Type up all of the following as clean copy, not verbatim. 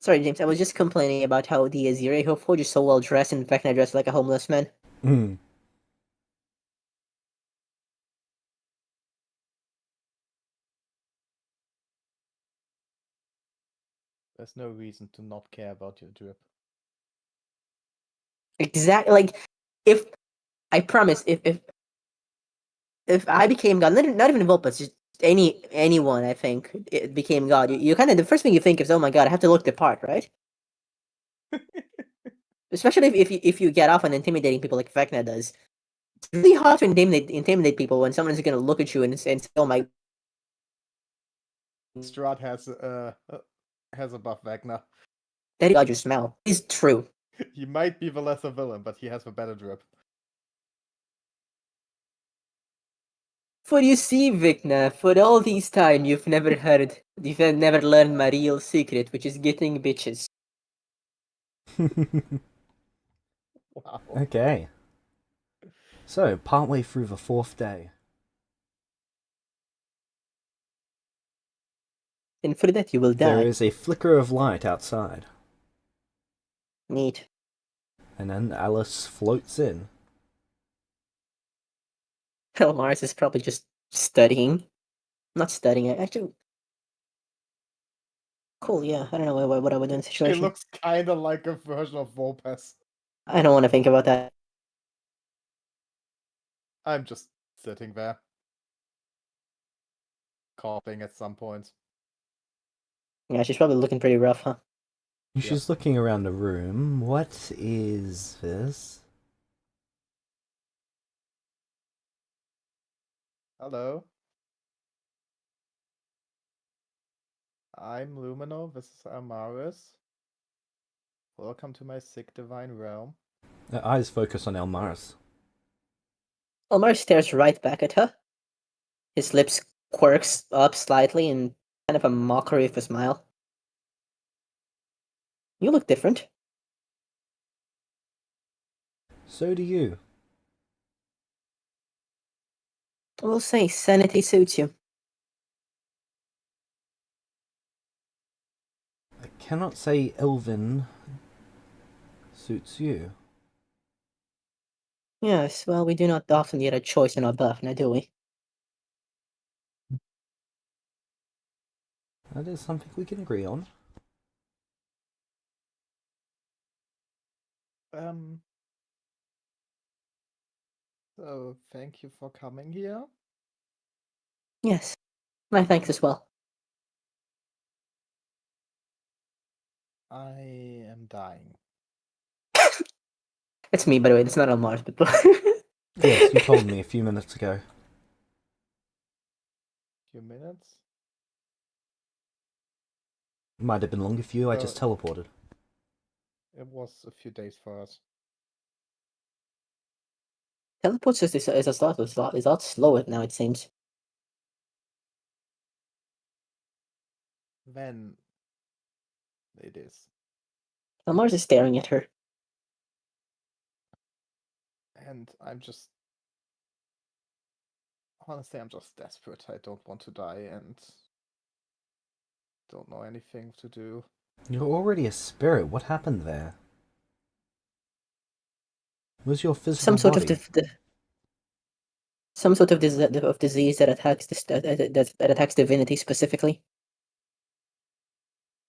Sorry, James. I was just complaining about how the Azir Forge is so well dressed, and Vecna dressed like a homeless man. Hmm. There's no reason to not care about your drip. Exactly. Like, if I promise, if I became God, not even Vulpes, just anyone, I think it became God. You kind of the first thing you think is, oh my God, I have to look the part, right? Especially if you get off on intimidating people like Vecna does. It's really hard to intimidate people when someone's gonna look at you and say, oh my. Strahd has a buff Wagner. That God, you smell is true. He might be the lesser villain, but he has the better drip. For you see, Vecna, for all this time you've never learned my real secret, which is getting bitches. Wow. Okay. So, partway through the 4th day. And for that you will There die. is a flicker of light outside. Neat. And then Alice floats in. Mars is probably just studying. Not studying, actually. Cool, yeah. I don't know what I would do in the She situation. looks kinda like a version of Vulpes. I don't want to think about that. I'm just sitting there. Coughing at some point. Yeah, she's probably looking pretty rough, huh? She's looking around the room. What is this? Hello. I'm Lumino, this is Amaris. Welcome to my sick divine realm. Her eyes focus on Elmaris. Omar stares right back at her. His lips quirks up slightly in kind of a mockery of a smile. You look different. So do you. I will say, sanity suits you. I cannot say Elvin suits you. Yes, well, we do not often get a choice in our birth, now do we? That is something we can agree on. So thank you for coming here. Yes. My thanks as well. I am dying. It's me, by the way. It's not on Mars, but Yes, you told me a few minutes ago. Few minutes? Might have been longer for you, I just teleported. It was a few days for us. Teleports is a lot slower now, it seems. Then it is. Mars is staring at her. And I'm just honestly, I'm just desperate. I don't want to die and don't know anything to do. You're already a spirit. What happened there? Was your physical Some sort body? some sort of disease that attacks that attacks divinity specifically.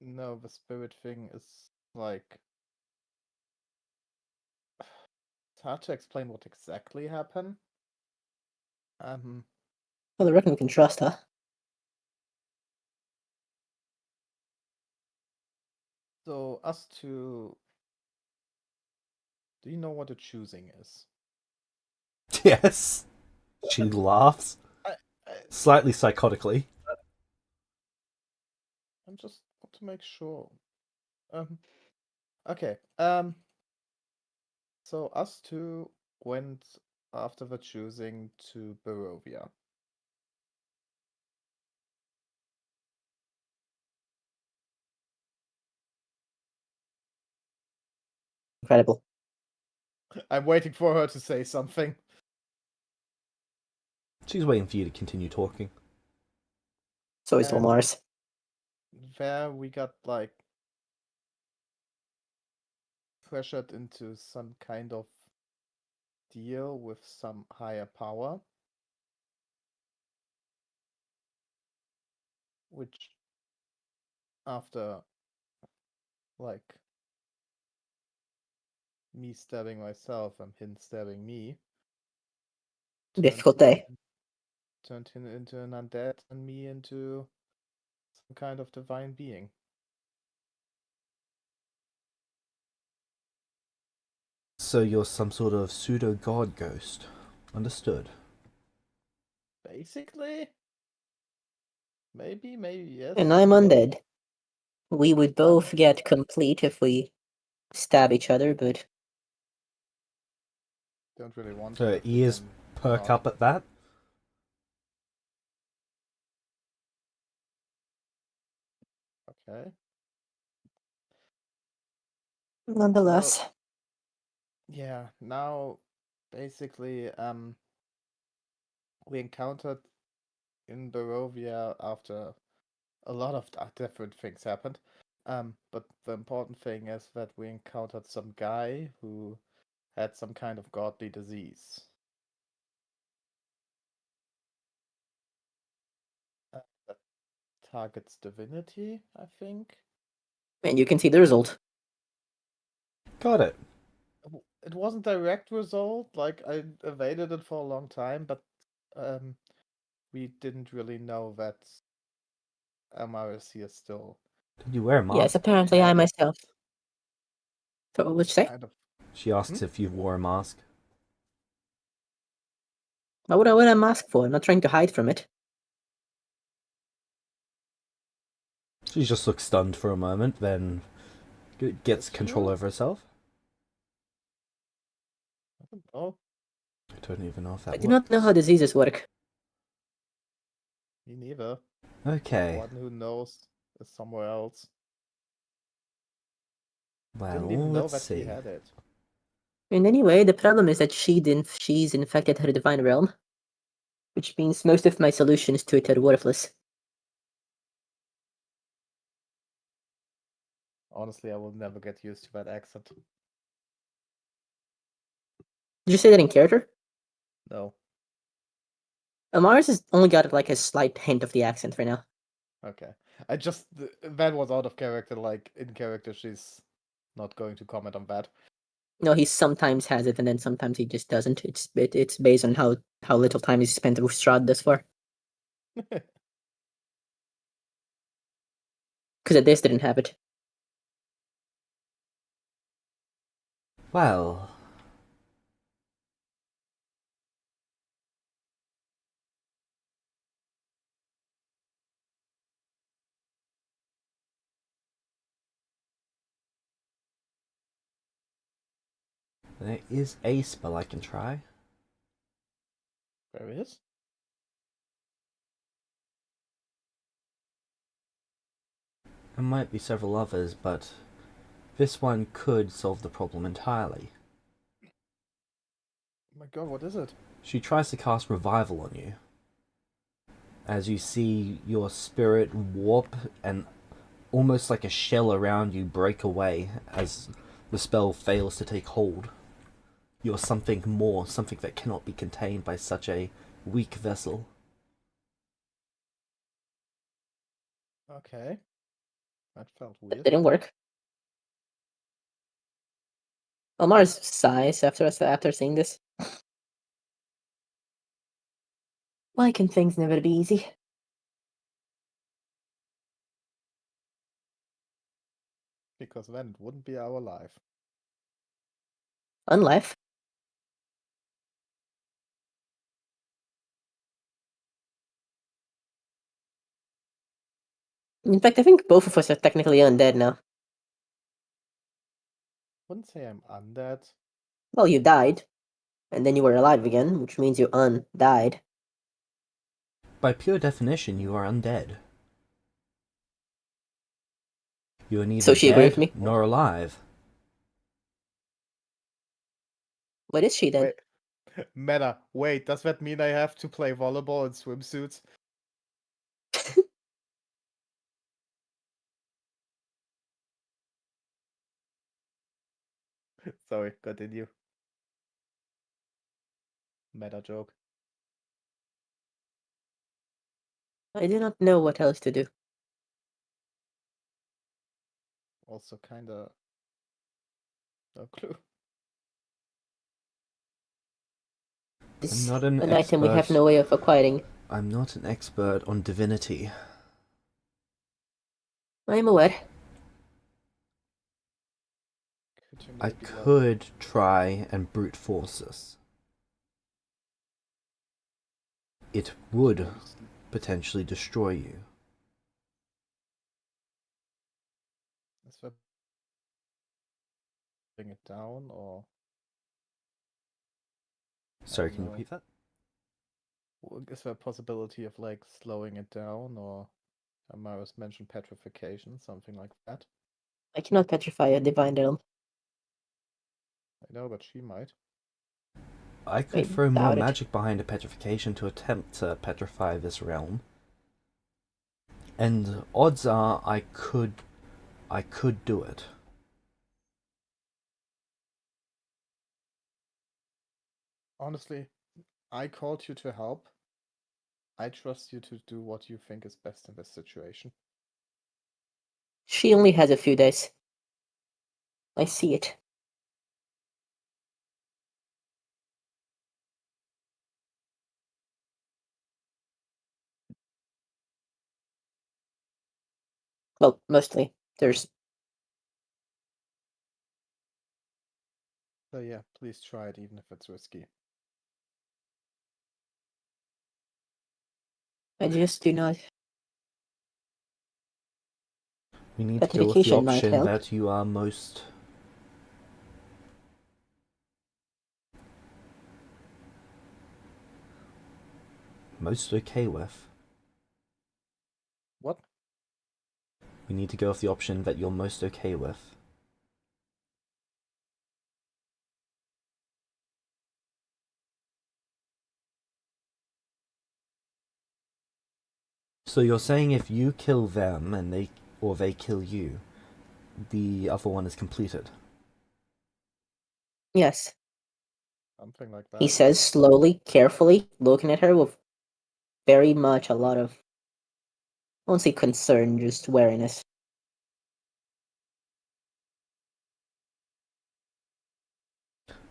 No, the spirit thing is like it's hard to explain what exactly happened. Well, I reckon we can trust her. So us two. Do you know what a choosing is? Yes. She laughs. I Slightly psychotically. I'm just want to make sure. Okay. So us two went after the choosing to Barovia. Incredible. I'm waiting for her to say something. She's waiting for you to continue talking. So is And Mars. there we got like pressured into some kind of deal with some higher power, which after like me stabbing myself and him stabbing me Difficult day. turned him into an undead and me into some kind of divine being. So you're some sort of pseudo god ghost. Understood. Basically, maybe yes. And I'm undead. We would I'm both get complete if we stab each other, but don't really want to. Her But we ears can perk not. up at that. Okay. nonetheless. Yeah. Now, basically, we encountered in Barovia after a lot of different things happened. But the important thing is that we encountered some guy who had some kind of godly disease. That targets divinity, I think. And you can see the result. Got it. It wasn't direct result, like I evaded it for a long time, but we didn't really know that Amaris here still Did you wear a Yes, mask? apparently I had it. myself. So what would you say? Kind of. She asks if you wore a mask. What would I wear a mask for? I'm not trying to hide from it. She just looks stunned for a moment, then gets That's control true. over herself. I don't know. I don't even know if I that do not know works. how diseases work. Me neither. Okay. One who knows is somewhere else. Didn't Well, even know let's that he see. had it. And anyway, the problem is that she's infected her divine realm, which means most of my solutions to it are worthless. Honestly, I will never get used to that accent. Did you say that in character? No. Mars has only got like a slight hint of the accent right now. Okay. I just that was out of character. Like in character, she's not going to comment on that. No, he sometimes has it, and then sometimes he just doesn't. It's based on how little time he's spent with Strahd thus far. Because at this didn't have it. Well, there is a spell I can try. There is. There might be several others, but this one could solve the problem entirely. Oh my god, what is it? She tries to cast Revival on you. As you see your spirit warp and almost like a shell around you break away as the spell fails to take hold. You're something more, something that cannot be contained by such a weak vessel. Okay. That felt That weird. didn't work. Mars sighs after seeing this. Why can things never be easy? Because then it wouldn't be our life. Unlife. In fact, I think both of us are technically undead now. Wouldn't say I'm undead. Well, you died, and then you were alive again, which means you undied. By pure definition, you are undead. You are neither So she agreed with dead me. nor alive. What is she then? Wait. Meta, wait, does that mean I have to play volleyball in swimsuits? Sorry, continue. Meta joke. I do not know what else to do. Also kinda no clue. This I'm is not an an item we have expert. no way of acquiring. I'm not an expert on divinity. I am aware. Could you I maybe could try and brute force this. It would maybe potentially destroy you. is there bring it down or Sorry, don't can you know. repeat that? Is there a possibility of like slowing it down or Amaris mentioned petrification, something like that? I cannot petrify a divine realm. I know, but she might. I could I throw more doubt it. magic behind a petrification to attempt to petrify this realm. And odds are I could do it. Honestly, I called you to help. I trust you to do what you think is best in this situation. She only has a few days. I see it. Well, mostly. There's So yeah, please try it even if it's risky. I just do not. We need to go with the Petrification might option help. that you are most okay with. What? We need to go with the option that you're most okay with. So you're saying if you kill them and they kill you, the other one is completed. Yes. Something like He that. says slowly, carefully, looking at her with very much a lot of, I won't say concern, just wariness.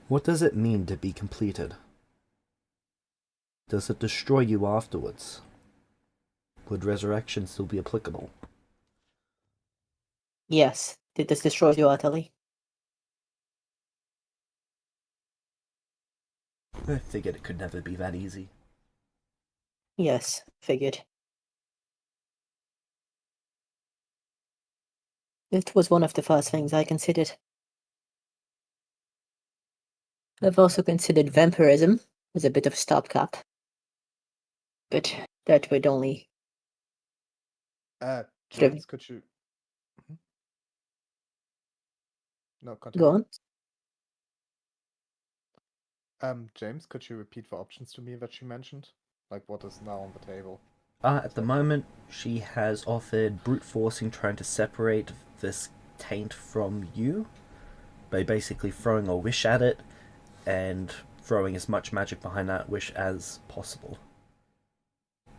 What does it mean to be completed? Does it destroy you afterwards? Would resurrection still be applicable? Yes. Did this destroy you utterly? I figured it could never be that easy. Yes, figured. It was one of the first things I considered. I've also considered vampirism as a bit of a stopgap. But that would only sort of James, could you no go continue? on. James, could you repeat the options to me that she mentioned? Like what is now on the table? At the Like moment, she has offered brute forcing, trying to separate this taint from you by basically throwing a wish at it and throwing as much magic behind that wish as possible.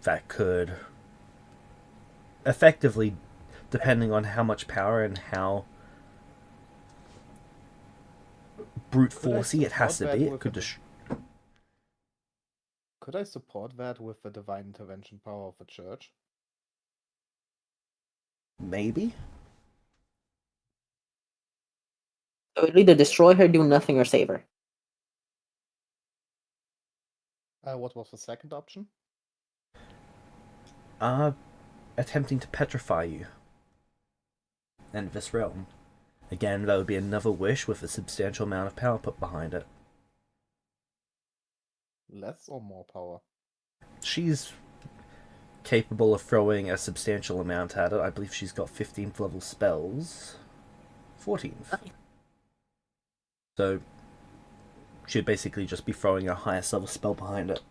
That could effectively, depending on how much power and how brute could I forcey it has support to that be, it with could could I support that with the divine intervention power of the church? maybe. So it would either destroy her, do nothing, or save her. What was the second option? Attempting to petrify you and this realm. Again, that would be another wish with a substantial amount of power put behind it. Less or more power? She's capable of throwing a substantial amount at it. I believe she's got 15th level spells. 14th. So she'd basically just be throwing a highest level spell behind it.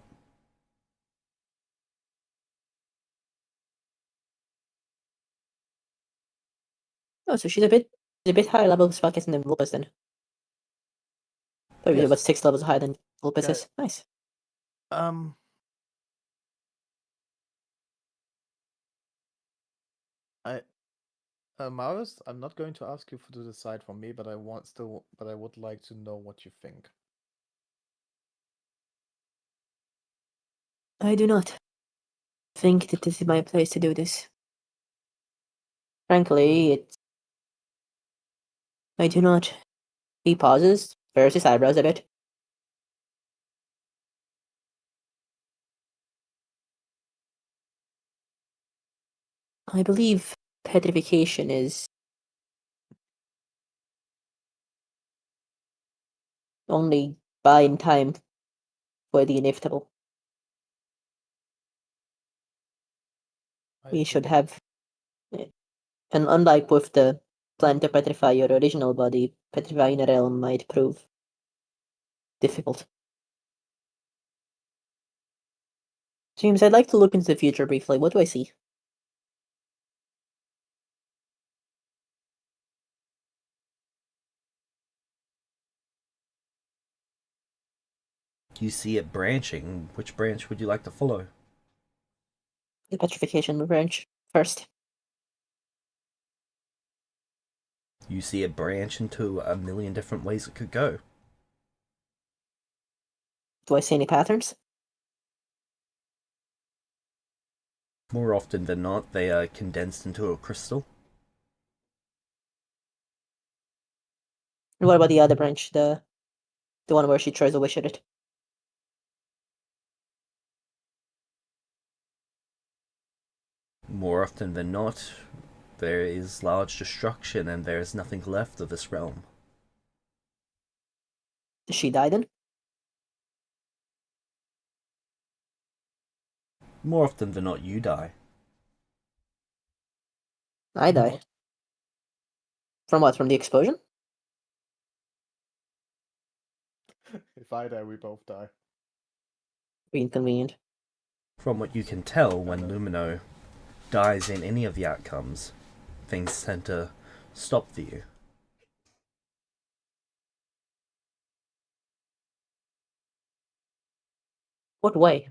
Oh, so she's a bit higher level spellcasting than Lucas then. So you're Yes. about 6 levels higher than Vulpes Okay. is. Nice. I Maris, I'm not going to ask you to decide for me, but I would like to know what you think. I do not think that this is my place to do this. Frankly, I do not. He pauses, furrows his eyebrows a bit. I believe petrification is only buying time for the inevitable. I We should agree. have, and unlike with the plan to petrify your original body, petrifying a realm might prove difficult. James, I'd like to look into the future briefly. What do I see? You see it branching. Which branch would you like to follow? The petrification branch first. You see it branch into a million different ways it could go. Do I see any patterns? More often than not, they are condensed into a crystal. And what about the other branch, the one where she throws a wish at it? More often than not, there is large destruction and there is nothing left of this realm. Does she die then? More often than not, you die. I die. What? From what? From the explosion? If I die, we both die. Inconvenient. From what you can tell, when know. Lumino dies in any of the outcomes, things tend to stop for you. What way?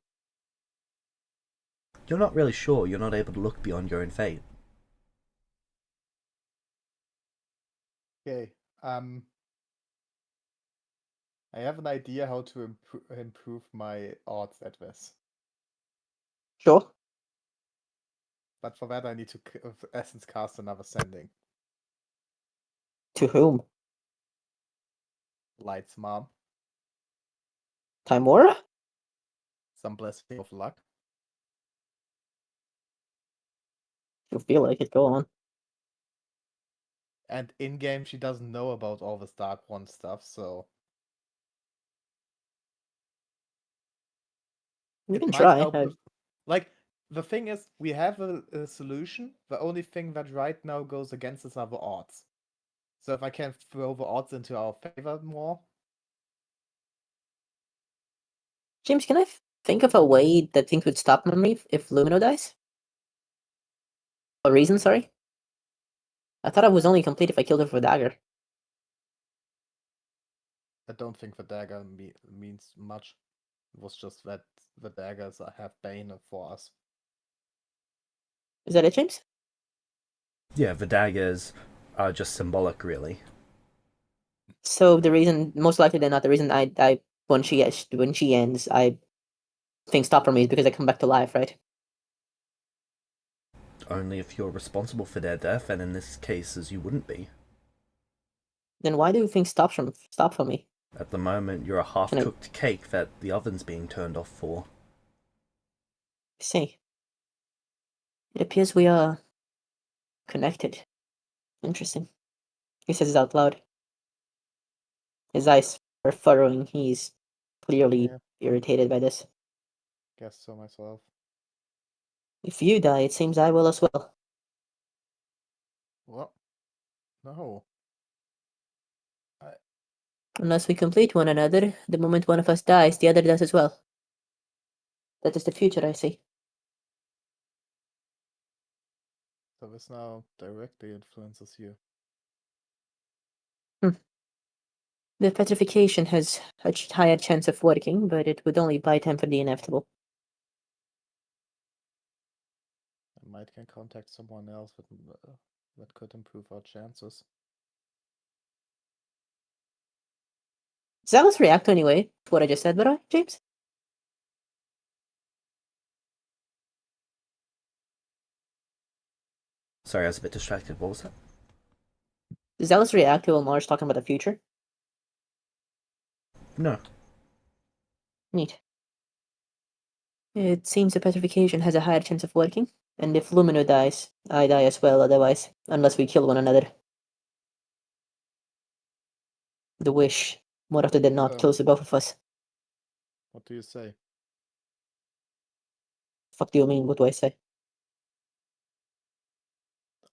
You're not really sure, you're not able to look beyond your own fate. Okay. I have an idea how to improve my odds at this. Sure. But for that, I need to essence cast another sending. To whom? Light's mom. Timora? Some blessing of luck. You feel like it. Go on. And in game, she doesn't know about all this Dark One stuff, so You it can might try. help. Like, the thing is, we have a solution. The only thing that right now goes against us are the odds. So if I can throw the odds into our favor more, James, can I think of a way that things would stop memory if Lumino dies? A reason, sorry? I thought I was only complete if I killed her with a dagger. I don't think the dagger means much. It was just that the daggers have Bane for us. Is that it, James? Yeah, the daggers are just symbolic, really. So the reason, most likely than not, the reason I when she ends, things stop for me is because I come back to life, right? Only if you're responsible for their death, and in this case, as you wouldn't be. Then why do things stop for me? At the moment, you're a Can I half-cooked cake that the oven's being turned off for. see? It appears we are connected. Interesting. He says it out loud. His eyes are furrowing. He's clearly Yeah, irritated by this. guess so myself. If you die, it seems I will as well. What? No. I Unless we complete one another, the moment one of us dies, the other does as well. That is the future I see. so this now directly influences you. The petrification has a higher chance of working, but it would only buy time for the inevitable. I might can contact someone else that could improve our chances. Does Alice react anyway to what I just said, by the way, James? Sorry, I was a bit distracted. What was that? Does Alice react to Elmar's talking about the future? No. Neat. It seems the petrification has a higher chance of working, and if Lumino dies, I die as well otherwise, unless we kill one another. The wish, more often than not, kills the both of us. What do you say? Fuck do you mean? What do I say?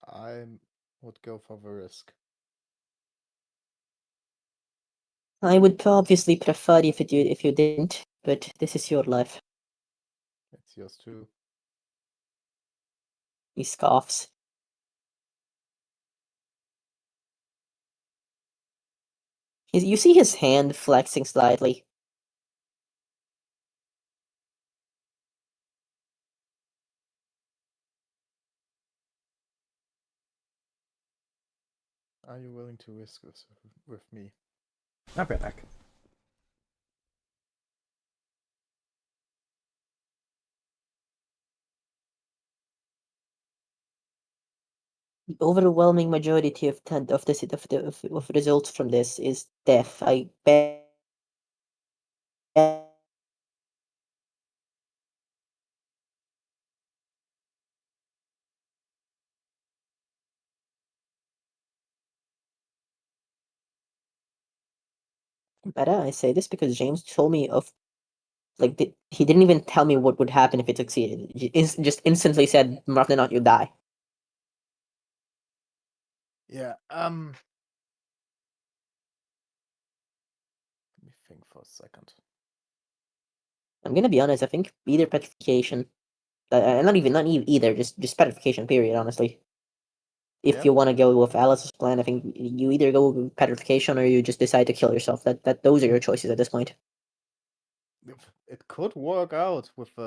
I would go for the risk. I would obviously prefer if you didn't, but this is your life. It's yours too. He scoffs. You see his hand flexing slightly. Are you willing to risk this with me? I'll be right back. The overwhelming majority of results from this is death. I bet. Better I say this because James told me of he didn't even tell me what would happen if it succeeded. Just instantly said, "Rather not you die." Yeah, let me think for a second. I'm gonna be honest. I think either petrification, not either, just petrification. Period. Honestly, if Yep. you want to go with Alice's plan, I think you either go with petrification or you just decide to kill yourself. That those are your choices at this point. It could work out with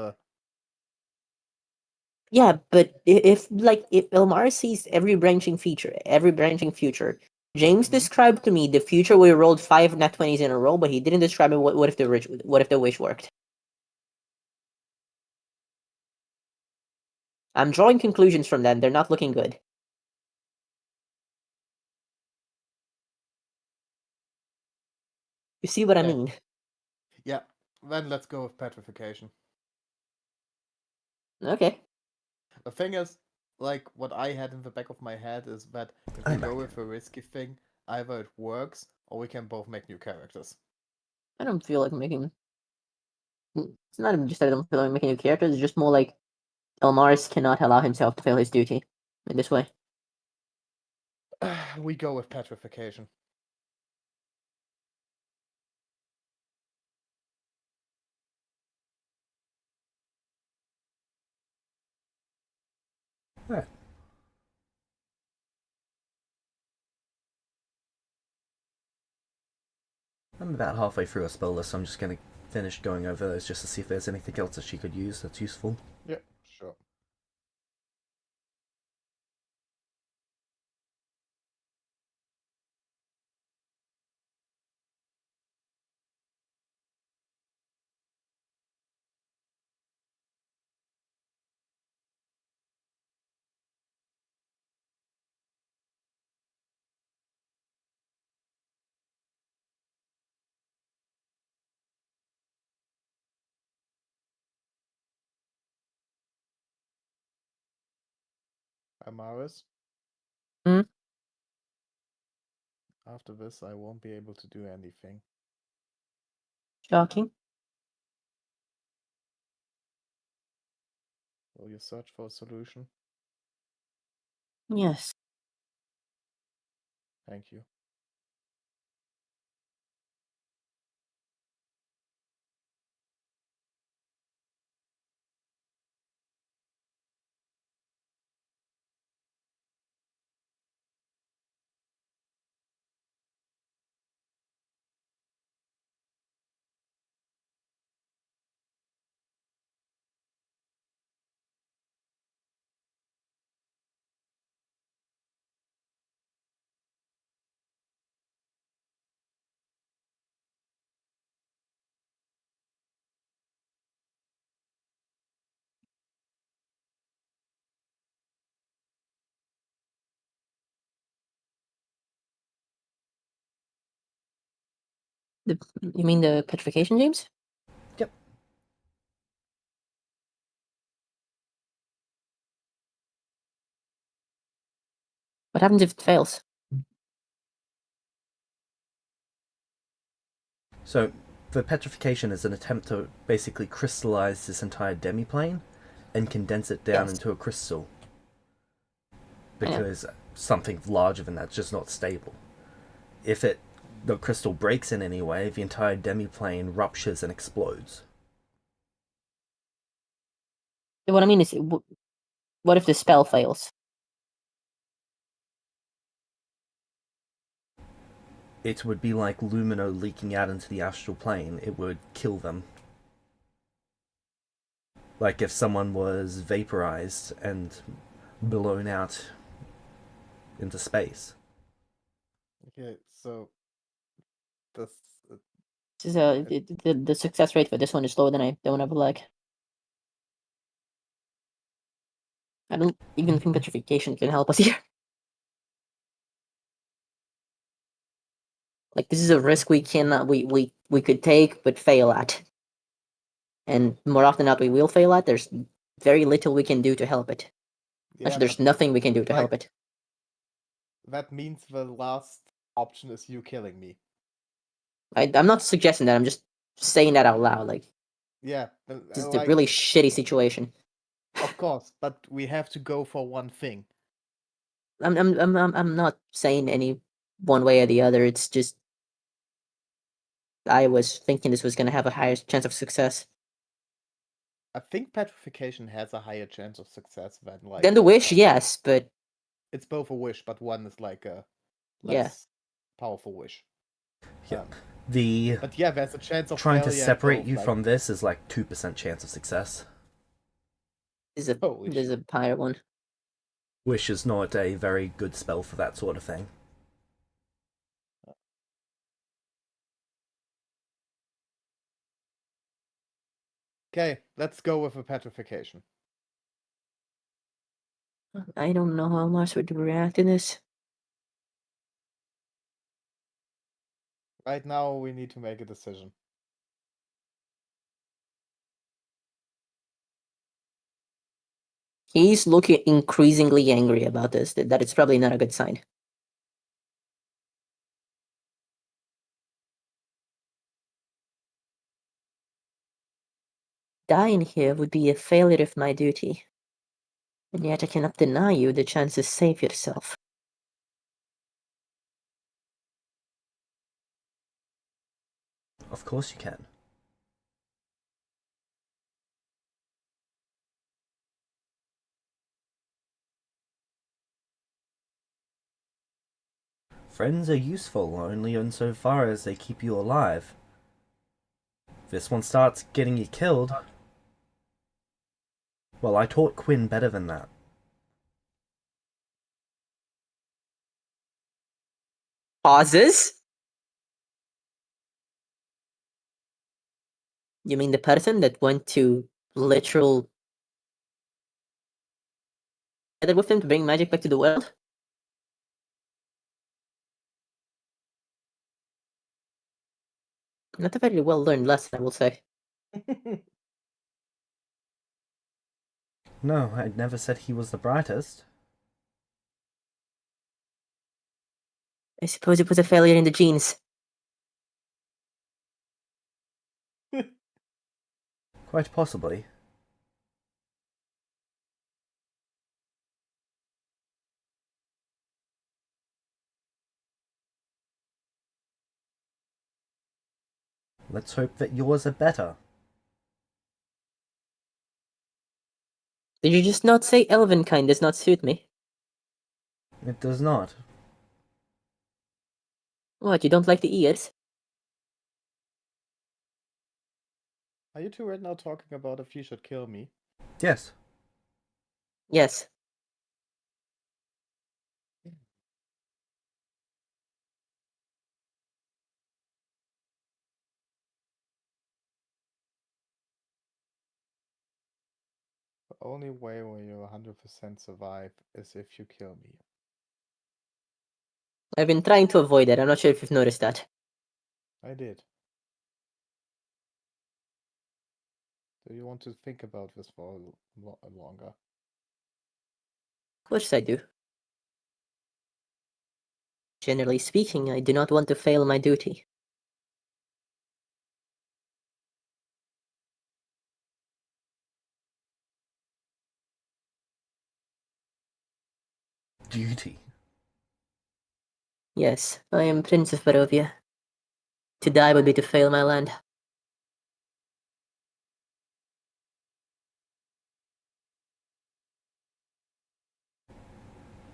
Yeah, but if Elmar sees every branching future. James Mhm. described to me the future where he rolled 5 nat 20s in a row, but he didn't describe it. What if the wish worked? I'm drawing conclusions from that. They're not looking good. You see what I Okay. mean? Yeah, then let's go with petrification. Okay. The thing is, like, what I had in the back of my head is that if we I'm go back. with a risky thing, either it works or we can both make new characters. I don't feel like making. It's not even just that I don't feel like making new characters. It's just more like Elmars cannot allow himself to fail his duty in this way. We go with petrification. Alright. I'm about halfway through a spell list, so I'm just going to finish going over those just to see if there's anything else that she could use that's useful. Yeah, sure. Amaris, Hmm? after this, I won't be able to do anything. Shocking. Will you search for a solution? Yes. Thank you. You mean the petrification, James? Yep. What happens if it fails? So, the petrification is an attempt to basically crystallize this entire demiplane and condense it down Yes. into a crystal. I know. Because something larger than that's just not stable. If the crystal breaks in any way, the entire demiplane ruptures and explodes. What I mean is, what if the spell fails? It would be like lumino leaking out into the astral plane. It would kill them. Like if someone was vaporized and blown out into space. Okay, so this This is the success rate for this one is lower than I would like. I don't even think petrification can help us here. Like, this is a risk we cannot we could take but fail at. And more often than not we will fail at. There's very little we can do to help it. yeah, Actually, there's but nothing we can do to like- help it. that means the last option is you killing me. I'm not suggesting that, I'm just saying that out loud. Like, Yeah, this is a like, really shitty situation. of course, but we have to go for one thing. I'm not saying any one way or the other. It's just I was thinking this was gonna have a higher chance of success. I think petrification has a higher chance of success than like. Then the wish, yes, but It's both a wish, but one is like a yeah. less powerful wish. Yeah. The But yeah, there's a chance of trying to failure in separate both, you like- from this is like 2% chance of success. There's Holy a higher one. Wish is not a very good spell for that sort of thing. Okay, let's go with a petrification. I don't know how Mars would react to this. Right now, we need to make a decision. He's looking increasingly angry about this. That it's probably not a good sign. Dying here would be a failure of my duty. And yet I cannot deny you the chance to save yourself. Of course you can. Friends are useful only insofar as they keep you alive. If this one starts getting you killed, well, I taught Quinn better than that. Pauses? You mean the person that went to literal with him to bring magic back to the world? Not a very well learned lesson, I will say. No, I never said he was the brightest. I suppose it was a failure in the genes. Quite possibly. Let's hope that yours are better. Did you just not say elven kind does not suit me? It does not. What, you don't like the ears? Are you two right now talking about if you should kill me? Yes. Yes. The only way where you 100% survive is if you kill me. I've been trying to avoid that. I'm not sure if you've noticed that. I did. Do you want to think about this for longer? Of course I do. Generally speaking, I do not want to fail my duty. Duty. Yes, I am Prince of Barovia. To die would be to fail my land.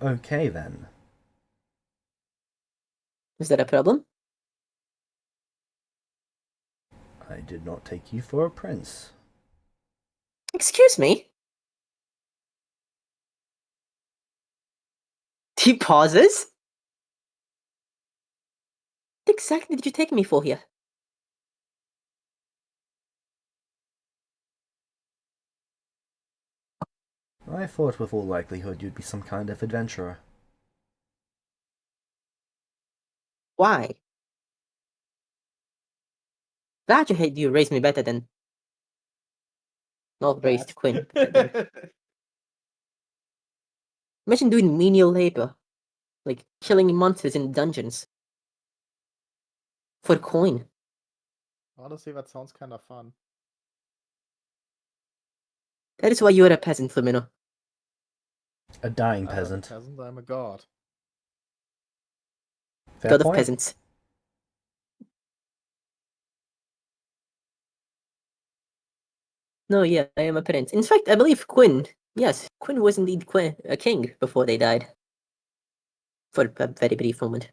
Okay then. Is that a problem? I did not take you for a prince. Excuse me? He pauses? What exactly did you take me for here? I thought with all likelihood you'd be some kind of adventurer. Why? Glad you raised me better than not raised Quinn. Imagine doing menial labor, like killing monsters in dungeons. For coin. Honestly, that sounds kind of fun. That is why you are a peasant, Flamino. A dying I'm not a peasant. peasant, I'm a god. Fair God of point. peasants. No, yeah, I am a prince. In fact, I believe Quinn. Yes, Quinn was indeed a king before they died. For a very brief moment.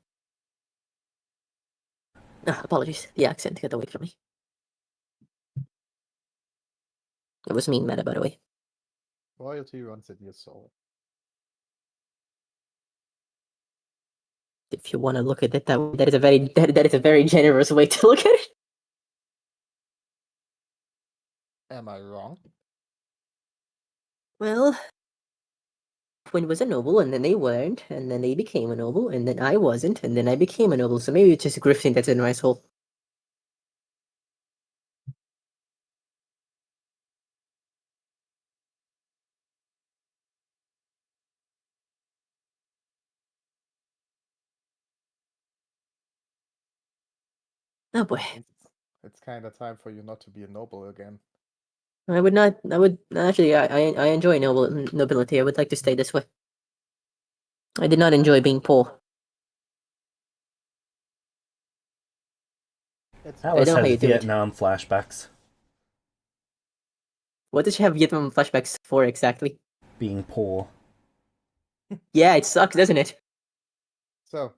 Apologies. The accent got away from me. It was mean meta, by the way. Royalty runs in your soul. If you want to look at it that way, that is a very generous way to look at it. Am I wrong? Well, Quinn was a noble, and then they weren't, and then they became a noble, and then I wasn't, and then I became a noble. So maybe it's just grifting that's in my soul. Oh boy. It's kind of time for you not to be a noble again. I would not. I would actually. I enjoy nobility. I would like to stay this way. I did not enjoy being poor. Alice know how has you do it. Vietnam flashbacks. What did she have Vietnam flashbacks for exactly? Being poor. Yeah, it sucks, doesn't it? So,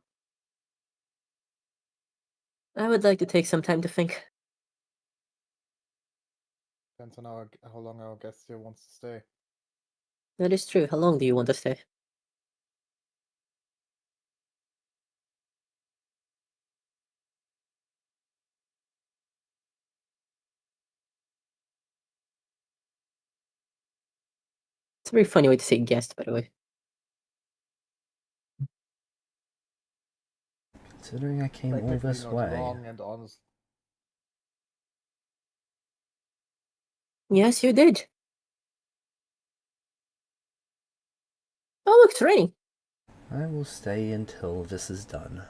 I would like to take some time to think. depends on how long our guest here wants to stay. That is true. How long do you want to stay? It's a very funny way to say guest, by the way. Considering I came all Technically this not way. wrong and honest. Yes, you did. Oh, look, it's raining. I will stay until this is done.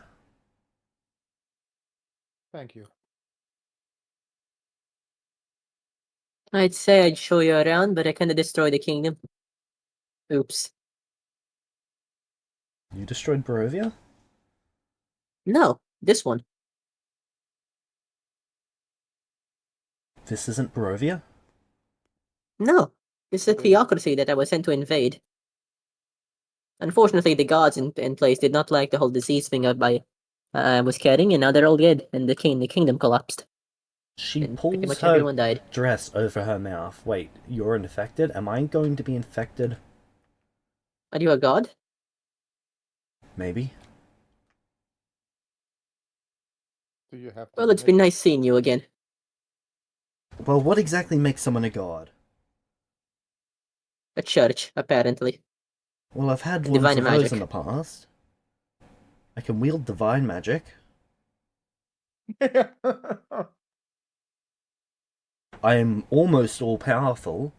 Thank you. I'd say I'd show you around, but I kinda destroyed the kingdom. Oops. You destroyed Barovia? No, this one. This isn't Barovia? No, it's a Wait. theocracy that I was sent to invade. Unfortunately, the gods in place did not like the whole disease thing I was carrying, and now they're all dead, and the kingdom collapsed. She And pretty pulls much her everyone died. dress over her mouth. Wait, you're infected? Am I going to be infected? Are you a god? Maybe. Do you have Well, it's been nice seeing you again. Well, what exactly makes someone a god? A church, apparently. Well, I've had Divine ones of those magic. in the past. I can wield divine magic. I am almost all powerful.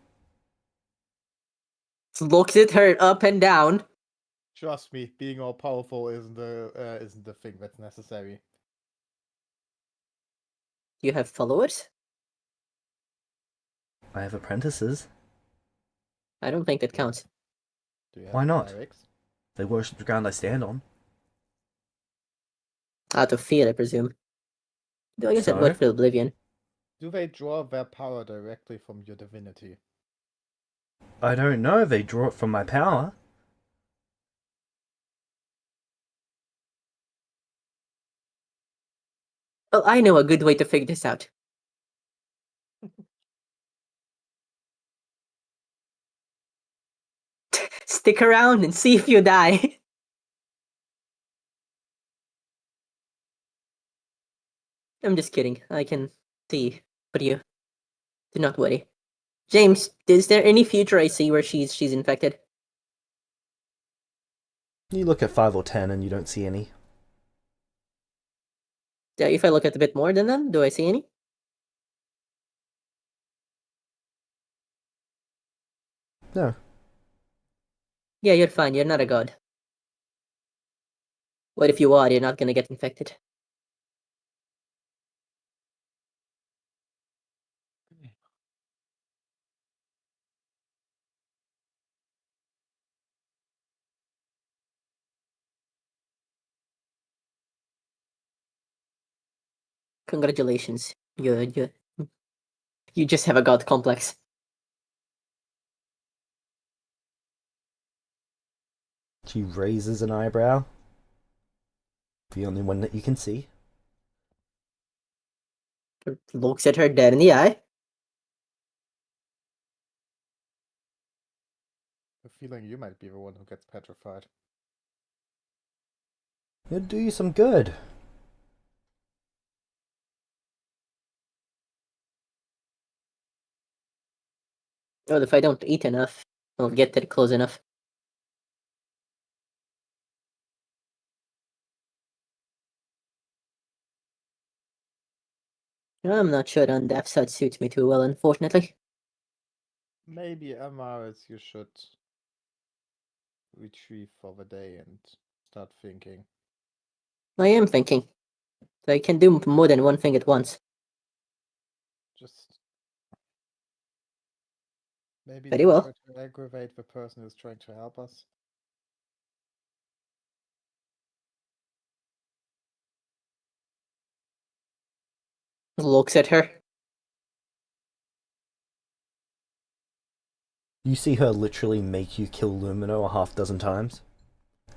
Looks at her up and down. Trust me, being all powerful isn't the thing that's necessary. You have followers? I have apprentices. I don't think that counts. Do you have Why not? clerics? They worship the ground I stand on. Out of fear, I presume. Though I guess that So? worked for Oblivion. Do they draw their power directly from your divinity? I don't know. They draw it from my power. Well, I know a good way to figure this out. Stick around and see if you die. I'm just kidding. I can see. But you do not worry. James, is there any future I see where she's infected? You look at 5 or 10 and you don't see any. Yeah, if I look at a bit more than them, do I see any? No. Yeah, you're fine. You're not a god. What if you are? You're not gonna get infected. Congratulations. You just have a god complex. She raises an eyebrow. The only one that you can see. Looks at her dead in the eye. The feeling you might be the one who gets petrified. It'd do you some good. Well, if I don't eat enough, I'll get there close enough. I'm not sure Undeath side suits me too well, unfortunately. Maybe, Amaris, you should retrieve for the day and start thinking. I am thinking. I can do more than one thing at once. Just maybe Very not well. try to aggravate the person who's trying to help us. Looks at her. You see her literally make you kill Lumino a half dozen times.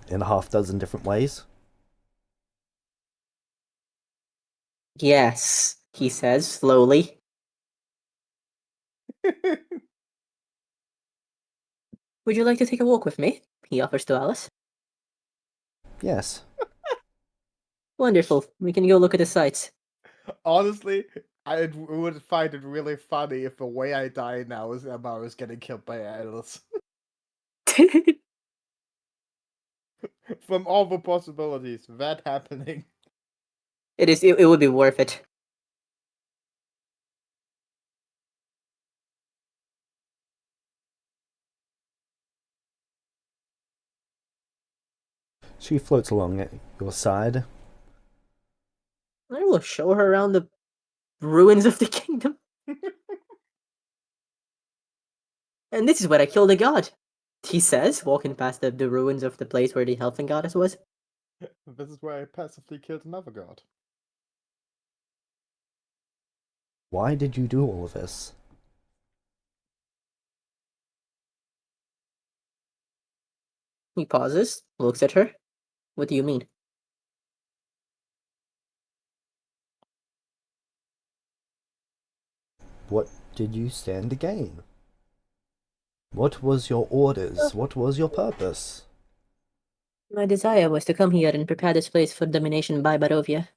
In a half dozen different ways. Yes, he says slowly. Would you like to take a walk with me? He offers to Alice. Yes. Wonderful. We can go look at the sights. Honestly, I would find it really funny if the way I die now is Amaris getting killed by Alice. From all the possibilities, that happening. It would be worth it. She floats along at your side. I will show her around the ruins of the kingdom. And this is where I killed a god. He says, walking past the ruins of the place where the Helping Goddess was. This is where I passively killed another god. Why did you do all of this? He pauses, looks at her. What do you mean? What did you stand to gain? What was your orders? What was your purpose? My desire was to come here and prepare this place for domination by Barovia.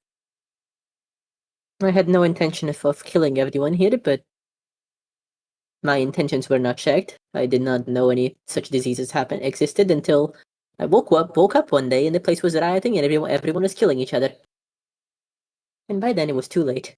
I had no intention of killing everyone here, but my intentions were not checked. I did not know any such diseases existed until I woke up one day and the place was rioting and everyone was killing each other. And by then it was too late.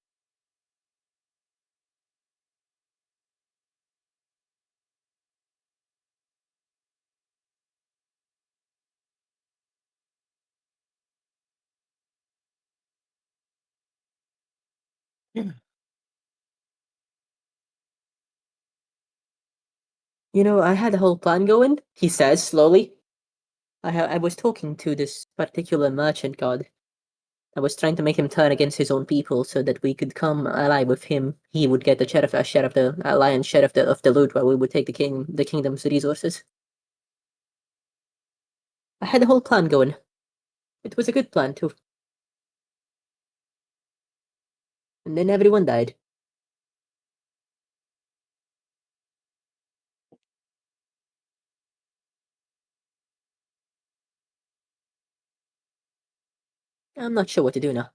You know, I had a whole plan going, he says slowly. I was talking to this particular merchant god. I was trying to make him turn against his own people so that we could come ally with him. He would get a share of the lion's share of the loot, while we would take the kingdom's resources. I had a whole plan going. It was a good plan too. And then everyone died. I'm not sure what to do now.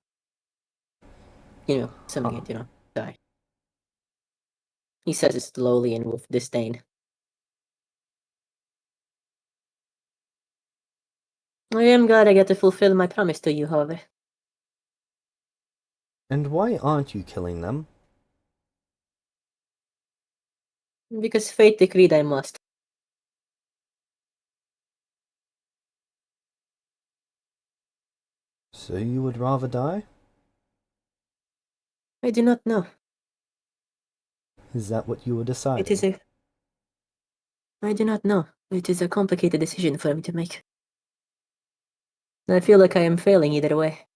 You know, something die. He says it slowly and with disdain. I am glad I get to fulfill my promise to you, however. And why aren't you killing them? Because fate decreed I must. So you would rather die? I do not know. Is that what you were deciding? It is a... I do not know. It is a complicated decision for me to make. I feel like I am failing either way.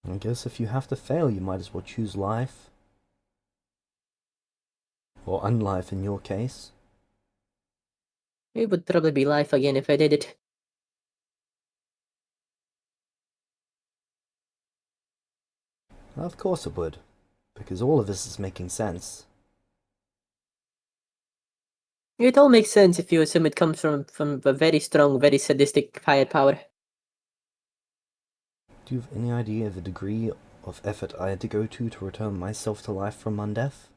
I guess if you have to fail, you might as well choose life. Or unlife in your case. It would probably be life again if I did it. Of course it would, because all of this is making sense. It all makes sense if you assume it comes from a very strong, very sadistic higher power. Do you have any idea of the degree of effort I had to go to return myself to life from undeath?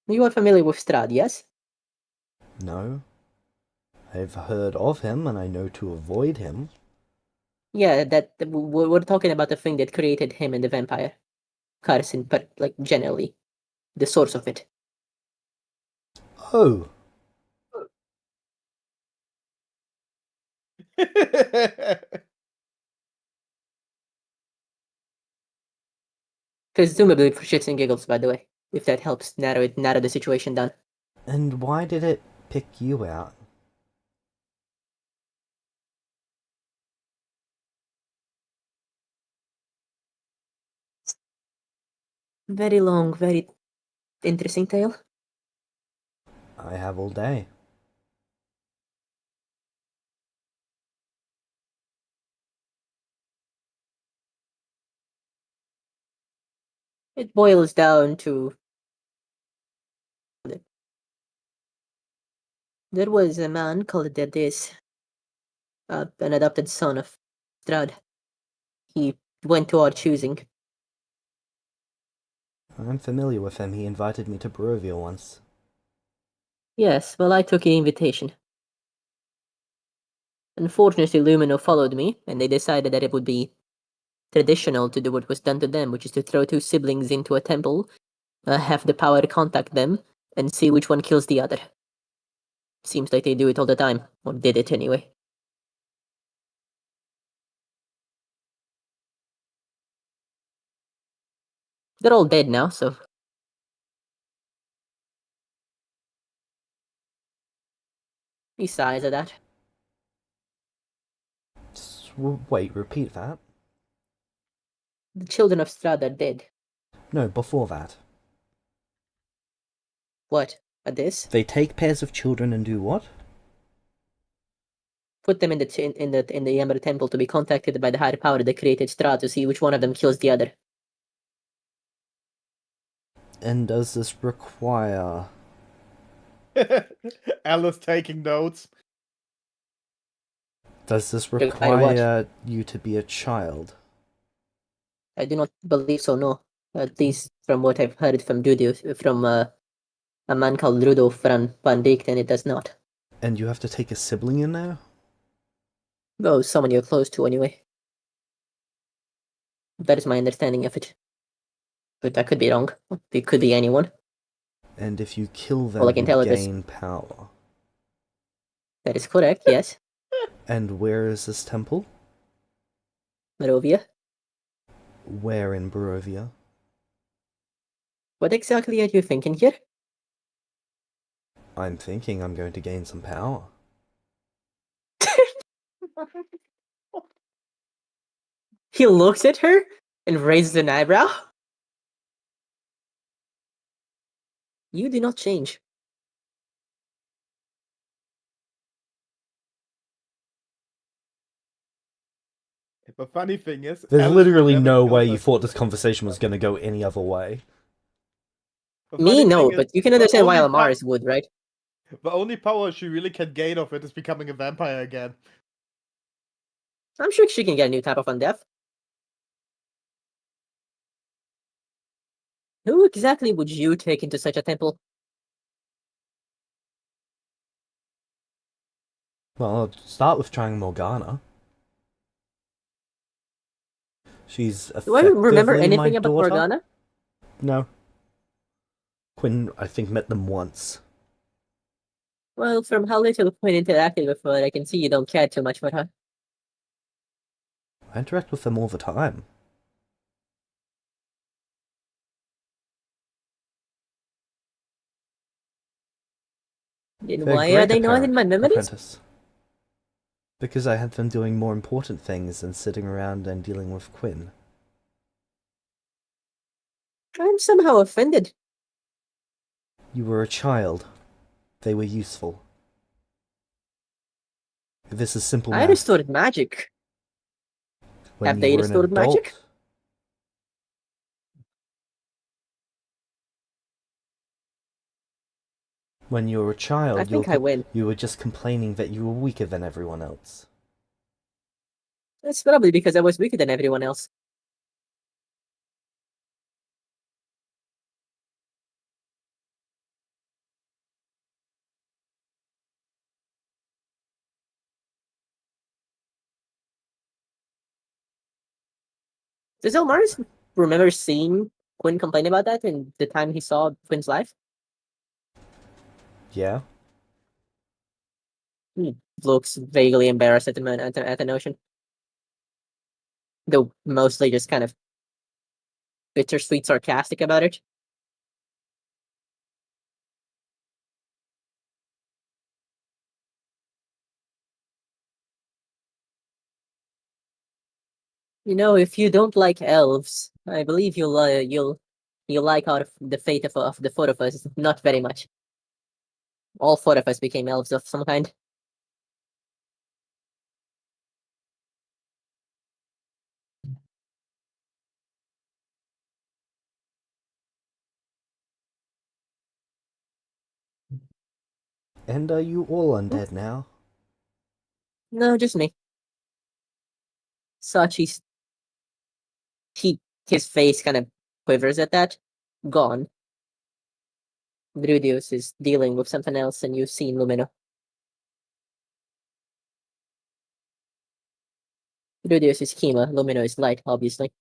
You are familiar with Strahd, yes? No. I've heard of him, and I know to avoid him. Yeah, we're talking about the thing that created him and the vampire. Carson, but like generally. The source of it. Oh! Presumably for shits and giggles, by the way. If that helps narrow the situation down. And why did it pick you out? Very long, very interesting tale. I have all day. It boils down to... There was a man called Dedis, an adopted son of Strahd. He went to our choosing. I'm familiar with him. He invited me to Barovia once. Yes, well, I took the invitation. Unfortunately, Lumino followed me, and they decided that it would be traditional to do what was done to them, which is to throw two siblings into a temple, have the power to contact them, and see which one kills the other. Seems like they do it all the time, or did it anyway. They're all dead now, so... Besides of that, Wait, repeat that? the children of Strahd are dead. No, before that. What? At this? They take pairs of children and do what? Put them in the Ember Temple to be contacted by the higher power that created Strahd to see which one of them kills the other. And does this require... Alice taking notes. Does this Require what? require you to be a child? I do not believe so, no. At least from what I've heard from a man called Rudolf van Dijk, it does not. And you have to take a sibling in there? Oh, someone you're close to anyway. That is my understanding of it. But I could be wrong. It could be anyone. And if you kill them, All I can tell you is gain power. That is correct, yes. And where is this temple? Barovia. Where in Barovia? What exactly are you thinking here? I'm thinking I'm going to gain some power. He looks at her and raises an eyebrow. You do not change. The funny thing is, There's Alice would literally never no kill way you her. thought this conversation was going to go any other way. The Me, funny no, thing but is, you can the understand why only Almaris would, right? the only power she really can gain of it is becoming a vampire again. I'm sure she can get a new type of undeath. Who exactly would you take into such a temple? Well, I'll start with trying Morgana. She's Do I remember effectively my anything about daughter. Morgana? No. Quinn, I think, met them once. Well, from how little Quinn interacted with her, I can see you don't care too much for her. I interact with them all the time. Then They're why are great they not in my memories? apprentice. Because I had them doing more important things than sitting around and dealing with Quinn. I'm somehow offended. You were a child. They were useful. This is simple I math. restored magic. When Have you they were an restored adult, magic? when you were a I child, think I win. you were just complaining that you were weaker than everyone else. That's probably because I was weaker than everyone else. Does Elmaris remember seeing Quinn complain about that in the time he saw Quinn's life? Yeah? He looks vaguely embarrassed at the notion. Though mostly just kind of bittersweet sarcastic about it. You know, if you don't like elves, I believe you'll like out of the fate of the four of us not very much. All four of us became elves of some kind. And are you all undead now? No, just me. Sachi's his face kind of quivers at that. Gone. Drudius is dealing with something else, and you've seen Lumino. Drudius is Kima, Lumino is light, obviously.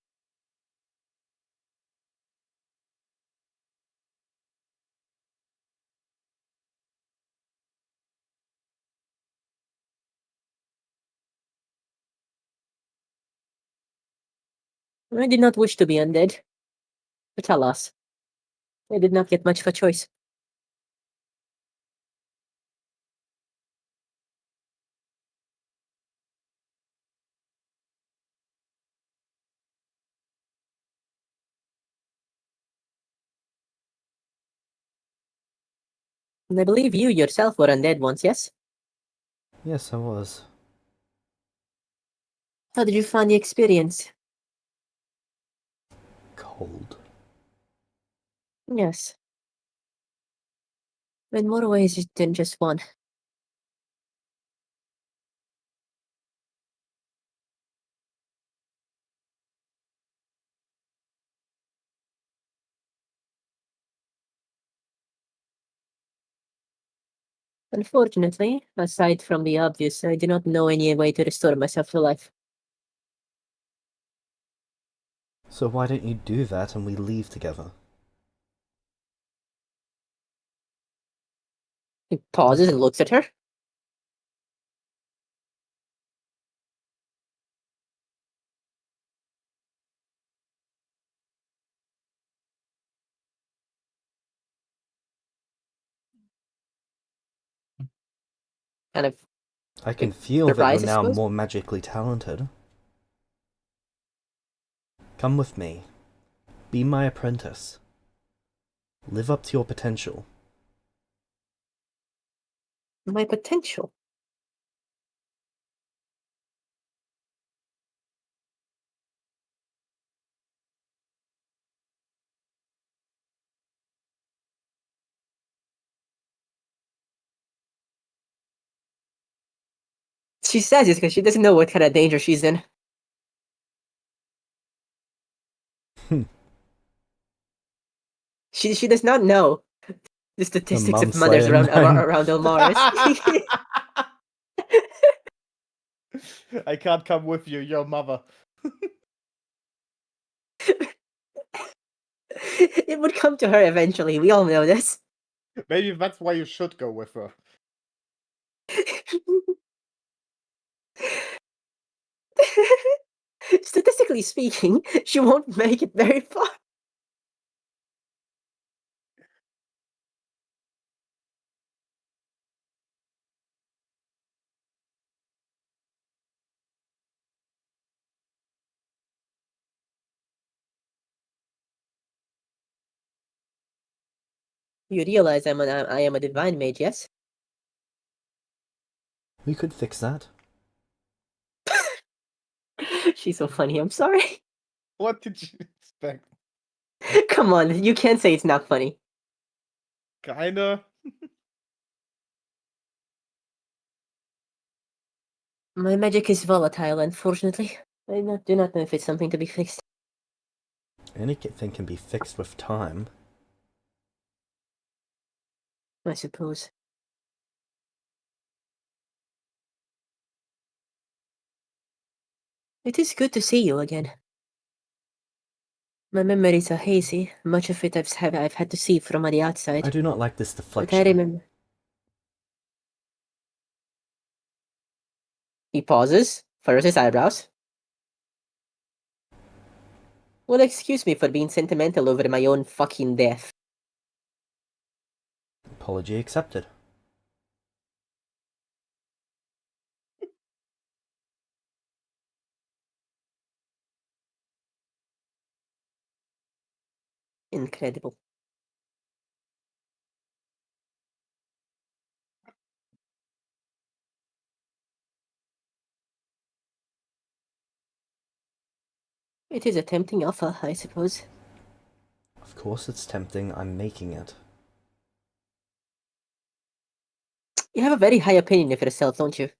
I did not wish to be undead, but alas, I did not get much of a choice. And I believe you yourself were undead once, yes? Yes, I was. How did you find the experience? Cold. Yes. In more ways than just one. Unfortunately, aside from the obvious, I do not know any way to restore myself to life. So why don't you do that and we leave together? He pauses and looks at her. kind of I can feel that surprised, you're I now suppose. more magically talented. Come with me. Be my apprentice. Live up to your potential. My potential. She says it because she doesn't know what kind of danger she's in. She does not know the statistics of mothers mum-slayer around Elmaris. I can't come with you, your mother. It would come to her eventually. We all know this. Maybe that's why you should go with her. Statistically speaking, she won't make it very far. You realize I am a divine mage, yes? We could fix that. She's so funny. I'm sorry. What did you expect? Come on, you can't say it's not funny. Kinda. My magic is volatile, unfortunately. I do not know if it's something to be fixed. Anything can be fixed with time. I suppose. It is good to see you again. My memories are hazy. Much of it I've had to see from on the outside. I do not like this But I deflection. remember. He pauses, furrows his eyebrows. Well, excuse me for being sentimental over my own fucking death. Apology accepted. Incredible. It is a tempting offer, I suppose. Of course it's tempting, I'm making it. You have a very high opinion of yourself, don't you?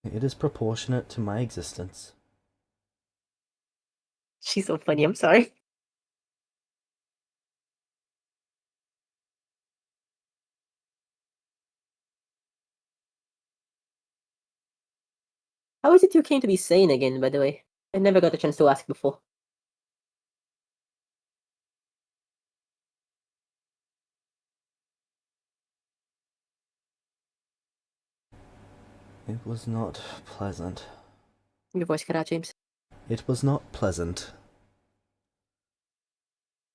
It is proportionate to my existence. She's so funny, I'm sorry. How is it you came to be sane again, by the way? I never got a chance to ask before. It was not pleasant. Your voice cut out, James. It was not pleasant.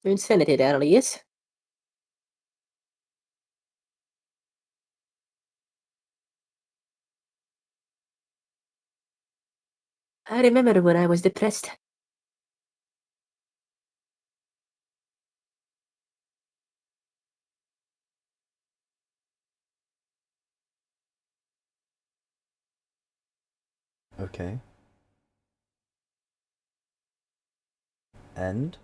Your insanity there, Elias. I remember when I was depressed. Okay. And?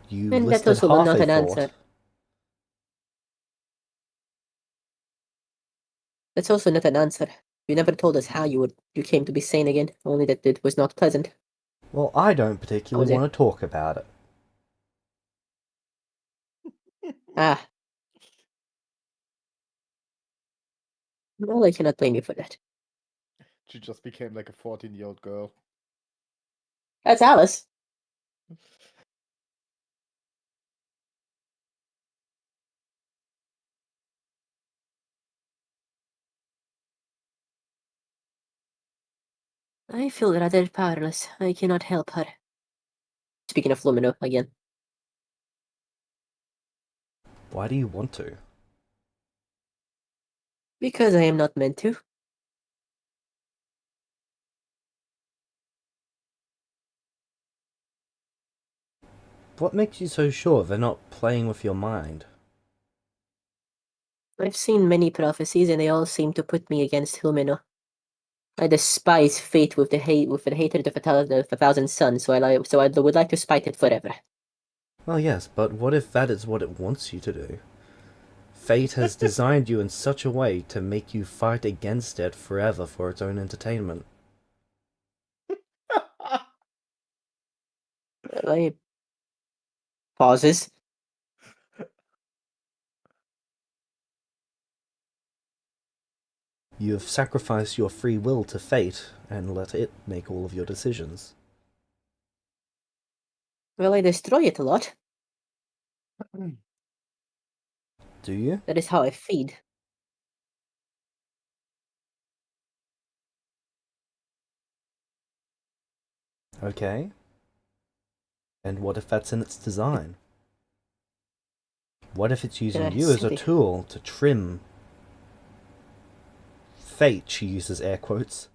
You And that listed also was half not a an thought. answer. That's also not an answer. You never told us how you came to be sane again, only that it was not pleasant. Well, I don't particularly Jose. want to talk about it. Ah. Well, I cannot blame you for that. She just became like a 14-year-old girl. That's Alice. I feel rather powerless. I cannot help her. Speaking of Lumino again. Why do you want to? Because I am not meant to. What makes you so sure they're not playing with your mind? I've seen many prophecies, and they all seem to put me against Humano. I despise fate with the hatred of a thousand suns, so I would like to spite it forever. Well, yes, but what if that is what it wants you to do? Fate has designed you in such a way to make you fight against it forever for its own entertainment. I pauses. You have sacrificed your free will to fate and let it make all of your decisions. Well, I destroy it a lot. Do you? That is how I feed. Okay. And what if that's in its design? What if it's using Then you as a tool to trim fate, she uses air quotes?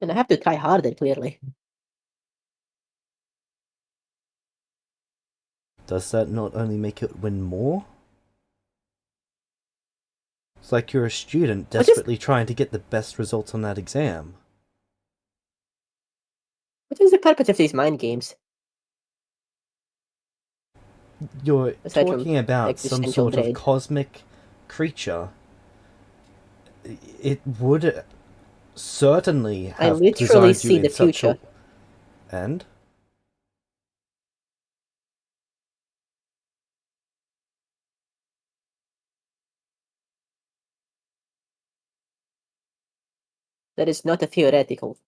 And I have to try harder, clearly. Does that not only make it win more? It's like you're a student desperately trying to get the best results on that exam. What is the purpose of these mind games? You're Aside from talking about some existential sort of dread. cosmic creature. It would certainly I have literally designed you see in the such a... future. And? That is not a theoretical.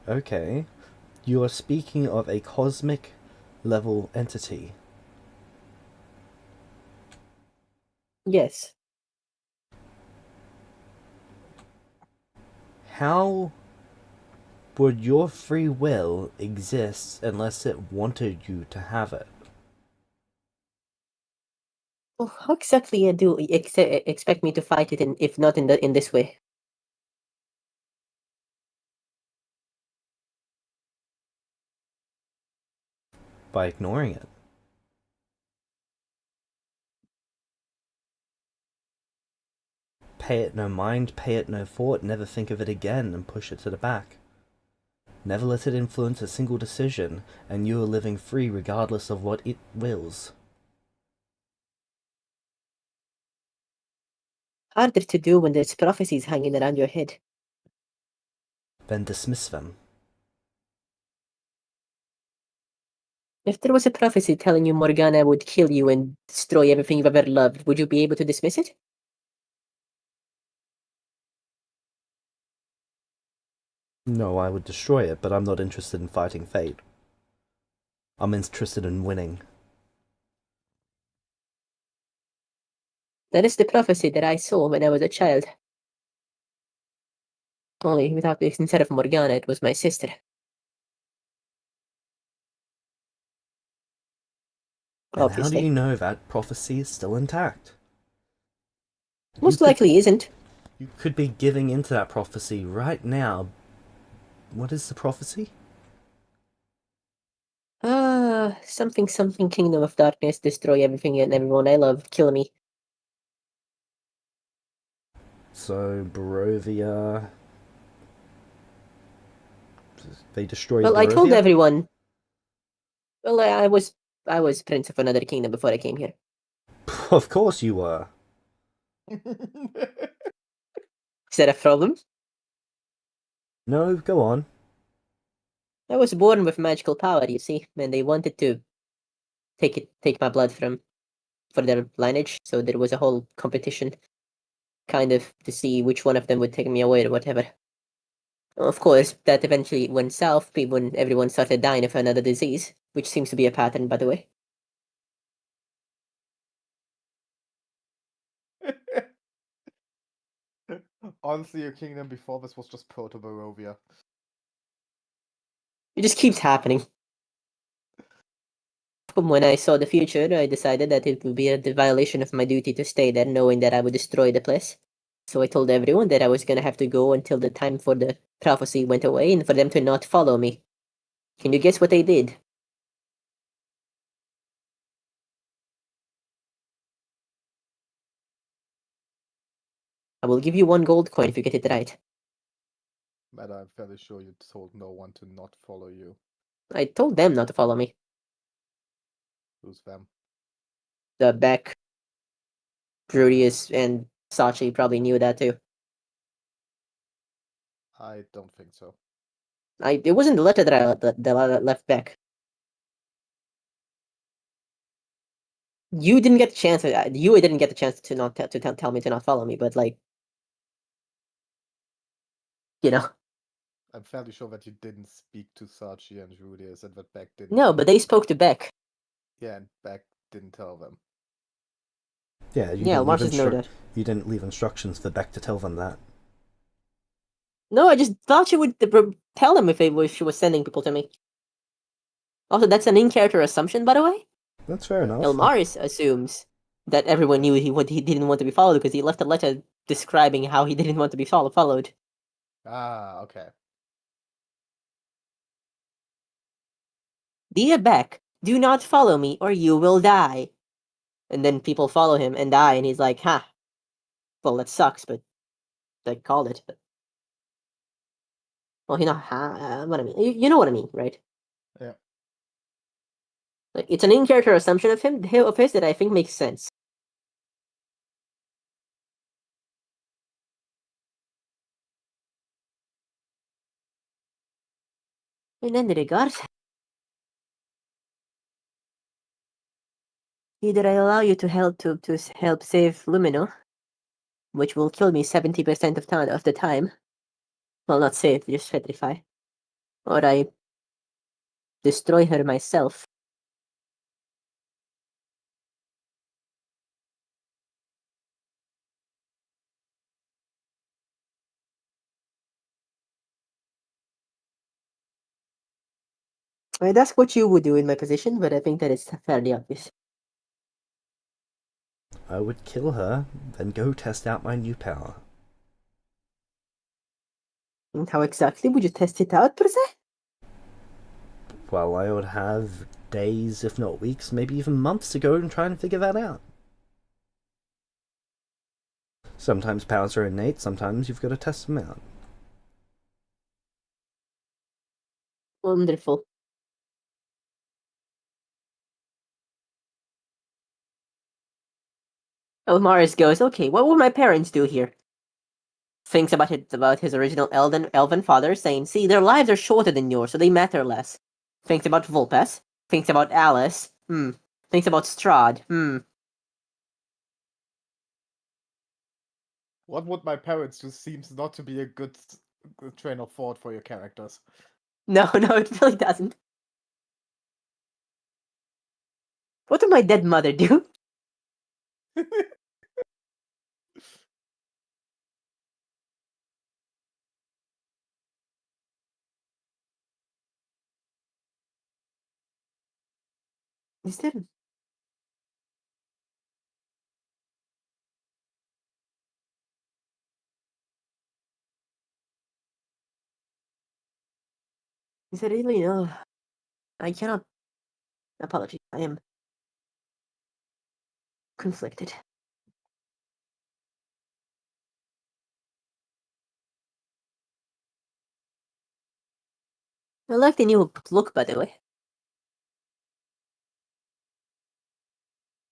Okay. You are speaking of a cosmic level entity. Yes. How would your free will exist unless it wanted you to have it? Well, how exactly do you expect me to fight it if not in this way? By ignoring it. Pay it no mind, pay it no thought, never think of it again, and push it to the back. Never let it influence a single decision, and you are living free regardless of what it wills. Harder to do when there's prophecies hanging around your head. Then dismiss them. If there was a prophecy telling you Morgana would kill you and destroy everything you've ever loved, would you be able to dismiss it? No, I would destroy it, but I'm not interested in fighting fate. I'm interested in winning. That is the prophecy that I saw when I was a child. Only instead of Morgana, it was my sister. And how do Obviously. you know that prophecy is still intact? Most likely isn't. You could be giving into that prophecy right now. What is the prophecy? Something Kingdom of Darkness, destroy everything and everyone I love, kill me. So, Barovia... They destroyed Well, Barovia? I told everyone. Well, I was prince of another kingdom before I came here. Of course you were. Is that a problem? No, go on. I was born with magical power, you see, and they wanted to take my blood for their lineage, so there was a whole competition, kind of, to see which one of them would take me away or whatever. Of course, that eventually went south when everyone started dying of another disease, which seems to be a pattern, by the way. Honestly, your kingdom before this was just Proto Barovia. It just keeps happening. When I saw the future, I decided that it would be a violation of my duty to stay there, knowing that I would destroy the place. So I told everyone that I was gonna have to go until the time for the prophecy went away, and for them to not follow me. Can you guess what they did? I will give you 1 gold coin if you get it right. But I'm fairly sure you told no one to not follow you. I told them not to follow me. Who's them? The Beck, Brudius, and Sachi probably knew that too. I don't think so. It wasn't the letter that I left back. You didn't get the chance. You didn't get the chance to not tell me to not follow me, but like, you know. I'm fairly sure that you didn't speak to Sachi and Julius and that Beck didn't. No, tell but they them. spoke to Beck. Yeah, and Beck didn't tell them. Yeah, you Yeah, didn't leave Marcius know that. you didn't leave instructions for Beck to tell them that. No, I just thought she would tell them if she was sending people to me. Also, that's an in-character assumption, by the way. That's fair enough. Elmaris assumes that everyone knew he didn't want to be followed because he left a letter describing how he didn't want to be followed. Ah, okay. Dear Beck, do not follow me or you will die. And then people follow him and die, and he's like, ha. Well, that sucks, but they called it. But... Well, you know, what I mean. You know what I mean, right? Yeah. Like, it's an in-character assumption of his that I think makes sense. In any regard, either I allow you to help save Lumino, which will kill me 70% of the time. Well, not save, just petrify. Or I destroy her myself. I'd ask what you would do in my position, but I think that it's fairly obvious. I would kill her, then go test out my new power. And how exactly would you test it out, per se? Well, I would have days, if not weeks, maybe even months to go and try and figure that out. Sometimes powers are innate, sometimes you've got to test them out. Wonderful. Elmaris goes, okay, what would my parents do here? Thinks about his original elven father, saying, see, their lives are shorter than yours, so they matter less. Thinks about Vulpes. Thinks about Alice. Thinks about Strahd. What would my parents do seems not to be a good train of thought for your characters. No, it really doesn't. What would my dead mother do? Is there... Is there really no... I cannot... Apologies, I am... conflicted. I like the new look, by the way.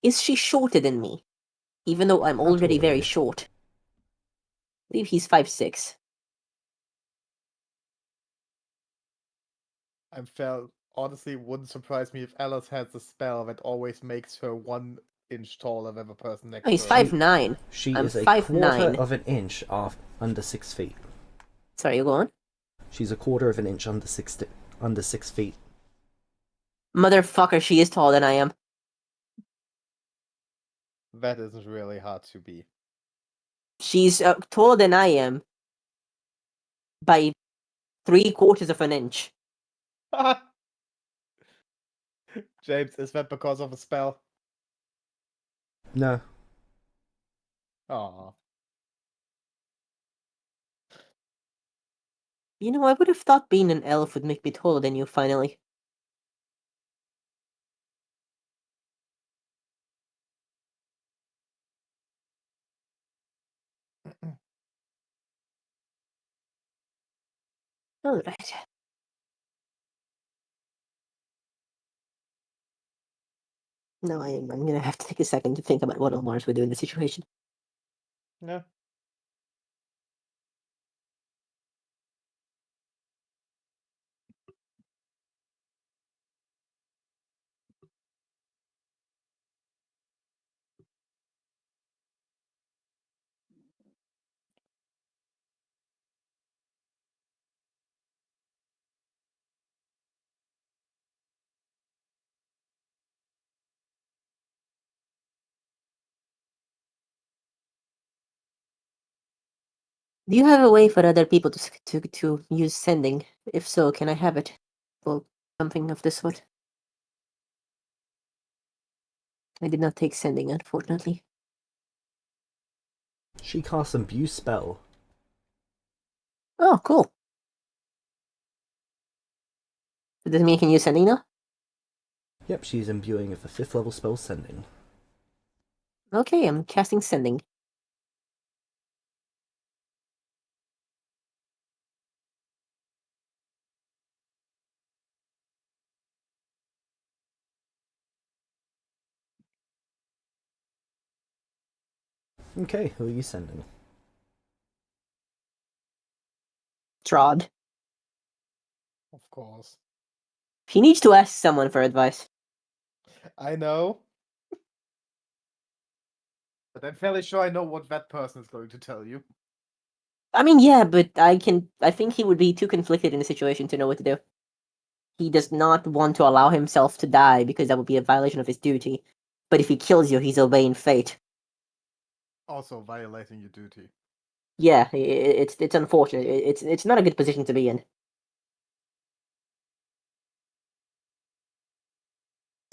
Is she shorter than me? Even though I'm How already tall are very you? short. I believe he's 5'6". Honestly, wouldn't surprise me if Alice has a spell that always makes her 1 inch taller than the person next Oh, he's to her. 5'9". She I'm is a 5'9". quarter of an inch off under 6 feet. Sorry, you go on? She's a quarter of an inch under 6 feet. Motherfucker, she is taller than I am. That isn't really hard to be. She's taller than I am by 3/4 of an inch. James, is that because of a spell? No. Aw. You know, I would have thought being an elf would make me taller than you, finally. Alright. No, I'm gonna have to take a second to think about what Omar's would do in the situation. Yeah. Do you have a way for other people to use sending? If so, can I have it? Well, something of this sort. I did not take sending, unfortunately. She casts Imbue spell. Oh, cool. Does that mean you can use sending now? Yep, she's imbuing with a 5th level spell sending. Okay, I'm casting sending. Okay, who are you sending? Trod. Of course. He needs to ask someone for advice. I know. But I'm fairly sure I know what that person is going to tell you. I mean, yeah, but I think he would be too conflicted in the situation to know what to do. He does not want to allow himself to die because that would be a violation of his duty. But if he kills you, he's obeying fate. Also violating your duty. Yeah, it's unfortunate. It's not a good position to be in.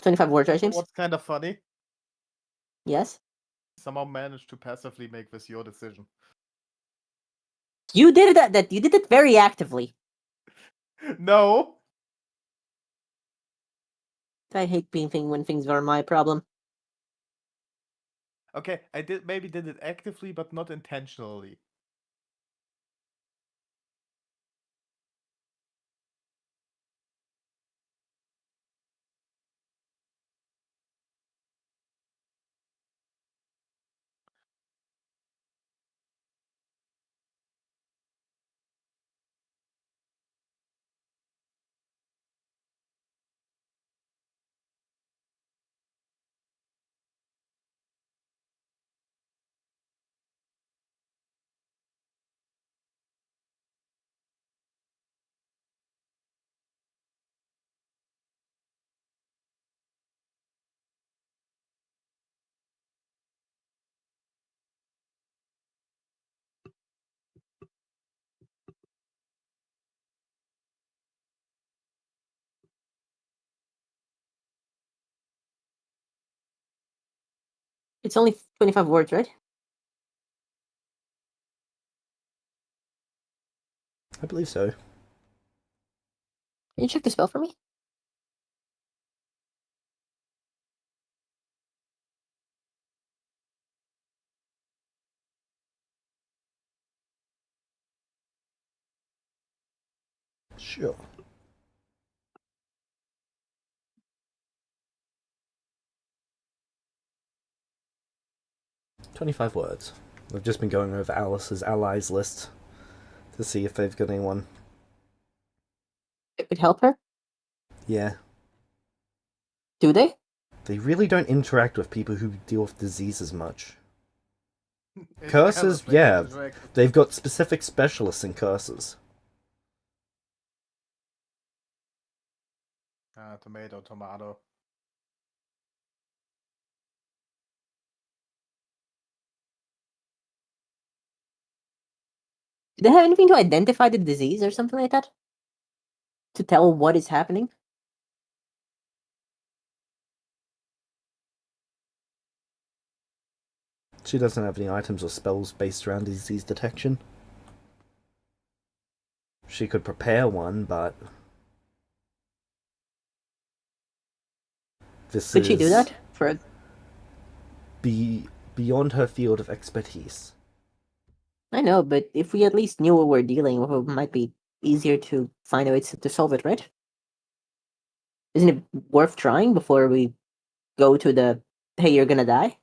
25 words, right, James? What's kind of funny? Yes? Somehow managed to passively make this your decision. You did that you did it very actively. No! I hate being when things are my problem. Okay, I maybe did it actively, but not intentionally. It's only 25 words, right? I believe so. Can you check the spell for me? Sure. 25 words. We've just been going over Alice's allies list to see if they've got anyone. It would help her? Yeah. Do they? They really don't interact with people who deal with diseases much. It's Curses, kind of yeah. interactive. They've got specific specialists in curses. Tomato, tomato. Do they have anything to identify the disease or something like that? To tell what is happening? She doesn't have any items or spells based around disease detection. She could prepare one, but this Could she do is that? For beyond her field of expertise. I know, but if we at least knew what we're dealing with, it might be easier to find a way to solve it, right? Isn't it worth trying before we go to the hey, you're gonna die?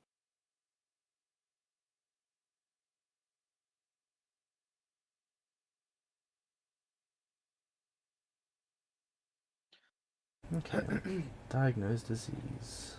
Okay. Diagnose disease.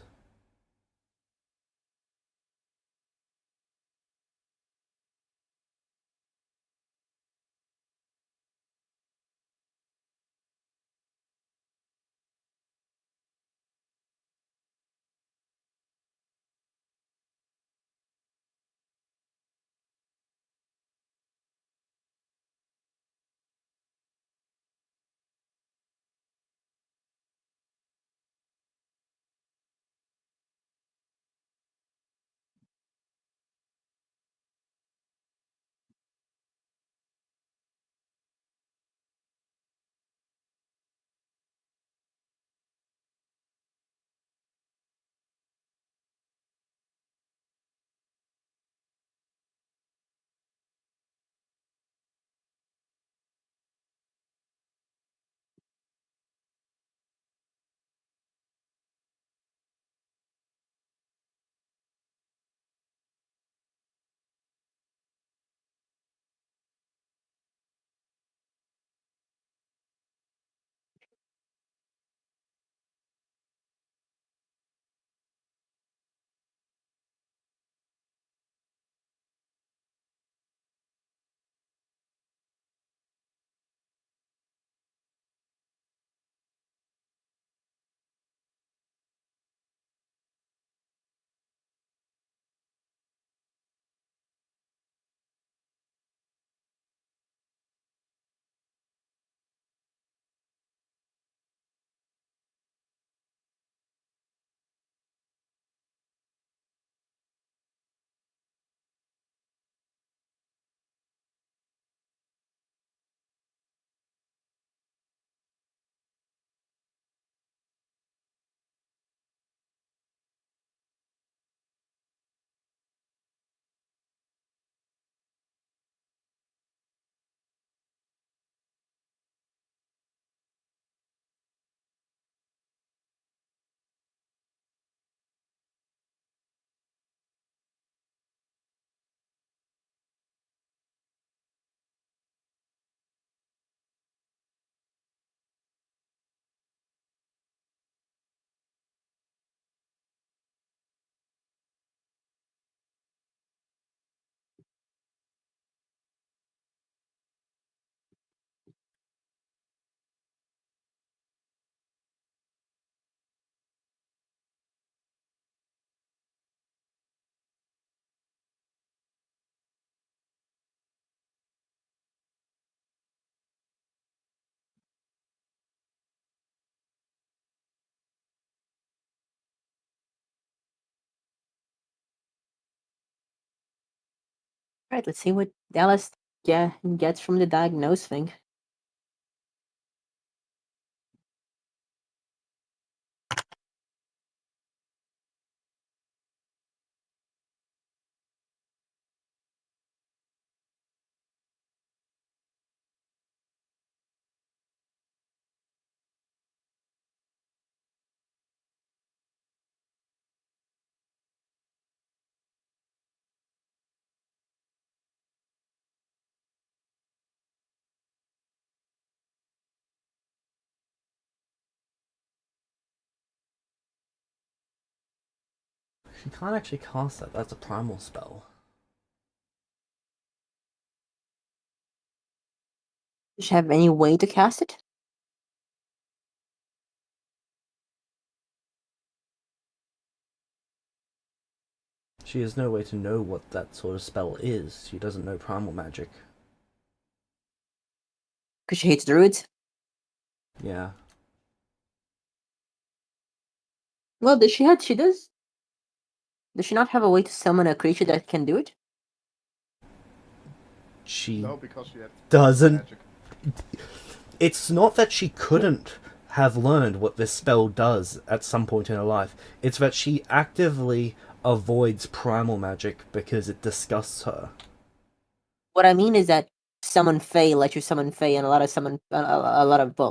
Right, let's see what Dallas gets from the diagnose thing. She can't actually cast that. That's a primal spell. Does she have any way to cast it? She has no way to know what that sort of spell is. She doesn't know primal magic. Because she hates druids? Yeah. Well, she does. Does she not have a way to summon a creature that can do it? She No, because she had doesn't. magic. It's not that she couldn't have learned what this spell does at some point in her life. It's that she actively avoids primal magic because it disgusts her. What I mean is that summon Fae let you summon Fae, and a lot of summon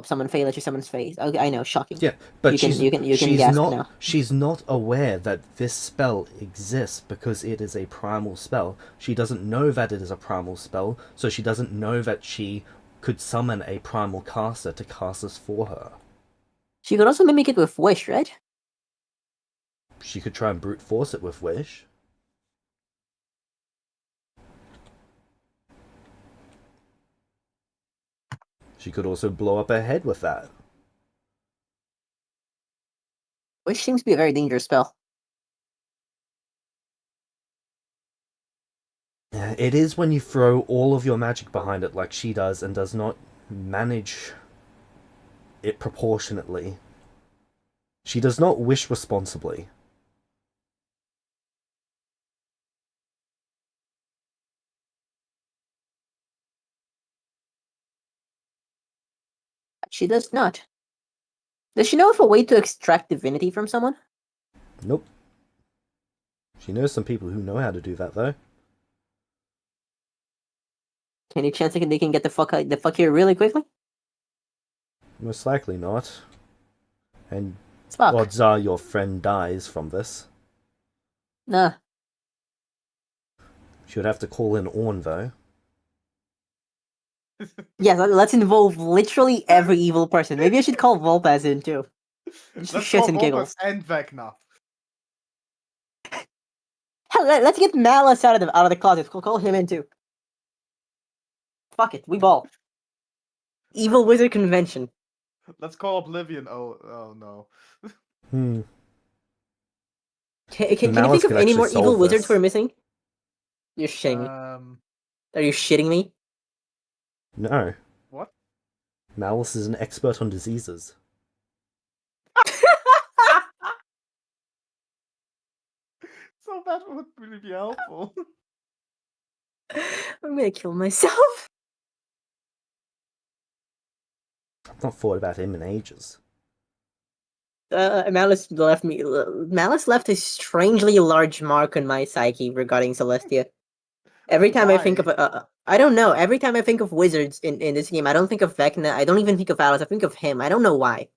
summon Fae let you summon Fae. Okay, I know, shocking. Yeah, but you can she's gasp not now. she's not aware that this spell exists because it is a primal spell. She doesn't know that it is a primal spell, so she doesn't know that she could summon a primal caster to cast this for her. She could also mimic it with Wish, right? She could try and brute force it with Wish. She could also blow up her head with that. Wish seems to be a very dangerous spell. It is when you throw all of your magic behind it like she does and does not manage it proportionately. She does not wish responsibly. She does not. Does she know of a way to extract divinity from someone? Nope. She knows some people who know how to do that, though. Any chance they can get the fuck here really quickly? Most likely not. And Fuck. odds are your friend dies from this. Nah. She would have to call in Orn, though. Yeah, let's involve literally every evil person. Maybe I should call Volpaz in too. Just for Let's shits call and giggles. Volpaz and Vecna. Hell, let's get Malice out of the closet. Call him in too. Fuck it, we ball. Evil Wizard Convention. Let's call Oblivion. Oh no. Can you Malice think of could any actually more evil solve wizards this. we're missing? You're shitting me. Are you shitting me? No. What? Malice is an expert on diseases. So that would really be helpful. I'm gonna kill myself. I've not thought about him in ages. Malice left a strangely large mark on my psyche regarding Celestia. Every time I think of I don't know. Every time I think of wizards in this game, I don't think of Vecna. I don't even think of Alice. I think of him. I don't know why.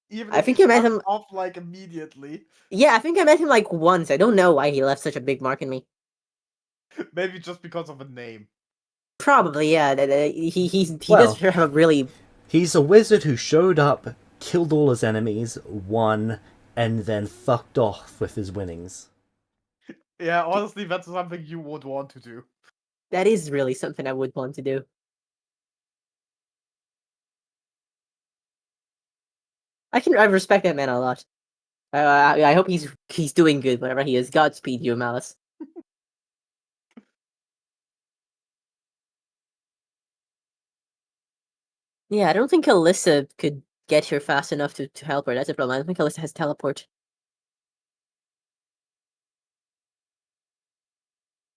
Even I if think he I met fucked him. off like immediately. Yeah, I think I met him like once. I don't know why he left such a big mark in me. Maybe just because of a name. Probably, yeah. He Well, does have a really. He's a wizard who showed up, killed all his enemies, won, and then fucked off with his winnings. Yeah, honestly, that's something you would want to do. That is really something I would want to do. I respect that man a lot. I hope he's doing good, whatever he is. Godspeed, you, Malice. Yeah, I don't think Alyssa could get here fast enough to help her. That's a problem. I don't think Alyssa has teleport.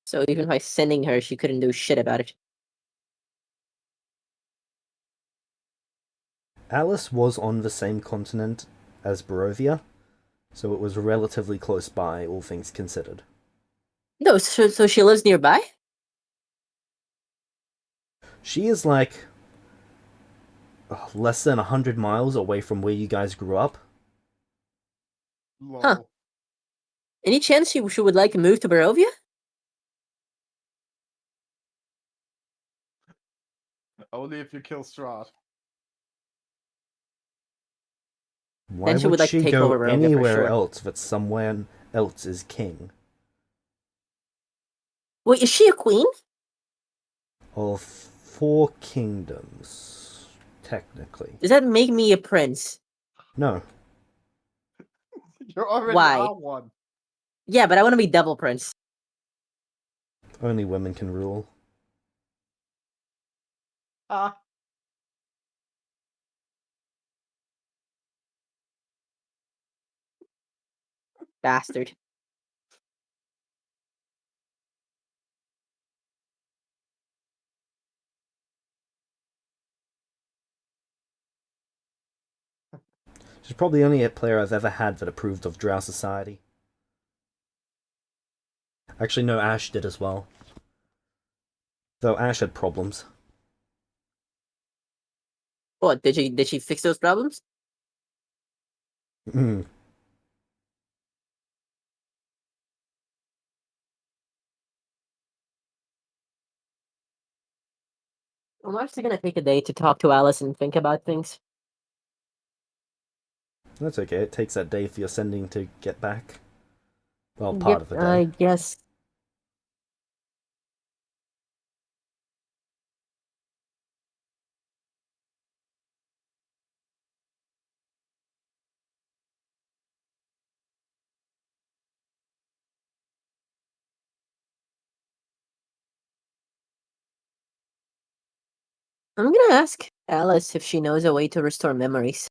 So even by sending her, she couldn't do shit about it. Alice was on the same continent as Barovia, so it was relatively close by, all things considered. No, so she lives nearby? She is like less than 100 miles away from where you guys grew up. Lol. Huh. Any chance she would like to move to Barovia? Only if you kill Strahd. Why Then she would would like to she take go over Barovia for anywhere sure. else that someone else is king? Wait, is she a queen? Of 4 kingdoms, technically. Does that make me a prince? No. You already Why? are one. Yeah, but I want to be double prince. Only women can rule. Ah. Bastard. She's probably the only player I've ever had that approved of Drow Society. Actually, no, Ash did as well. Though Ash had problems. What, did she fix those problems? Mm. I'm actually gonna take a day to talk to Alice and think about things. That's okay. It takes that day for your sending to get back. Well, part Yep, of the I day. guess. I'm gonna ask Alice if she knows a way to restore memories.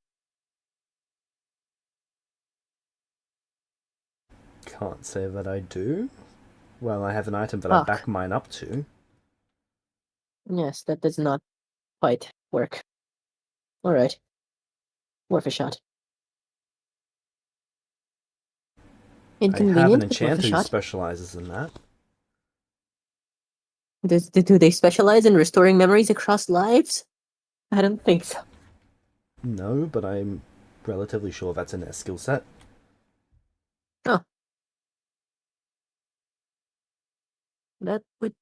Can't say that I do. Well, I have an item that I Fuck. back mine up to. Yes, that does not quite work. Alright. Worth a shot. I have an Inconvenient, but worth a enchanter who shot. specializes in that. Do they specialize in restoring memories across lives? I don't think so. No, but I'm relatively sure that's in their skill set. Oh. That would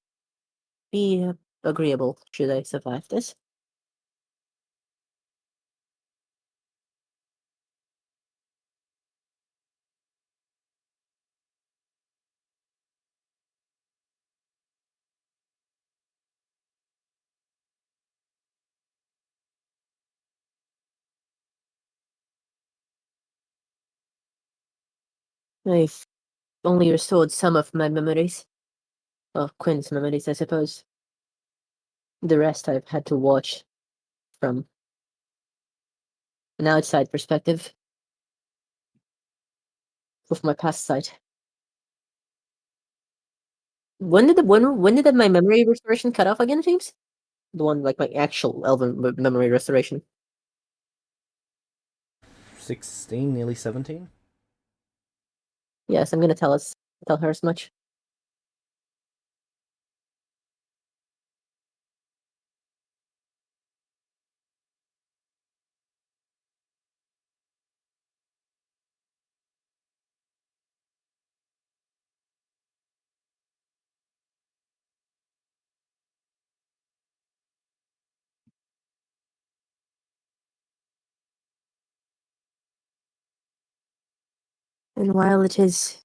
be agreeable should I survive this. I've only restored some of my memories. Well, Quinn's memories, I suppose. The rest I've had to watch from an outside perspective with my past sight. When did my memory restoration cut off again, James? The one like my actual elven memory restoration. 16, nearly 17? Yes, I'm gonna tell her as much. And while it is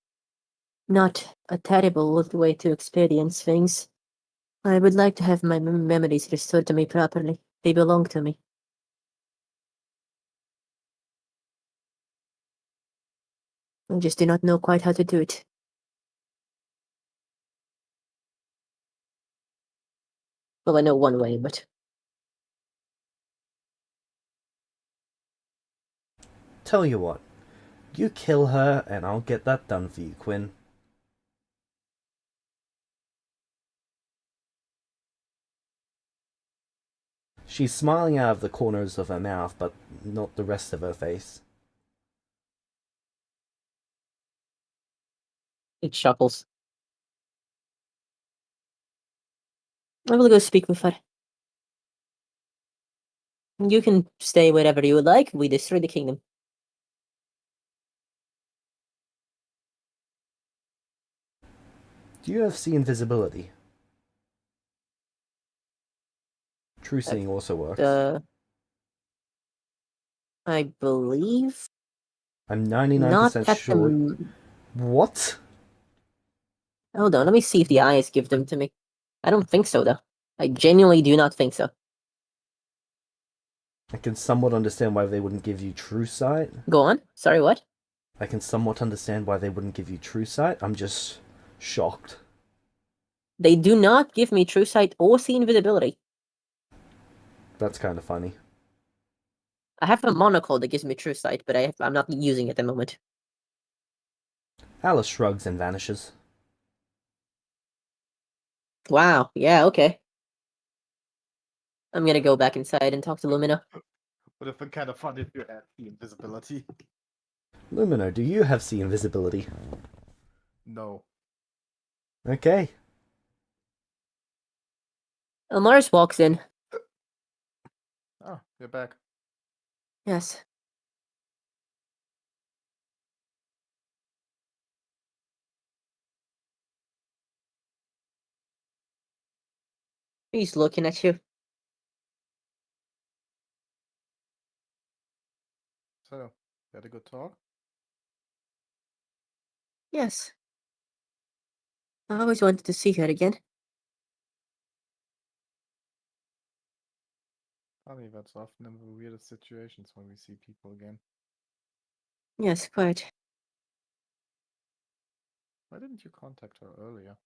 not a terrible way to experience things, I would like to have my memories restored to me properly. They belong to me. I just do not know quite how to do it. Well, I know one way, but Tell you what, you kill her and I'll get that done for you, Quinn. She's smiling out of the corners of her mouth, but not the rest of her face. it shuffles. I will go speak with her. You can stay wherever you would like. We destroy the kingdom. Do you have see invisibility? True I've, seeing also works. I believe I'm not 99% at sure. the. What? Hold on, let me see if the eyes give them to me. I don't think so, though. I genuinely do not think so. I can somewhat understand why they wouldn't give you true sight. Go on. Sorry, what? I can somewhat understand why they wouldn't give you true sight. I'm just shocked. They do not give me true sight or see invisibility. That's kind of funny. I have a monocle that gives me true sight, but I'm not using it at the moment. Alice shrugs and vanishes. Wow, yeah, okay. I'm gonna go back inside and talk to Lumina. Would have been kind of fun if you had the invisibility. Lumino, do you have sea invisibility? No. Okay. Elmars walks in. Oh, you're back. Yes. He's looking at you. So, you had a good talk? Yes. I always wanted to see her again. Funny, that's often in the weirdest situations when we see people again. Yes, quite. Why didn't you contact her earlier?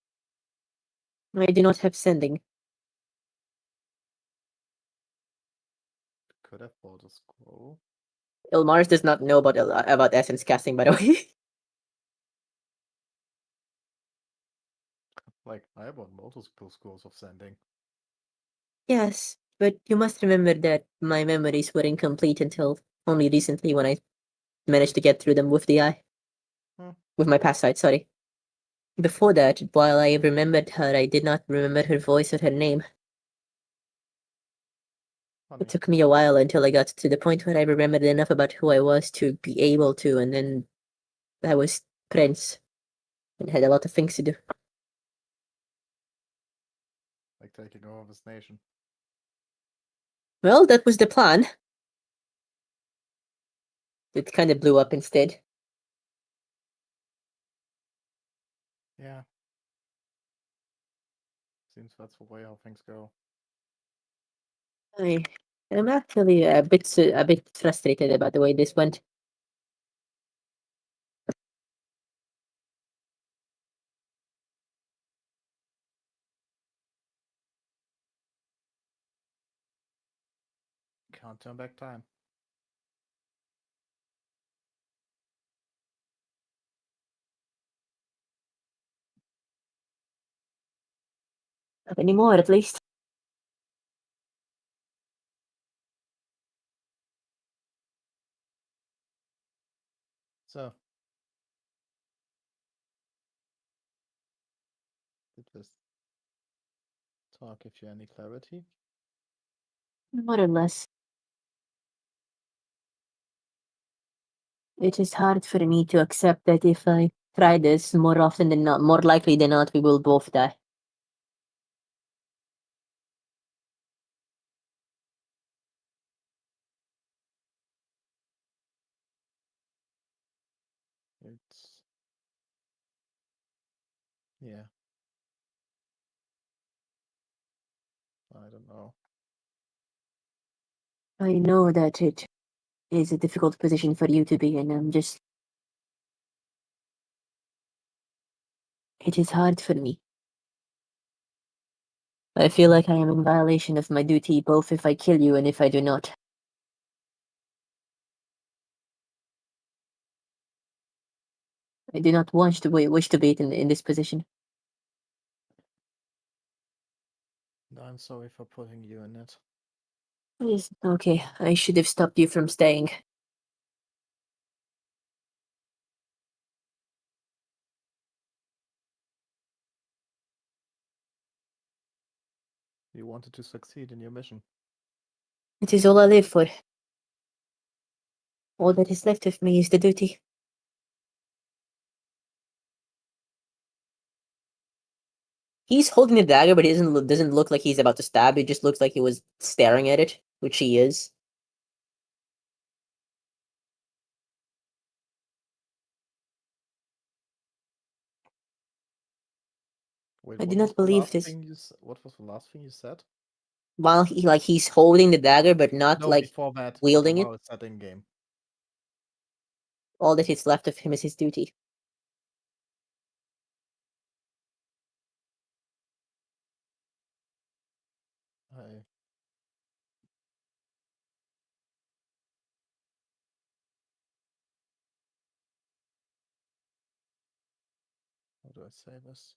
I do not have sending. Could have bought a scroll. Elmars does not know about essence casting, by the way. Like, I bought multiple scrolls of sending. Yes, but you must remember that my memories were incomplete until only recently when I managed to get through them with the eye. Hmm. With my past sight, sorry. Before that, while I remembered her, I did not remember her voice or her name. Funny. It took me a while until I got to the point where I remembered enough about who I was to be able to, and then I was Prince and had a lot of things to do. Like taking over this nation. Well, that was the plan. It kind of blew up instead. Yeah. Seems that's the way how things go. I am actually a bit frustrated about the way this went. Can't turn back time. Not anymore, at least. So, did this talk give you any clarity? More or less. It is hard for me to accept that if I try this more often than not, more likely than not, we will both die. It's... Yeah. I don't know. I know that it is a difficult position for you to be in. It is hard for me. I feel like I am in violation of my duty both if I kill you and if I do not. I do not wish to be in this position. No, I'm sorry for putting you in it. Yes, okay, I should have stopped you from staying. You wanted to succeed in your mission. It is all I live for. All that is left of me is the duty. He's holding the dagger, but he doesn't look like he's about to stab. It just looks like he was staring at it, which he is. Wait, I do what was not the believe last this. thing what was the last thing you said? While he's holding the dagger, but not No, before that, what wielding it. Amaro said in game. All that is left of him is his duty. I How do I say this?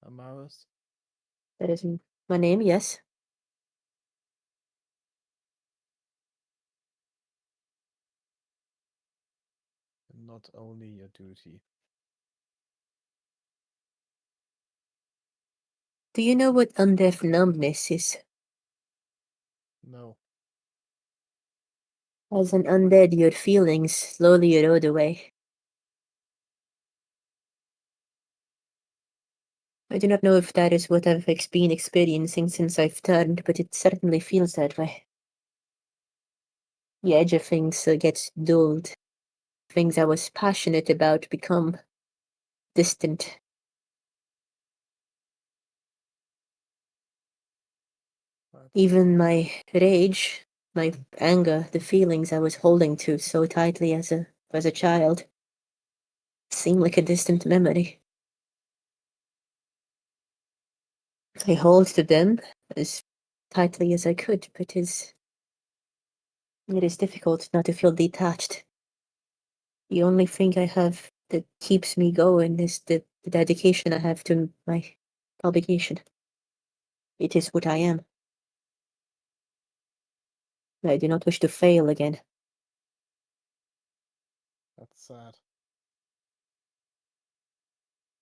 Amaris, That is my name, yes. And not only your duty. Do you know what undeaf numbness is? No. As an undead, your feelings slowly erode away. I do not know if that is what I've been experiencing since I've turned, but it certainly feels that way. The edge of things gets dulled. Things I was passionate about become distant. Even my rage, my anger, the feelings I was holding to so tightly as a child, seem like a distant memory. I hold to them as tightly as I could, but it is difficult not to feel detached. The only thing I have that keeps me going is the dedication I have to my obligation. It is what I am. I do not wish to fail again. That's sad.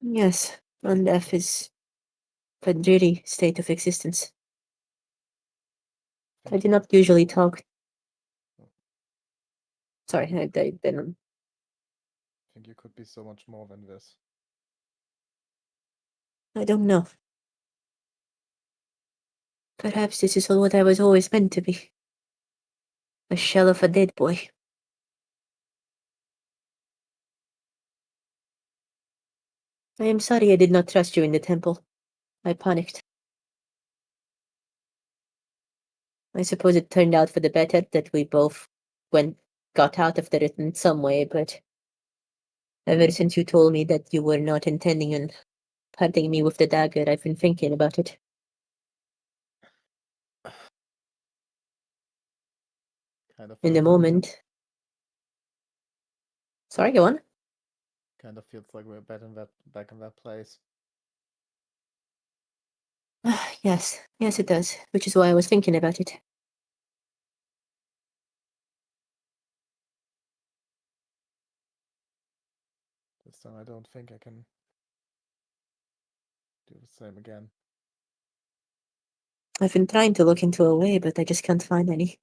Yes, undeath is a dreary state of existence. I do not usually talk. Sorry, I didn't. I think you could be so much more than this. I don't know. Perhaps this is all what I was always meant to be. A shell of a dead boy. I am sorry I did not trust you in the temple. I panicked. I suppose it turned out for the better that we both got out of there in some way, but ever since you told me that you were not intending on hurting me with the dagger, I've been thinking about it. Kind of In the feels moment. Sorry, go on. kind of feels like we're back in that place. Yes, it does, which is why I was thinking about it. This time I don't think I can do the same again. I've been trying to look into a way, but I just can't find any.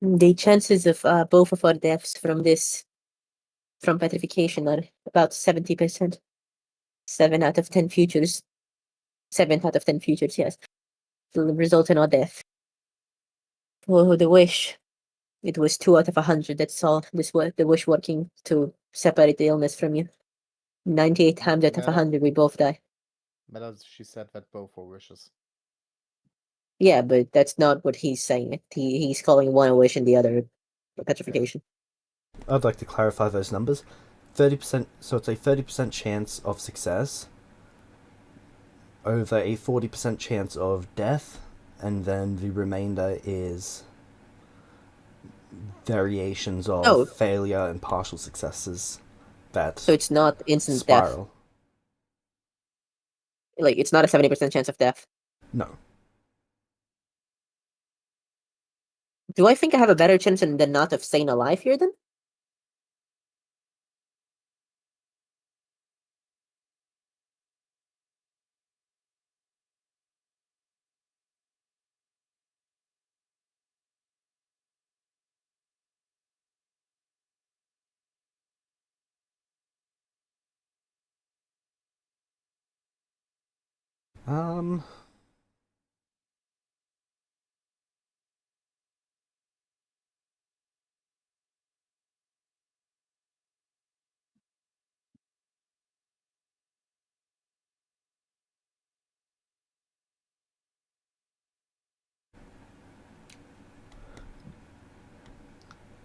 The chances of both of our deaths from petrification are about 70%. 7 out of 10 futures. 7 out of 10 futures, yes. Will result in our death. Oh, the wish. It was 2 out of 100 that saw the wish working to separate the illness from you. 98 times out of 100 we both die. Mela, she said that both were wishes. Yeah, but that's not what he's saying. He's calling one a wish and the other a petrification. I'd like to clarify those numbers. 30%, so it's a 30% chance of success over a 40% chance of death, and then the remainder is variations of failure and partial successes that So it's not instant spiral. death. Like, it's not a 70% chance of death. No. Do I think I have a better chance than not of staying alive here then?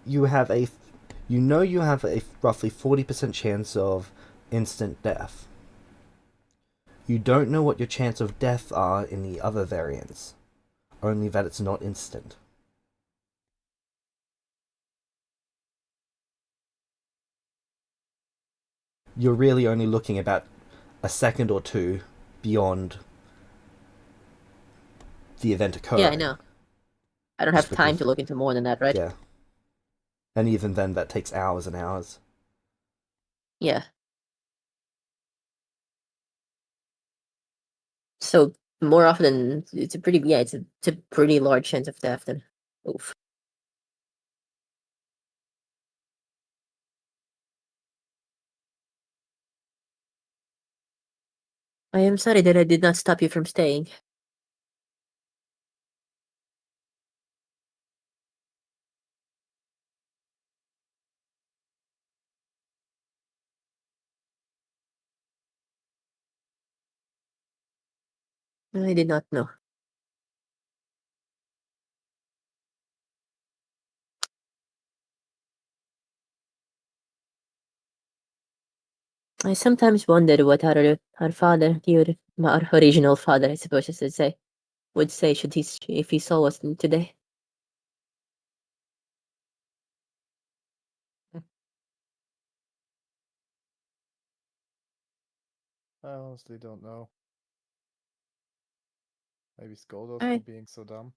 You have a roughly 40% chance of instant death. You don't know what your chance of death are in the other variants, only that it's not instant. you're really only looking about a second or two beyond the event Yeah, occurring. I know. I don't Just have time because, to look into more than that, right? yeah. And even then, that takes hours and hours. Yeah. So more often, it's a pretty it's a pretty large chance of death then. Oof. I am sorry that I did not stop you from staying. I did not know. I sometimes wonder what our father, our original father, I suppose I should say, would say if he saw us today. I honestly don't know. Maybe scold us for I being so dumb.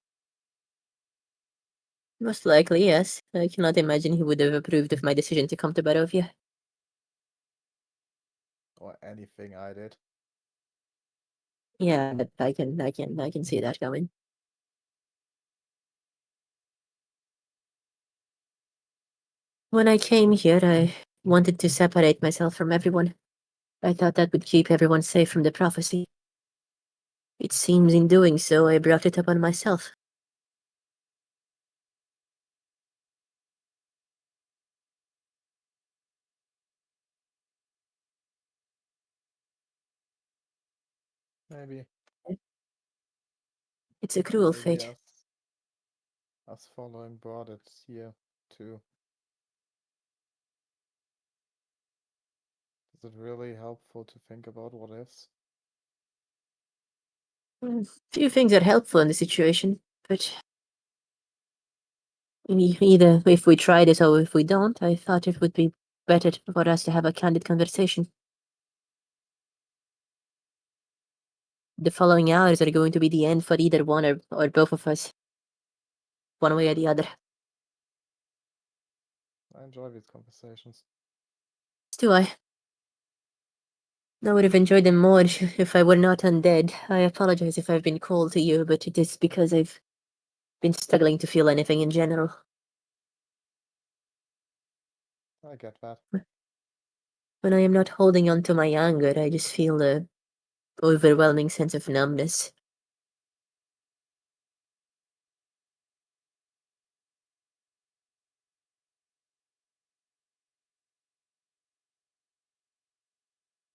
Most likely, yes. I cannot imagine he would have approved of my decision to come to Barovia. Or anything I did. Yeah, but I can see that coming. When I came here, I wanted to separate myself from everyone. I thought that would keep everyone safe from the prophecy. It seems in doing so, I brought it upon myself. Maybe. It's a cruel Maybe fate. us following brought it here too. Is it really helpful to think about what ifs? Few things are helpful in the situation, but either if we try this or if we don't, I thought it would be better for us to have a candid conversation. The following hours are going to be the end for either one or both of us. One way or the other. I enjoy these conversations. Do I? I would have enjoyed them more if I were not undead. I apologize if I've been cold to you, but it is because I've been struggling to feel anything in general. I get that. When I am not holding on to my anger, I just feel a overwhelming sense of numbness.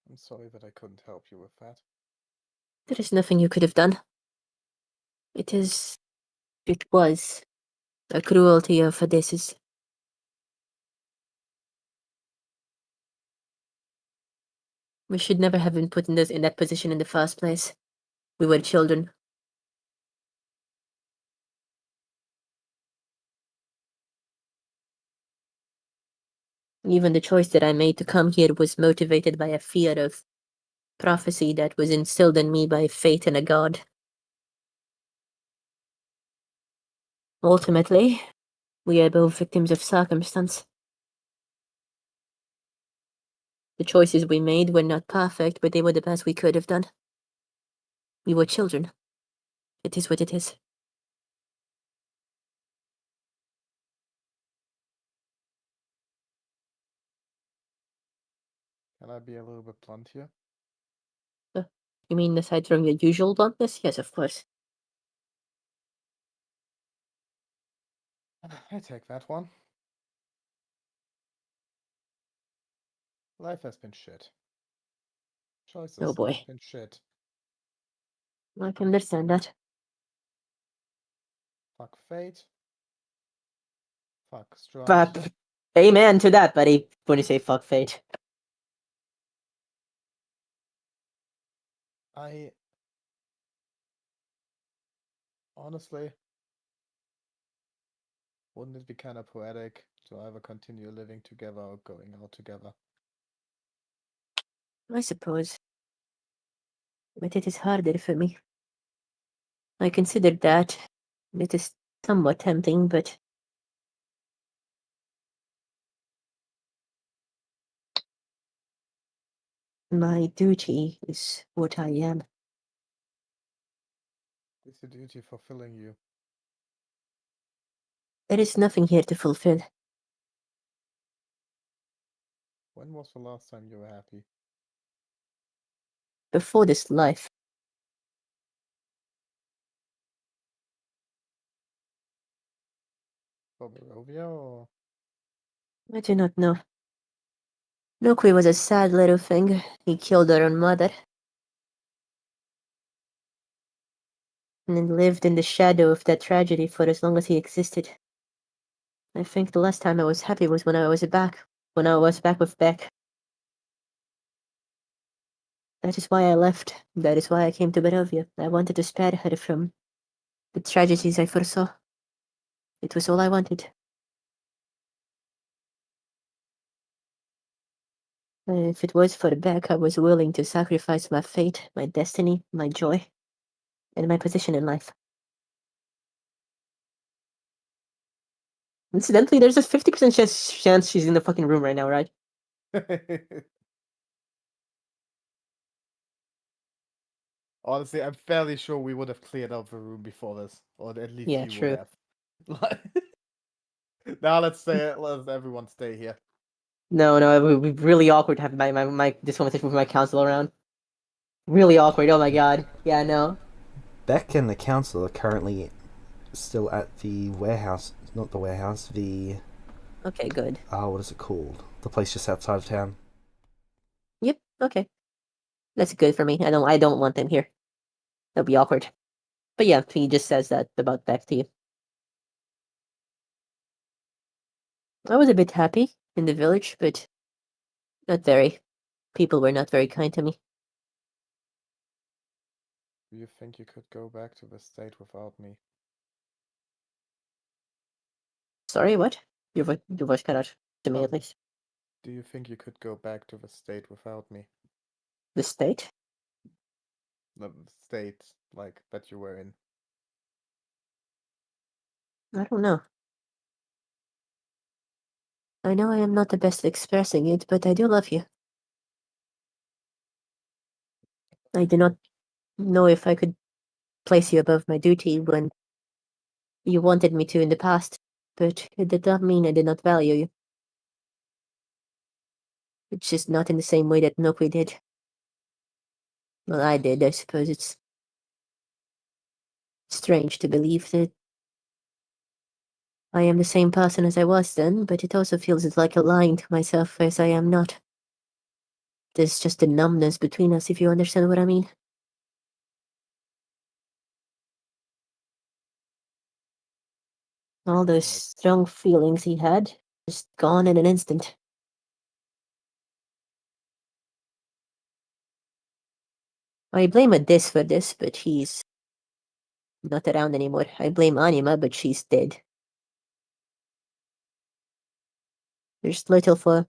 I'm sorry that I couldn't help you with that. There is nothing you could have done. It was a cruelty of Odysseus. We should never have been put in that position in the first place. We were children. Even the choice that I made to come here was motivated by a fear of prophecy that was instilled in me by fate and a god. Ultimately, we are both victims of circumstance. The choices we made were not perfect, but they were the best we could have done. We were children. It is what it is. Can I be a little bit blunt here? You mean aside from your usual bluntness? Yes, of course. I take that one. Life has been shit. Oh Choices have boy. been shit. I can understand that. Fuck fate. Fuck strife. But amen to that, buddy. When you say fuck fate. I honestly, wouldn't it be kind of poetic to either continue living together or going out together? I suppose. But it is harder for me. I considered that. It is somewhat tempting, but my duty is what I am. Is the duty fulfilling you? There is nothing here to fulfill. When was the last time you were happy? Before this life, For Barovia or? I do not know. Nokwi was a sad little thing. He killed her own mother. And then lived in the shadow of that tragedy for as long as he existed. I think the last time I was happy was when I was back with Beck. That is why I left. That is why I came to Barovia. I wanted to spare her from the tragedies I foresaw. It was all I wanted. If it was for Beck, I was willing to sacrifice my fate, my destiny, my joy, and my position in life. Incidentally, there's a 50% chance she's in the fucking room right now, right? Honestly, I'm fairly sure we would have cleared out the room before this, or at least Yeah, you true. would have. Now let everyone stay here. No, it would be really awkward to have this conversation with my counsel around. Really awkward. Oh my god. Yeah, no. Beck and the council are currently still at the warehouse. Not the warehouse, the... Okay, good. what is it called? The place just outside of town. Yep. Okay. That's good for me. I don't want them here. That'll be awkward. But yeah, he just says that about Beck to you. I was a bit happy in the village, but not very. People were not very kind to me. Do you think you could go back to the state without me? Sorry, what? Your voice cut out to me, Oh. at least. Do you think you could go back to the state without me? The state? The state, like, that you were in. I don't know. I know I am not the best at expressing it, but I do love you. I do not know if I could place you above my duty when you wanted me to in the past, but it did not mean I did not value you. It's just not in the same way that Nokwi did. Well, I did. I suppose it's strange to believe that I am the same person as I was then, but it also feels like a lying to myself as I am not. There's just a numbness between us, if you understand what I mean. All those strong feelings he had, just gone in an instant. I blame Adis for this, but he's not around anymore. I blame Anima, but she's dead. There's little for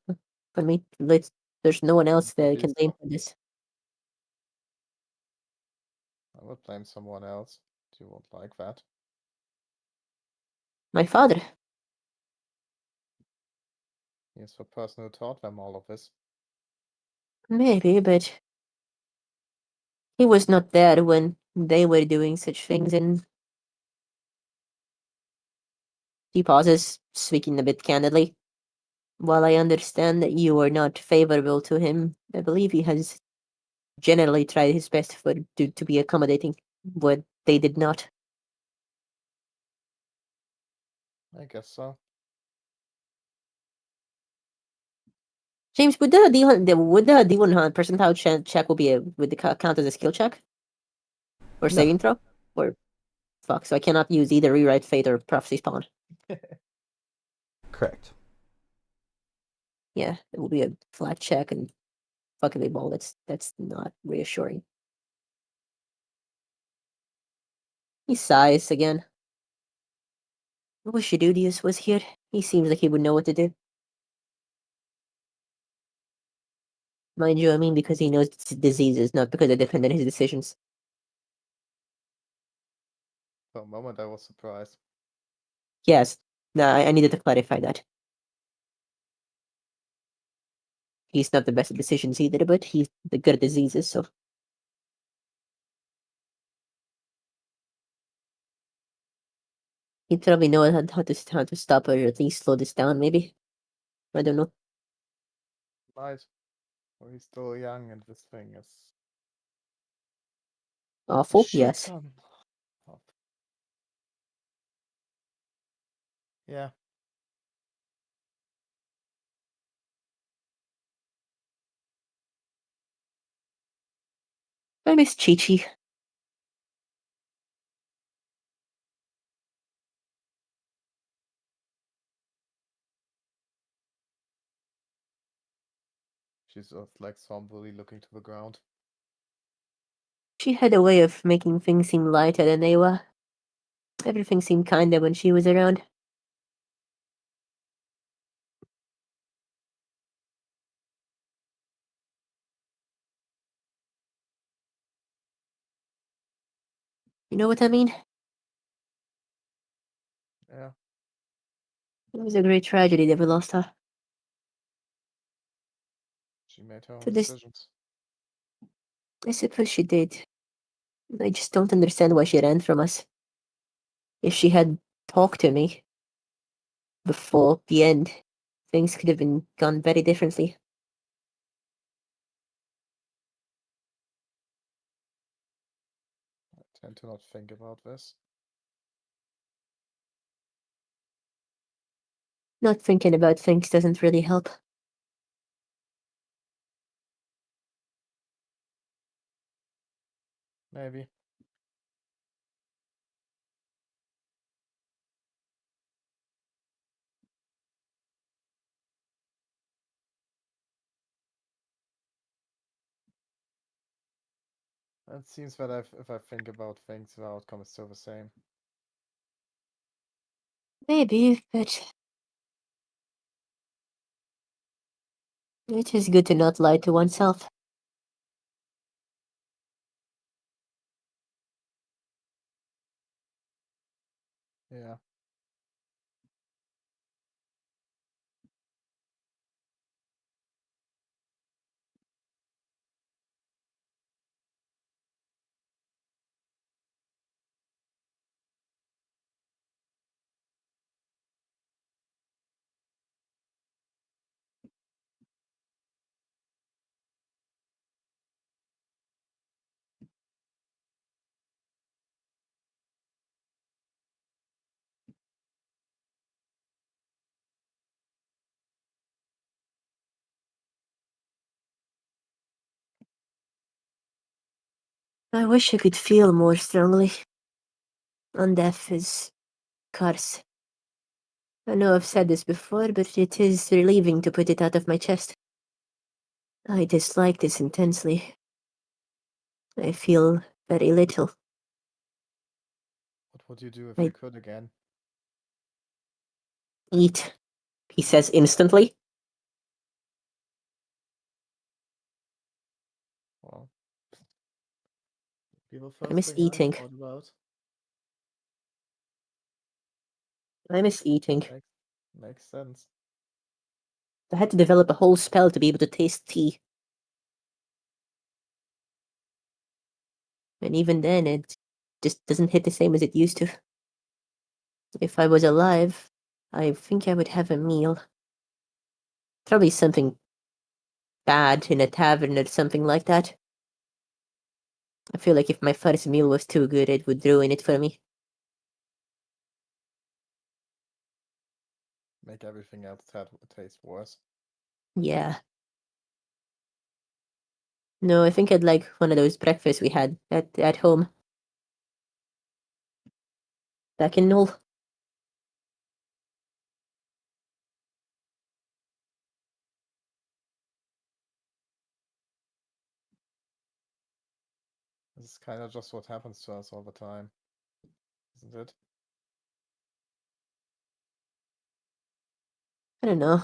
me. There's no one else that I can blame for this. I would blame someone else. You won't like that. My father. He's the person who taught them all of this. Maybe, but he was not there when they were doing such things, and he pauses, speaking a bit candidly. While I understand that you are not favorable to him, I believe he has generally tried his best to be accommodating, what they did not. I guess so. James, would the D1 percentile check will be would the count as a skill check or saving throw, or fuck? So I cannot use either rewrite fate or prophecy spawn. Correct. Yeah, it will be a flat check and fucking a ball. That's not reassuring. He sighs again. I wish Eudidius was here. He seems like he would know what to do. Mind you, I mean because he knows it's diseases, not because they depend on his decisions. For a moment, I was surprised. Yes. No, I needed to clarify that. He's not the best at decisions either, but he's the good at diseases, so. He'd probably know how to stop her, or at least slow this down, maybe. I don't know. Might. Or he's still young, and this thing is a Awful? shit Yes. ton of. Yeah. I miss Chi-Chi. She's just like somberly looking to the ground. She had a way of making things seem lighter than they were. Everything seemed kinder when she was around. You know what I mean? Yeah. It was a great tragedy that we lost her. She made her own To this, decisions. I suppose she did. I just don't understand why she ran from us. If she had talked to me before the end, things could have been gone very differently. I tend to not think about this. Not thinking about things doesn't really help. Maybe. It seems that if I think about things, the outcome is still the same. Maybe, but it is good to not lie to oneself. Yeah. I wish I could feel more strongly. On death is curse. I know I've said this before, but it is relieving to put it out of my chest. I dislike this intensely. I feel very little. What would you do if I you could again? eat, he says instantly. Well, be the I first miss thing I eating. thought about. I miss eating. Makes sense. I had to develop a whole spell to be able to taste tea. And even then, it just doesn't hit the same as it used to. If I was alive, I think I would have a meal. Probably something bad in a tavern or something like that. I feel like if my first meal was too good, it would ruin it for me. Make everything else taste worse. Yeah. No, I think I'd like one of those breakfasts we had at home. Back in Null. This is kind of just what happens to us all the time, isn't it? I don't know.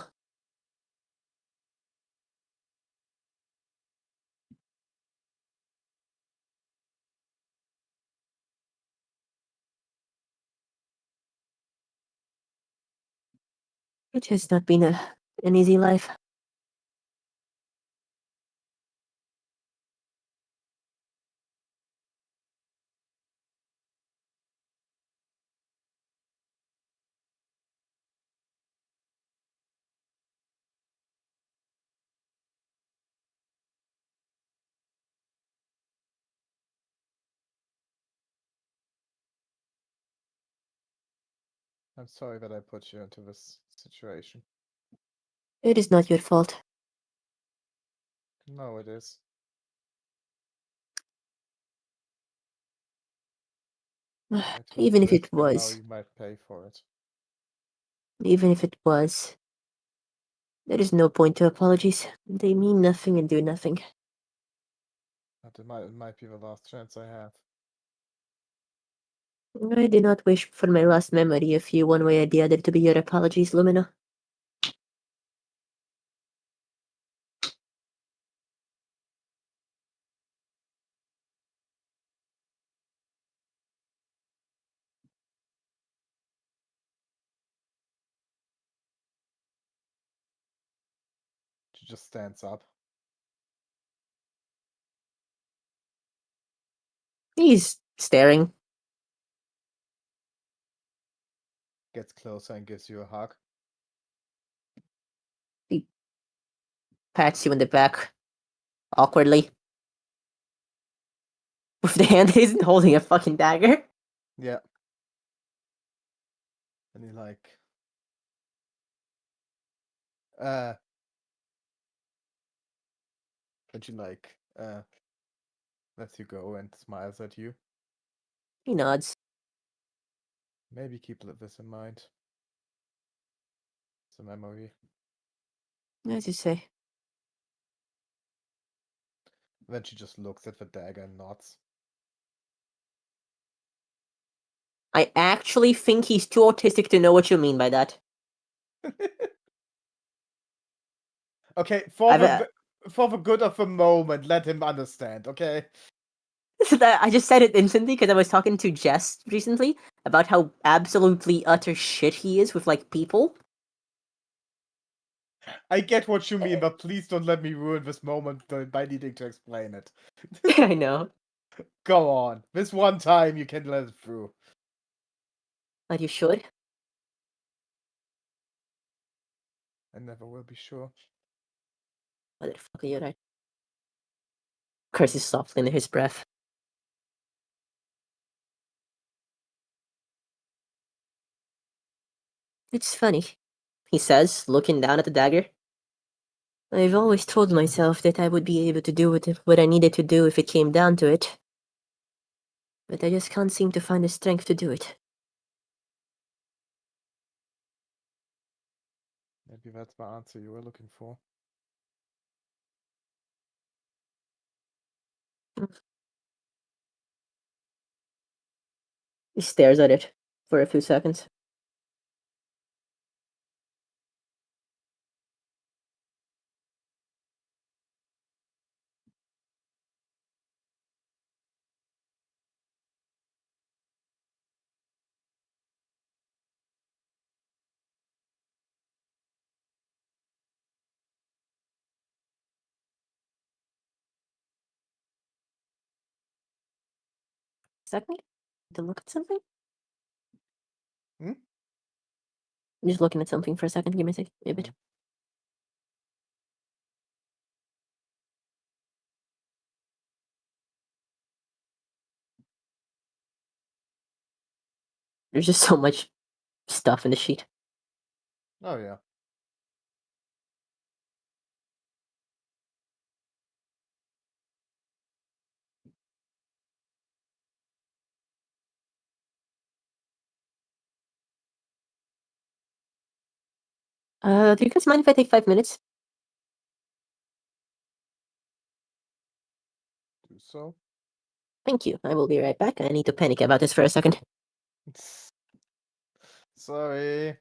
It has not been an easy life. I'm sorry that I put you into this situation. It is not your fault. No, it is. I told Even you if that, it and now was. you might pay for it. Even if it was. There is no point to apologies. They mean nothing and do nothing. But it might be the last chance I have. I did not wish for my last memory of you one way or the other to be your apologies, Lumina. She just stands up, He's staring. gets closer, and gives you a hug. He pats you in the back. Awkwardly. With the hand that isn't holding a fucking dagger. Yeah. And he and she lets you go and smiles at you. He nods. Maybe keep this in mind. It's a memory. As you say. Then she just looks at the dagger and nods. I actually think he's too autistic to know what you mean by that. Okay, I've, for the good of the moment, let him understand, okay? I just said it instantly because I was talking to Jess recently about how absolutely utter shit he is with, like, people. I get what you mean, but please don't let me ruin this moment by needing to explain it. I know. Go on. This one time you can let it through. Are you sure? I never will be sure. Motherfucker, you're right. Curses softly under his breath. It's funny, he says, looking down at the dagger. I've always told myself that I would be able to do what I needed to do if it came down to it. But I just can't seem to find the strength to do it. Maybe that's the answer you were looking for. He stares at it for a few seconds. Second? To look at something? Hmm? I'm just looking at something for a second. Give me a sec. A bit. There's just so much stuff in the sheet. Oh, yeah. Do you guys mind if I take 5 minutes? Do so. Thank you. I will be right back. I need to panic about this for a second. Sorry.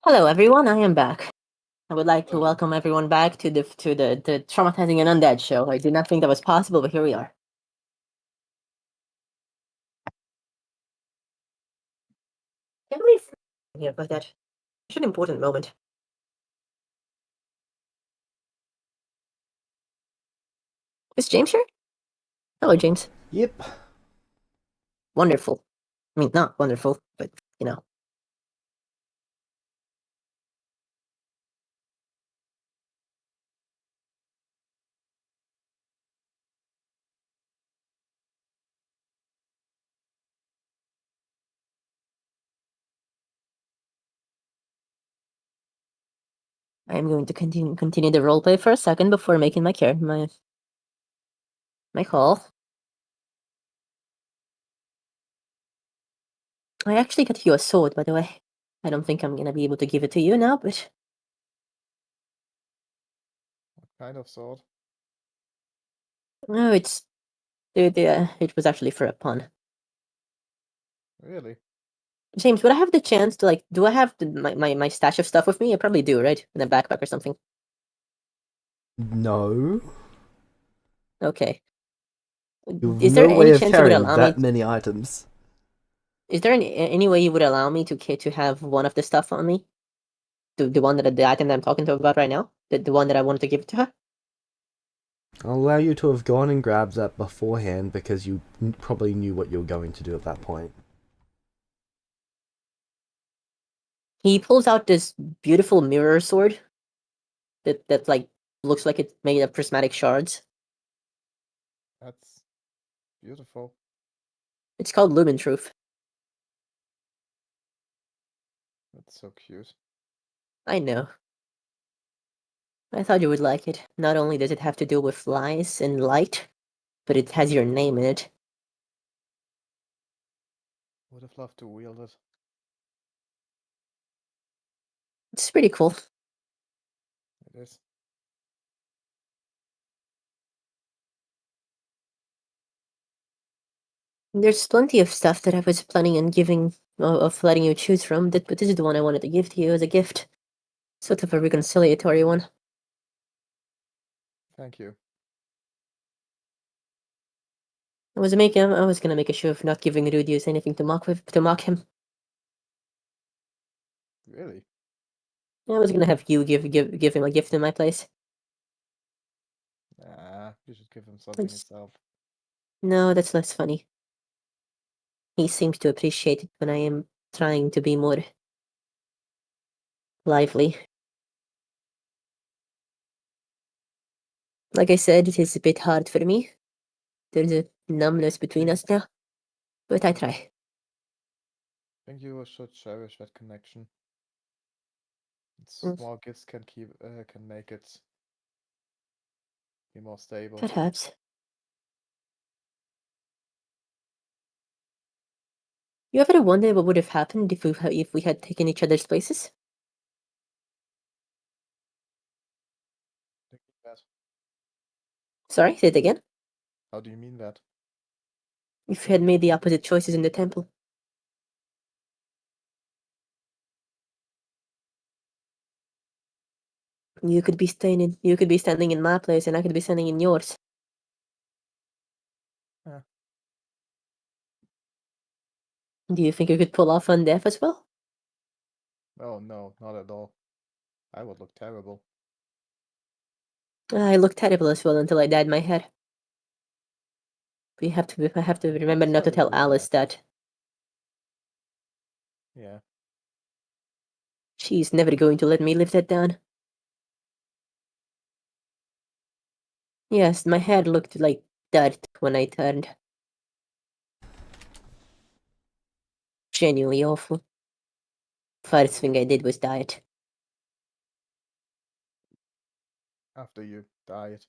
Hello, everyone. I am back. I would like to welcome everyone back to the Traumatizing an Undead show. I did not think that was possible, but here we are. Can't believe yeah, but that such an important moment. Is James here? Hello, James. Yep. Wonderful. I mean, not wonderful, but you know. I am going to continue the roleplay for a second before making my my call. I actually got you a sword, by the way. I don't think I'm gonna be able to give it to you now, but What kind of sword? no, it was actually for a pun. Really? James, would I have the chance to do I have my stash of stuff with me? I probably do, right? In a backpack or something. No. Okay. You have Is there no way any of chance you would carrying allow me? that many items. Is there any way you would allow me to have one of the stuff on me? The one the item that I'm talking to her about right now? The one that I wanted to give to her? I'll allow you to have gone and grabbed that beforehand because you probably knew what you were going to do at that point. He pulls out this beautiful mirror sword that like looks like it's made of prismatic shards. That's beautiful. It's called Lumen Truth. That's so cute. I know. I thought you would like it. Not only does it have to do with lies and light, but it has your name in it. Would have loved to wield it. It's pretty cool. It is. There's plenty of stuff that I was planning on giving, of letting you choose from, but this is the one I wanted to give to you as a gift. Sort of a reconciliatory one. Thank you. I was gonna make a show of not giving Rudius anything to mock him. Really? I was gonna have you give him a gift in my place. Nah, you should give him something It's, yourself. no, that's less funny. He seems to appreciate it when I am trying to be more lively. Like I said, it is a bit hard for me. There's a numbness between us now, but I try. I think you should cherish that connection. Small gifts can make it be more stable. Perhaps. You ever wonder what would have happened if we had taken each other's places? Think of that. Sorry, say it again. How do you mean that? If we had made the opposite choices in the temple. You could be standing in my place, and I could be standing in yours. Yeah. Do you think you could pull off undeath as well? Oh no, not at all. I would look terrible. I look terrible as well until I dyed my hair. I have to remember That's not to not tell really Alice bad. that. Yeah. She's never going to let me live that down. Yes, my hair looked like dirt when I turned. Genuinely awful. First thing I did was dye it. After you died.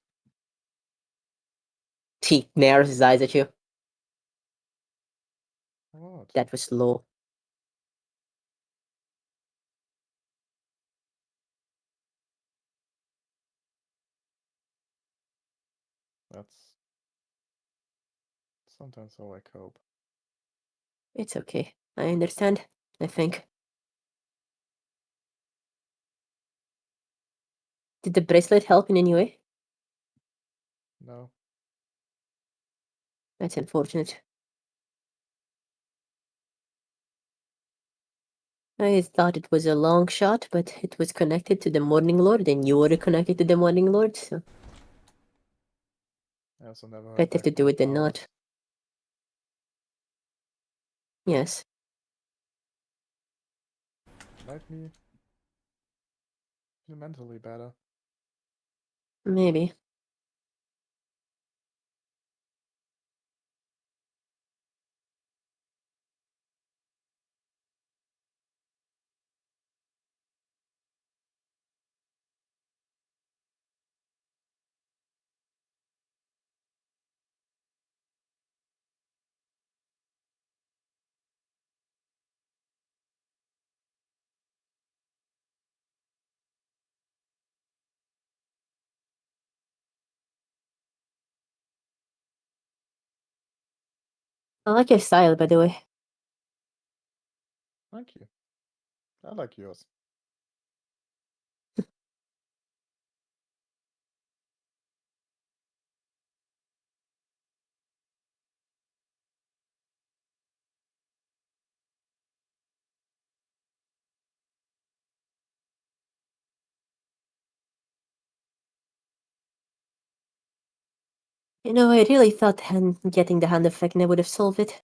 He narrows his eyes at you. What? That was low. That's sometimes how I cope. It's okay. I understand, I think. Did the bracelet help in any way? No. That's unfortunate. I thought it was a long shot, but it was connected to the Morning Lord, and you were connected to the Morning Lord, so I also never heard better back to do from it than Paula. not. Yes. Might me feel mentally better. Maybe. I like your style, by the way. Thank you. I like yours. You know, I really thought getting the hand of Vecna would have solved it.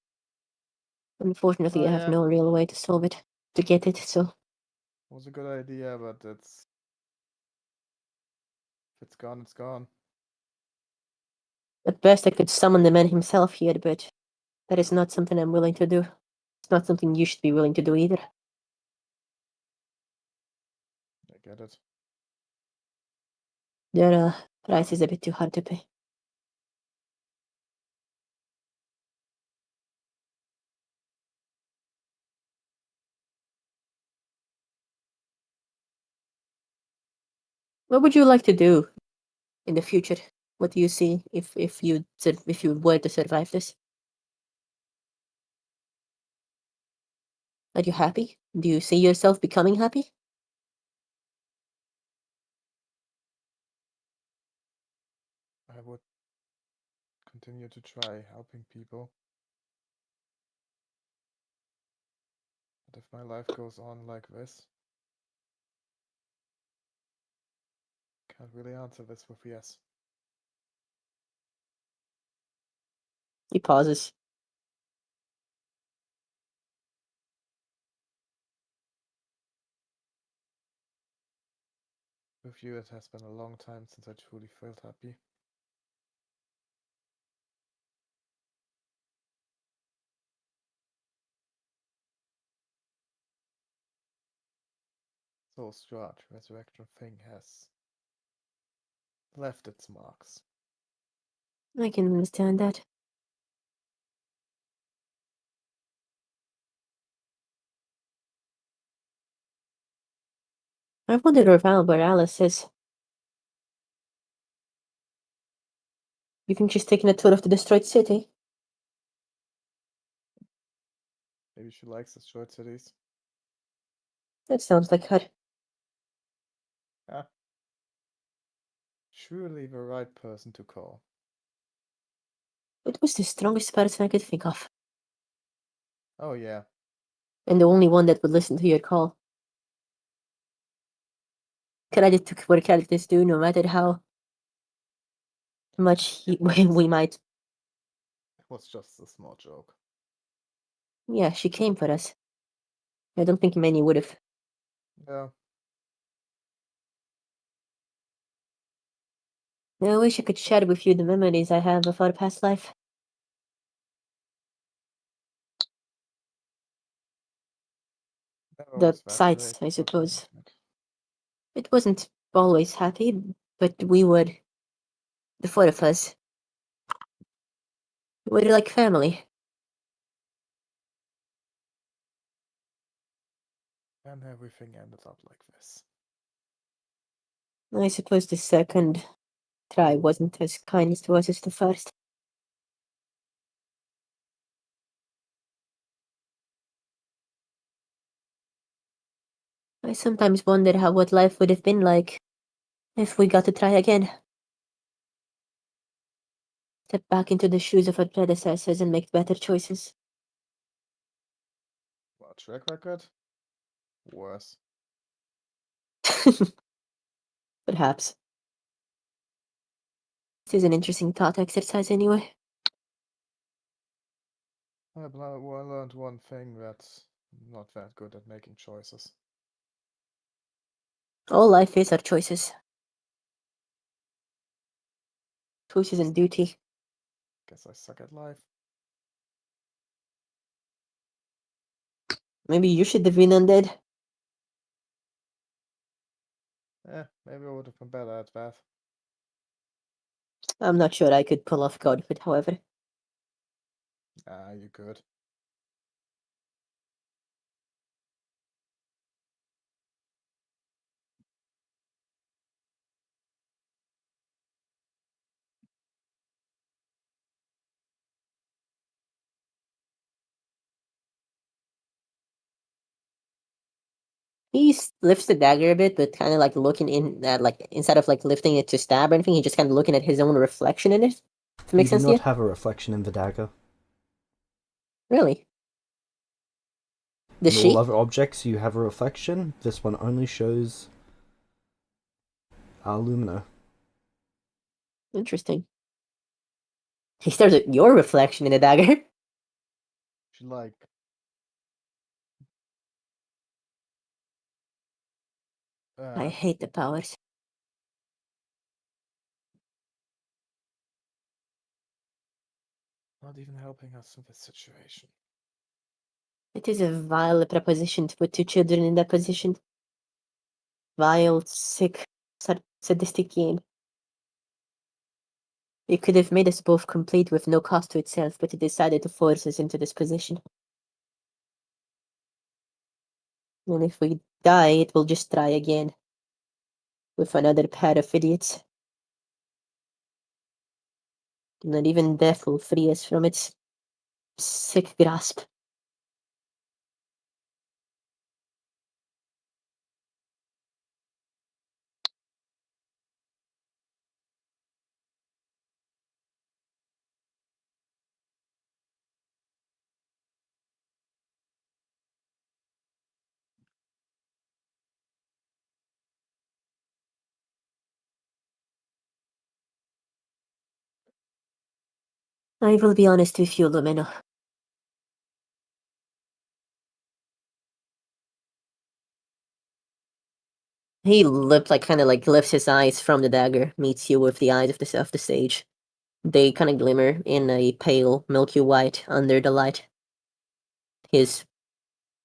Unfortunately, Oh I have yeah, no real way to solve it, to get it, so was a good idea, but it's if it's gone, it's gone. at best I could summon the man himself here, but that is not something I'm willing to do. It's not something you should be willing to do either. I get it. Their price is a bit too hard to pay. What would you like to do in the future? What do you see if you were to survive this? Are you happy? Do you see yourself becoming happy? I would continue to try helping people. But if my life goes on like this, can't really answer this with yes. He pauses. With you, it has been a long time since I truly felt happy. So Strahd resurrection thing has left its marks. I can understand that. I wondered where Alice is. You think she's taking a tour of the destroyed city? Maybe she likes destroyed cities. That sounds like her. Ah, surely the right person to call. It was the strongest person I could think of, Oh yeah, and the only one that would listen to your call. Credit to where credit is due, no matter how much we might. it was just a small joke. Yeah, she came for us. I don't think many would have. Yeah, I wish I could share with you the memories I have of our past life. never The was that sights, great. I But I suppose. admit. It wasn't always happy, but we were, the four of us, we were like family. And everything ended up like this. I suppose the second try wasn't as kind to us as the first. I sometimes wonder what life would have been like If we got to try again, step back into the shoes of our predecessors and make better choices. Well, track record? Worse. Perhaps. This is an interesting thought exercise anyway. I learned one thing, that's not that good at making choices. All life is our choices. Choices and duty. Guess I suck at life. Maybe you should have been undead. Maybe I would have been better at that. I'm not sure I could pull off godhood, however. Ah, you could. He lifts the dagger a bit, but kind of like looking in at like instead of like lifting it to stab or anything, he just kind of looking at his own reflection in it. Does it make You do sense to not you? have a reflection in the dagger. Really? Does In all she? other objects, you have a reflection. This one only shows Lumina. Interesting. He stares at your reflection in the dagger. She like I hate the powers. not even helping us in this situation. It is a vile proposition to put two children in that position. Vile, sick, sadistic game. It could have made us both complete with no cost to itself, but it decided to force us into this position. And if we die, it will just try again. With another pair of idiots. Not even death will free us from its sick grasp. I will be honest with you, Lumino. He kind of like lifts his eyes from the dagger, meets you with the eyes of the sage. They kind of glimmer in a pale, milky white under the light. His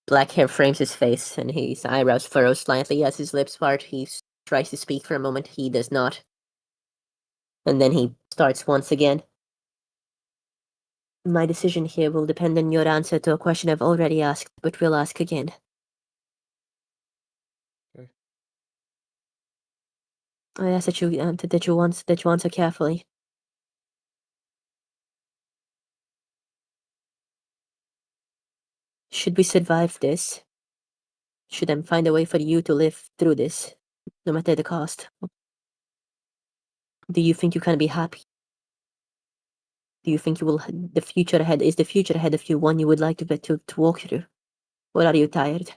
black hair frames his face, and his eyebrows furrow slightly as his lips part. He tries to speak for a moment. He does not. And then he starts once again. My decision here will depend on your answer to a question I've already asked, but will ask again. Okay. I ask that you answer carefully. Should we survive this? Should I find a way for you to live through this, no matter the cost? Do you think you can be happy? Do you think you will? The future ahead of you one you would like to walk through, or are you tired?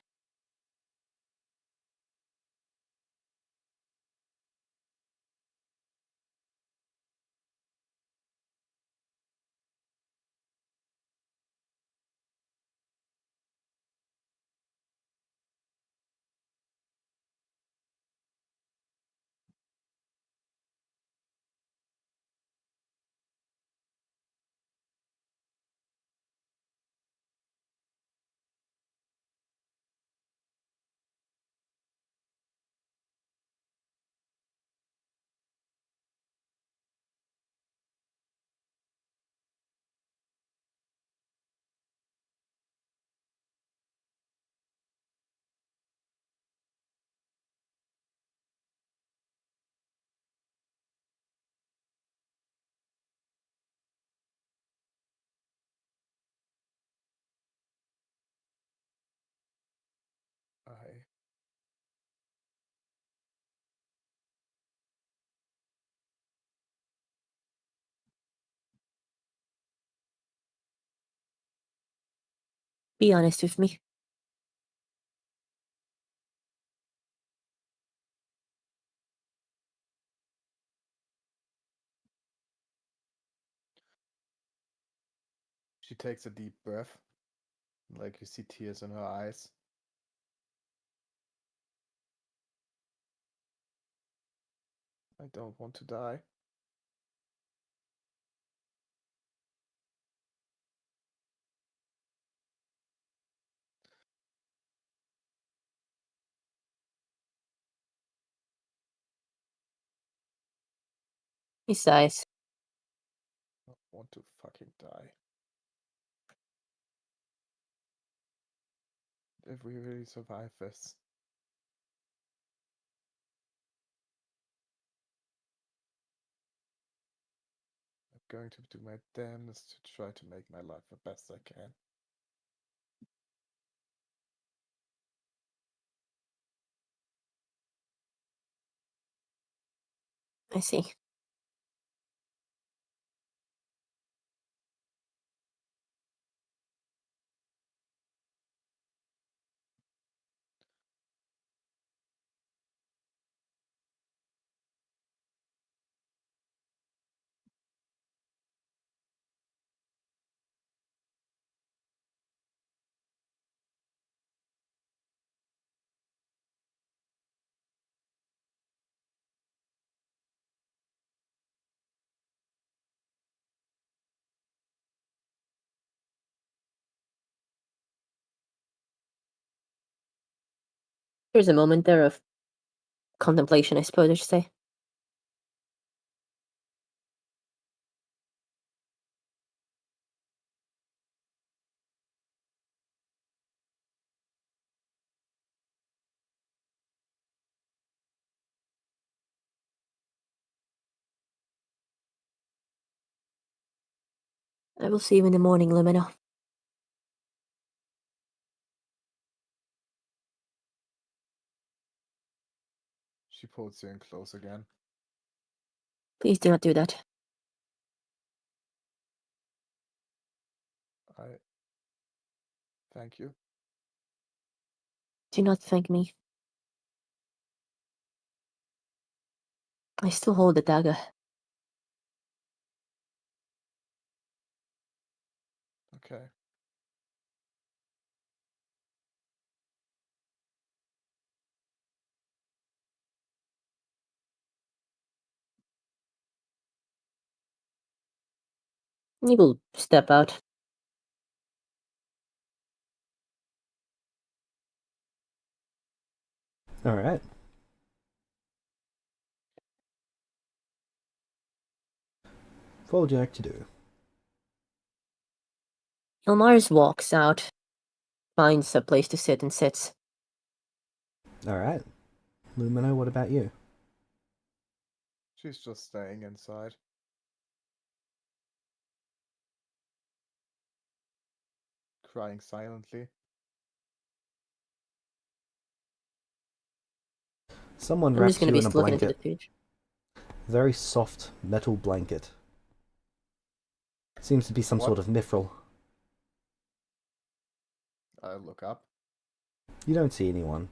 Be honest with me. She takes a deep breath. Like you see tears in her eyes. I don't want to die. He sighs. I want to fucking die. If we really survive this. I'm going to do my damnedest to try to make my life the best I can. I see. There's a moment there of contemplation, I suppose I should say. I will see you in the morning, Lumina. She pulls you in close again. Please do not do that. I thank you. Do not thank me. I still hold the dagger. Okay. You will step out. Alright. What would you like to do? Ilmars walks out, finds a place to sit and sits. Alright. Lumino, what about you? She's just staying inside. Crying silently. Someone I'm just wraps gonna you be in a looking into the blanket. page. Very soft metal blanket. Seems to be some What? sort of mithril. I look up. You don't see anyone.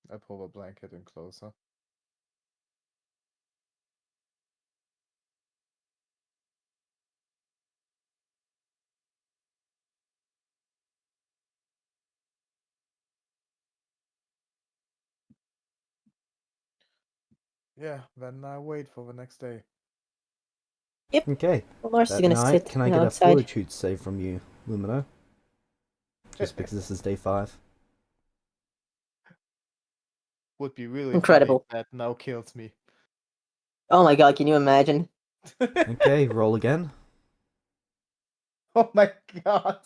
I pull the blanket in closer. Yeah, then I wait for the next day. Yep. Okay. Ilmars is That gonna night, sit can I get a outside. fortitude save from you, Lumino? Just because this is day 5. Would be really funny Incredible. if that now kills me. Oh my god, can you imagine? Okay, roll again. Oh my god.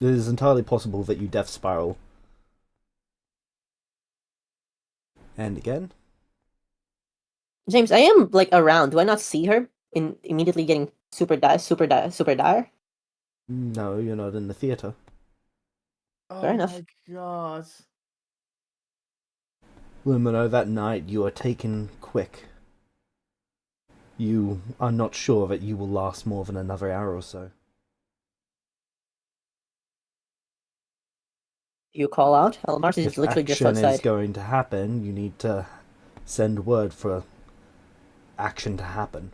It is entirely possible that you death spiral. And again. James, I am like around. Do I not see her in immediately getting super dire? No, you're not in the theatre. Fair Oh enough. my god. Lumino, that night you are taken quick. You are not sure that you will last more than another hour or so. You call out? Elmars is If literally just action is outside. going to happen, you need to send word for action to happen.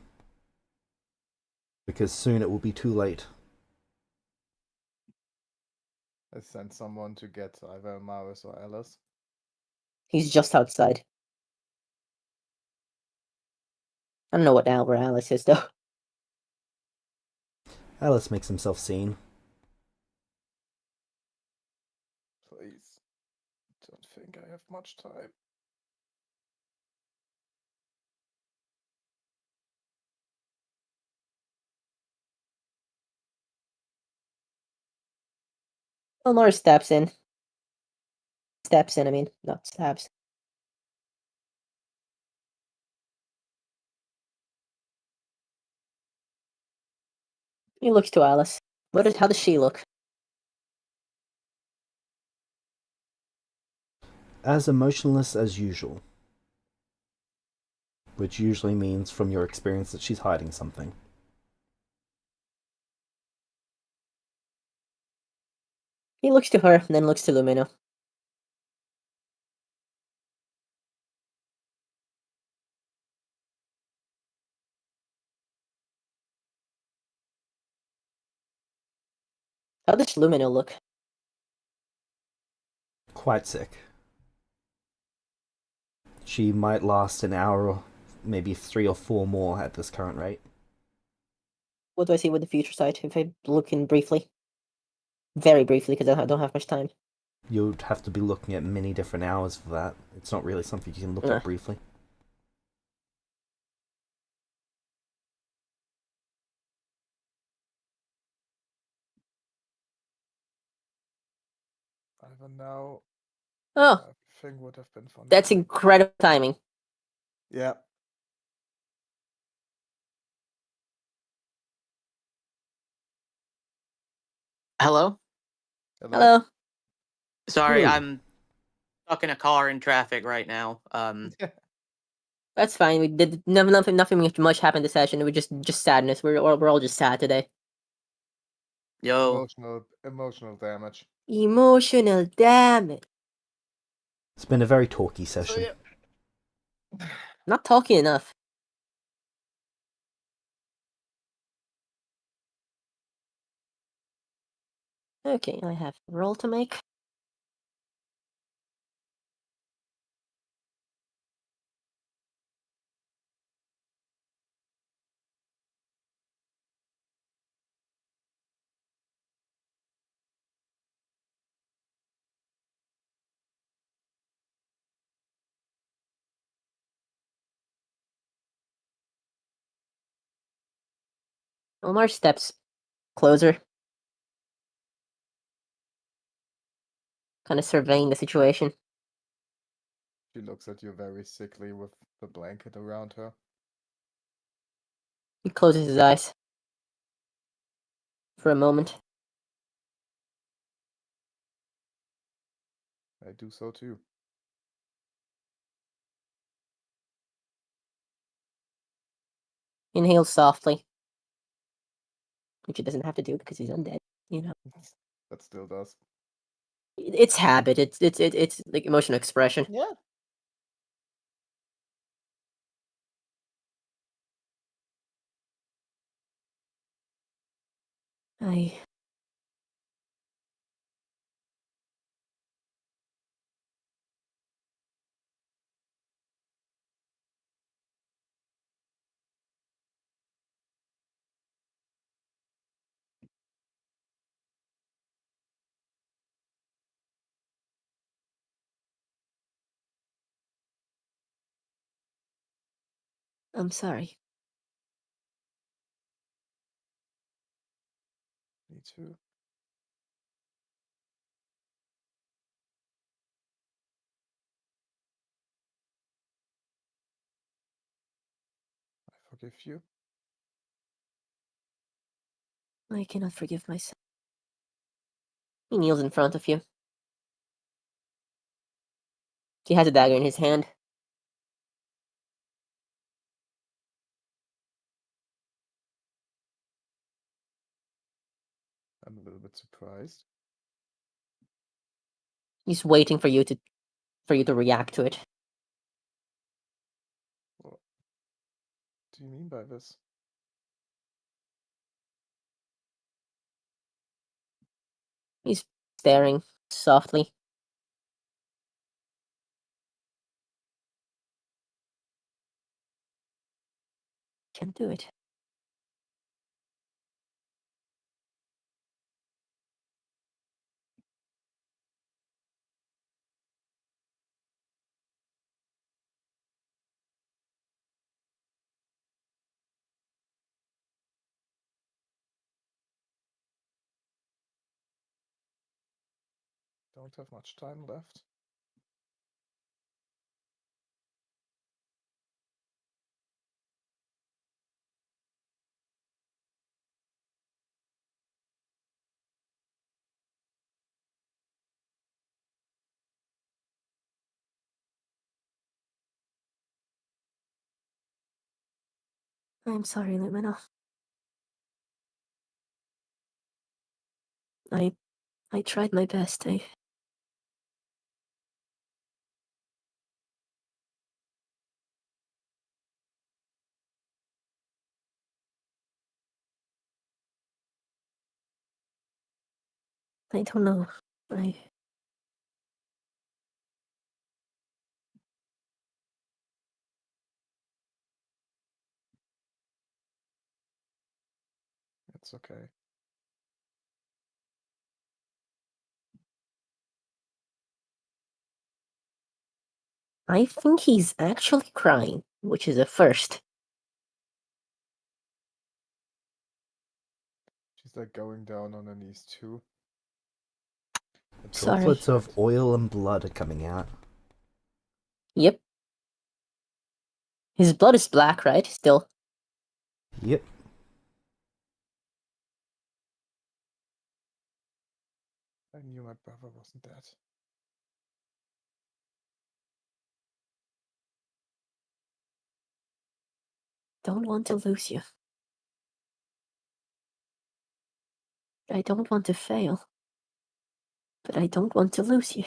Because soon it will be too late. I sent someone to get either Maris or Alice. He's just outside. I don't know what where Alice is, though. Alice makes himself seen. Please. Don't think I have much time. Elmars steps in. I mean, not stabs. He looks to Alice. How does she look? As emotionless as usual. Which usually means, from your experience, that she's hiding something. He looks to her, and then looks to Lumino. How does Lumino look? Quite sick. She might last an hour or maybe 3 or 4 more at this current rate. What do I see with the future sight if I look in briefly? Very briefly, because I don't have much time. You'd have to be looking at many different hours for that. It's not really something you can look at briefly. Either now. Oh, Everything would have been fun. that's incredible timing. Yeah. Hello? Hello. Sorry, Hello. I'm stuck in a car in traffic right now. That's fine. We did nothing much happened this session. It was just sadness. We're all just sad today. Yo. Emotional damage. Emotional damage. It's been a very talky session. So, yeah. Not talking enough. Okay, I have a roll to make. Omar steps closer, kind of surveying the situation. She looks at you very sickly with the blanket around her. He closes his eyes for a moment. I do so too. Inhales softly, which he doesn't have to do because he's undead. You know, That still does. it's habit. It's like emotional expression. Yeah. I'm sorry. Me too. I forgive you. I cannot forgive myself. He kneels in front of you. He has a dagger in his hand. bit surprised. He's waiting for you to react to it. What do you mean by this? He's staring softly. Can't do it. Don't have much time left. I'm sorry, Lumina. I tried my best. I don't know. It's okay. I think he's actually crying, which is a first. She's like going down on her knees too. Sorry. Droplets of oil and blood are coming out. Yep. His blood is black, right? Still. Yep. I knew my brother wasn't dead. Don't want to lose you. I don't want to fail. But I don't want to lose you.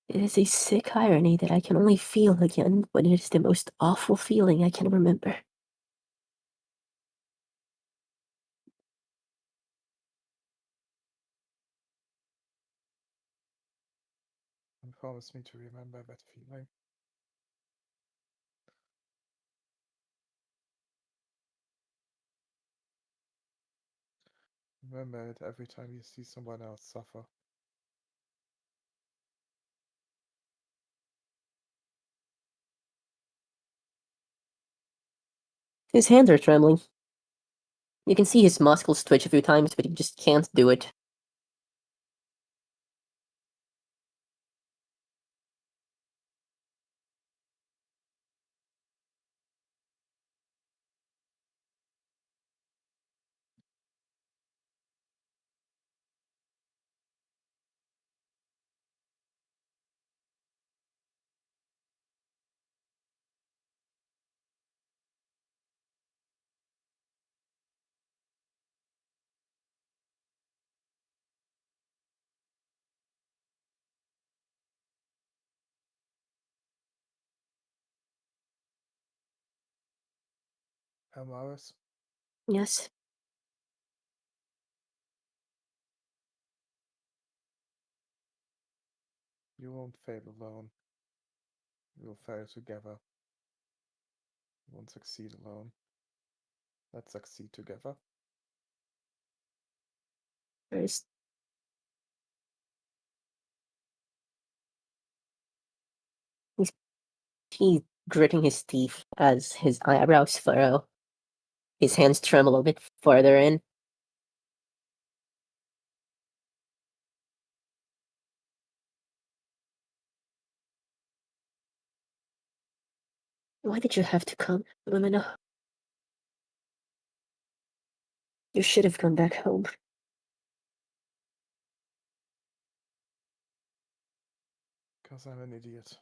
It is a sick irony that I can only feel again when it is the most awful feeling I can remember. And promise me to remember that feeling. Remember it every time you see someone else suffer. His hands are trembling. You can see his muscles twitch a few times, but he just can't do it. Amaris, Yes. you won't fail alone. We will fail together. You won't succeed alone. Let's succeed together. There's... He's gritting his teeth as his eyebrows furrow. His hands tremble a bit farther in. Why did you have to come, Lumina? You should have gone back home. Because I'm an idiot.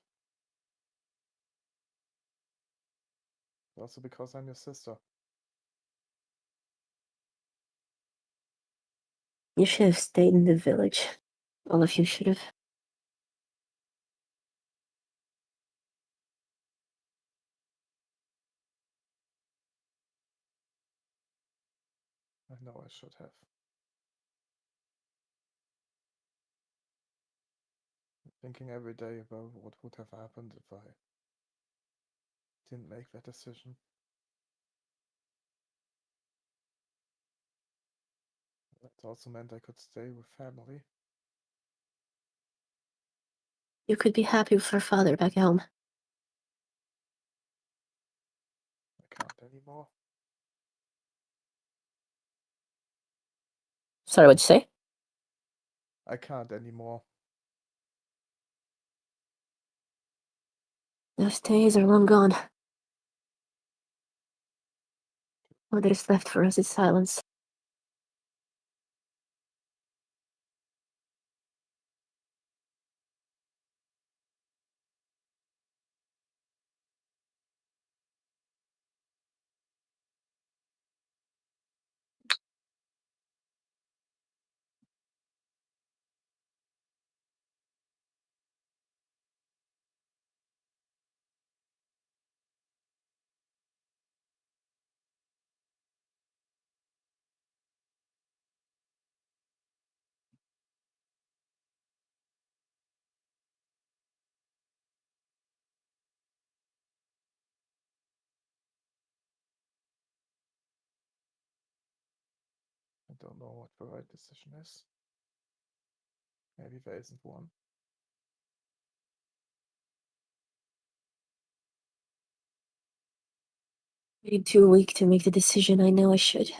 Also because I'm your sister. You should have stayed in the village. All of you should have. I know I should have. I'm thinking every day about what would have happened if I didn't make that decision. That also meant I could stay with family. You could be happy with our father back home. I can't anymore. Sorry, what'd you say? I can't anymore. Those days are long gone. What is left for us is silence. I don't know what the right decision is. Maybe there isn't one. I'm too weak to make the decision I know I should.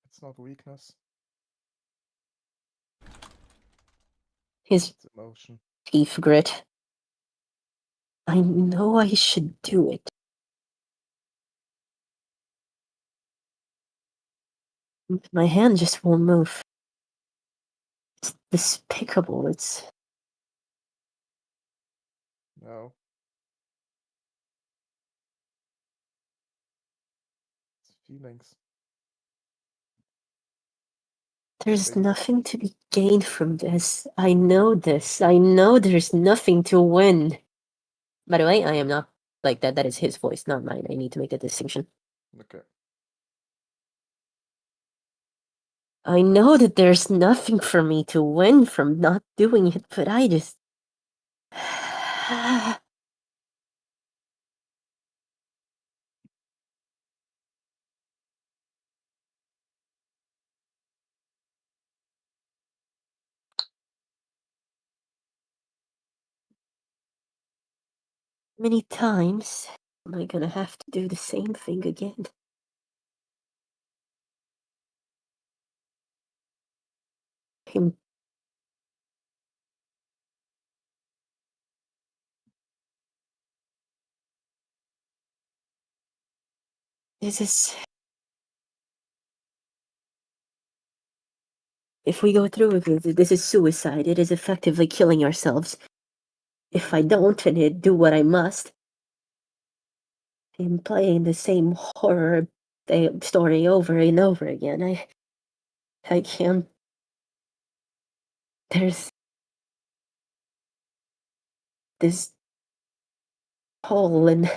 It's not weakness, His it's emotion. teeth grit. I know I should do it. My hand just won't move. It's despicable. It's No. It's feelings. there's They- nothing to be gained from this. I know this. I know there's nothing to win. By the way, I am not like that. That is his voice, not mine. I need to make that distinction. Okay. I know that there's nothing for me to win from not doing it, but I just. Many times am I gonna have to do the same thing again? Him. This is. If we go through with it, this is suicide. It is effectively killing ourselves. If I don't and I do what I must, I'm playing the same horror story over and over again. I can't. There's this hole and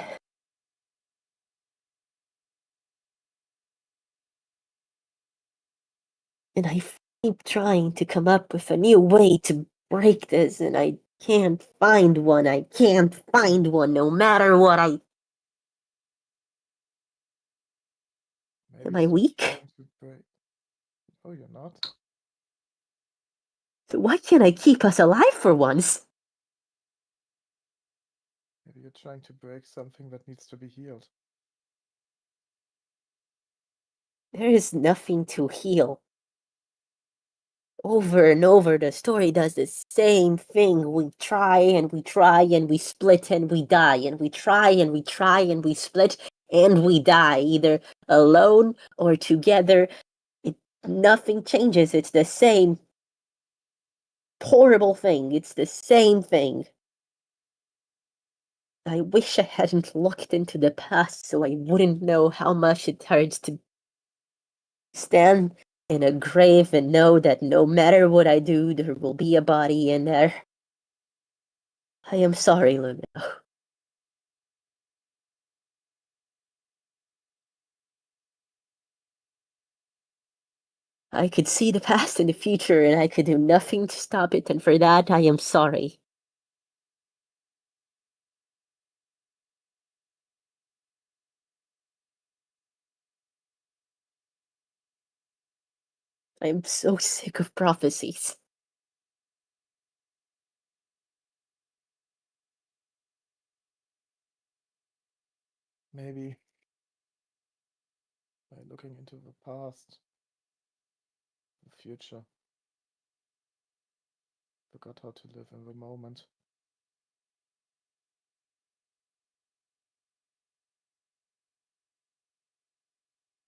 I keep trying to come up with a new way to break this, and I can't find one. I can't find one, no matter what I. Maybe Am I stop weak? trying to break. Oh, you're not? So why can't I keep us alive for once? Maybe you're trying to break something that needs to be healed. There is nothing to heal. Over and over, the story does the same thing. We try and we try and we split and we die, and we try and we try and we split and we die, either alone or together. Nothing changes. It's the same horrible thing. It's the same thing. I wish I hadn't looked into the past so I wouldn't know how much it hurts to stand in a grave and know that no matter what I do, there will be a body in there. I am sorry, Luna. I could see the past and the future, and I could do nothing to stop it, and for that, I am sorry. I am so sick of prophecies. Maybe by looking into the past, the future, forgot how to live in the moment.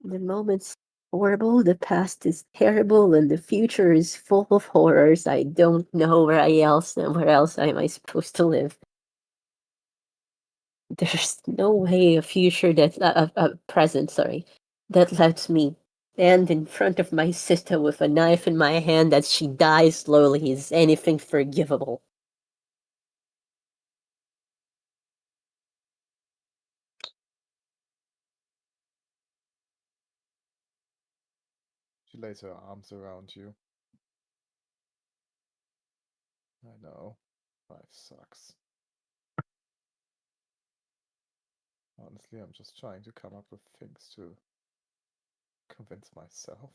The moment's horrible, the past is terrible, and the future is full of horrors. I don't know where else am I supposed to live. There's no way a future that a present, sorry, that lets me stand in front of my sister with a knife in my hand as she dies slowly is anything forgivable. She lays her arms around you. I know. Life sucks. Honestly, I'm just trying to come up with things to convince myself.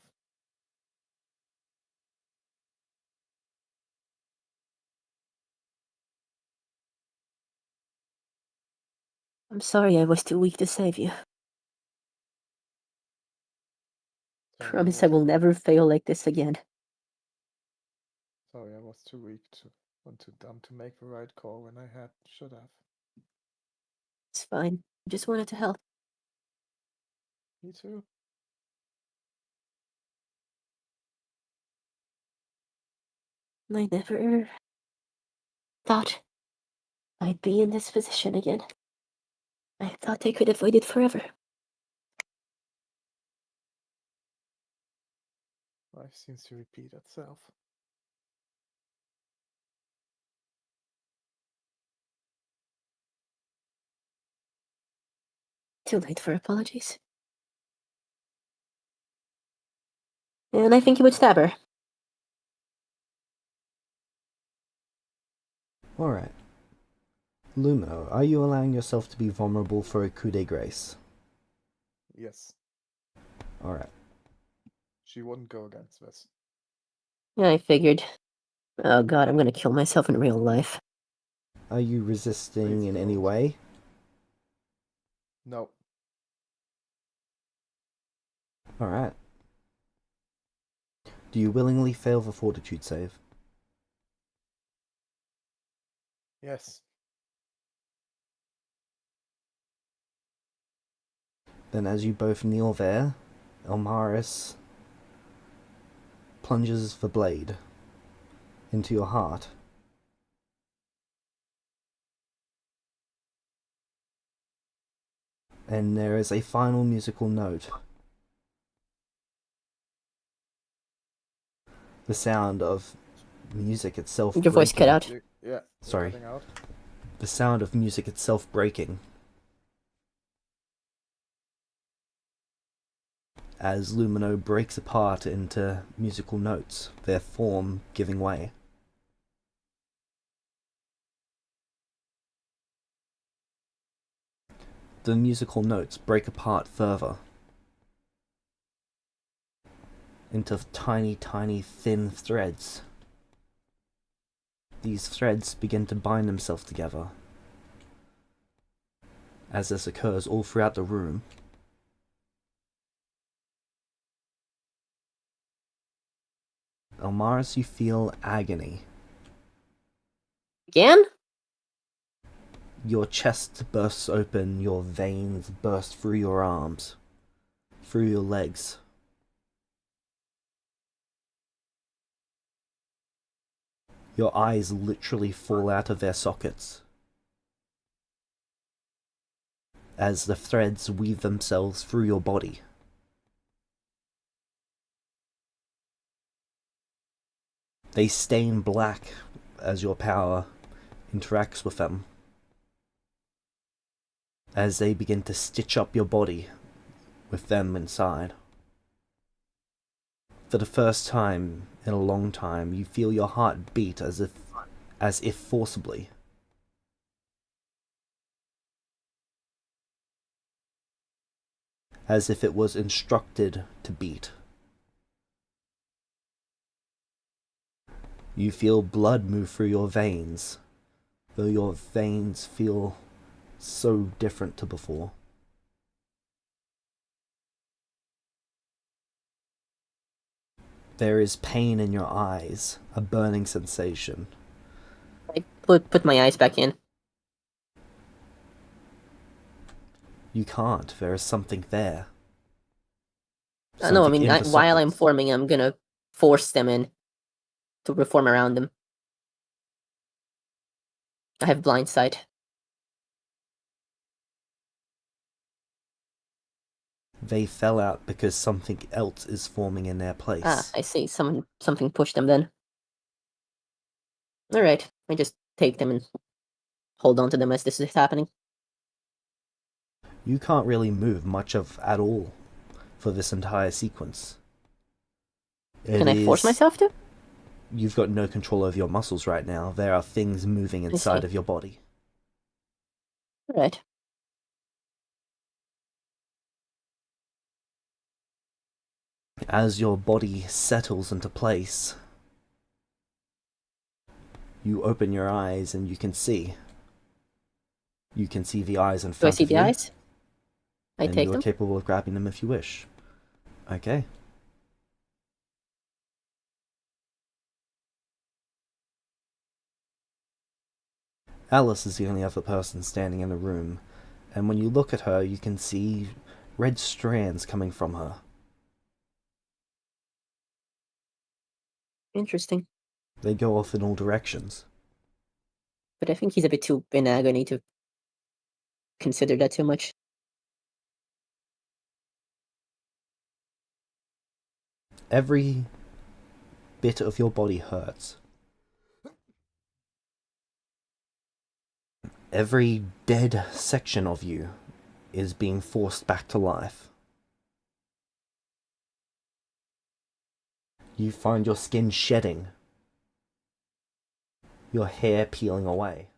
I'm sorry I was too weak to save you. Sorry, Promise I will never fail like this again. Sorry, I was too weak and too dumb to make the right call when I should have. It's fine. I just wanted to help. Me too. I never thought I'd be in this position again. I thought I could avoid it forever. Life seems to repeat itself. Too late for apologies. And I think you would stab her. Alright. Lumino, are you allowing yourself to be vulnerable for a coup de grace? Yes. Alright. She wouldn't go against this. Yeah, I figured. Oh god, I'm gonna kill myself in real life. Are you resisting Please in any don't. way? No. Alright. Do you willingly fail the fortitude save? Yes. Then as you both kneel there, Elmaris plunges the blade into your heart. And there is a final musical note. The sound of music itself Your voice cut out. Yeah. Sorry. Cutting out. The sound of music itself breaking. As Lumino breaks apart into musical notes, their form giving way. The musical notes break apart further into tiny, tiny, thin threads. These threads begin to bind themselves together. As this occurs all throughout the room, Elmaris, you feel agony. Again? Your chest bursts open, your veins burst through your arms, through your legs. Your eyes literally fall out of their sockets as the threads weave themselves through your body. They stain black as your power interacts with them, as they begin to stitch up your body with them inside. For the first time in a long time, you feel your heart beat as if forcibly. As if it was instructed to beat. You feel blood move through your veins, though your veins feel so different to before. There is pain in your eyes, a burning sensation. I put my eyes back in. You can't, there is something there. No, I Something mean, in the while I'm sockets. forming, I'm gonna force them in to reform around them. I have blind sight. They fell out because something else is forming in their place. Ah, I see. Something pushed them then. Alright, I just take them and hold on to them as this is happening. You can't really move much of at all for this entire sequence. Can I force myself to? You've got no control over your muscles right now. There are things moving inside of your body. Alright. As your body settles into place, you open your eyes and you can see. You can see the eyes in Do I front see of the you. eyes? I And take you're them. capable of grabbing them if you wish. Okay. Alice is the only other person standing in the room, and when you look at her, you can see red strands coming from her. Interesting. They go off in all directions. But I think he's a bit too in agony to consider that too much. Every bit of your body hurts. Every dead section of you is being forced back to life. You find your skin shedding, your hair peeling away.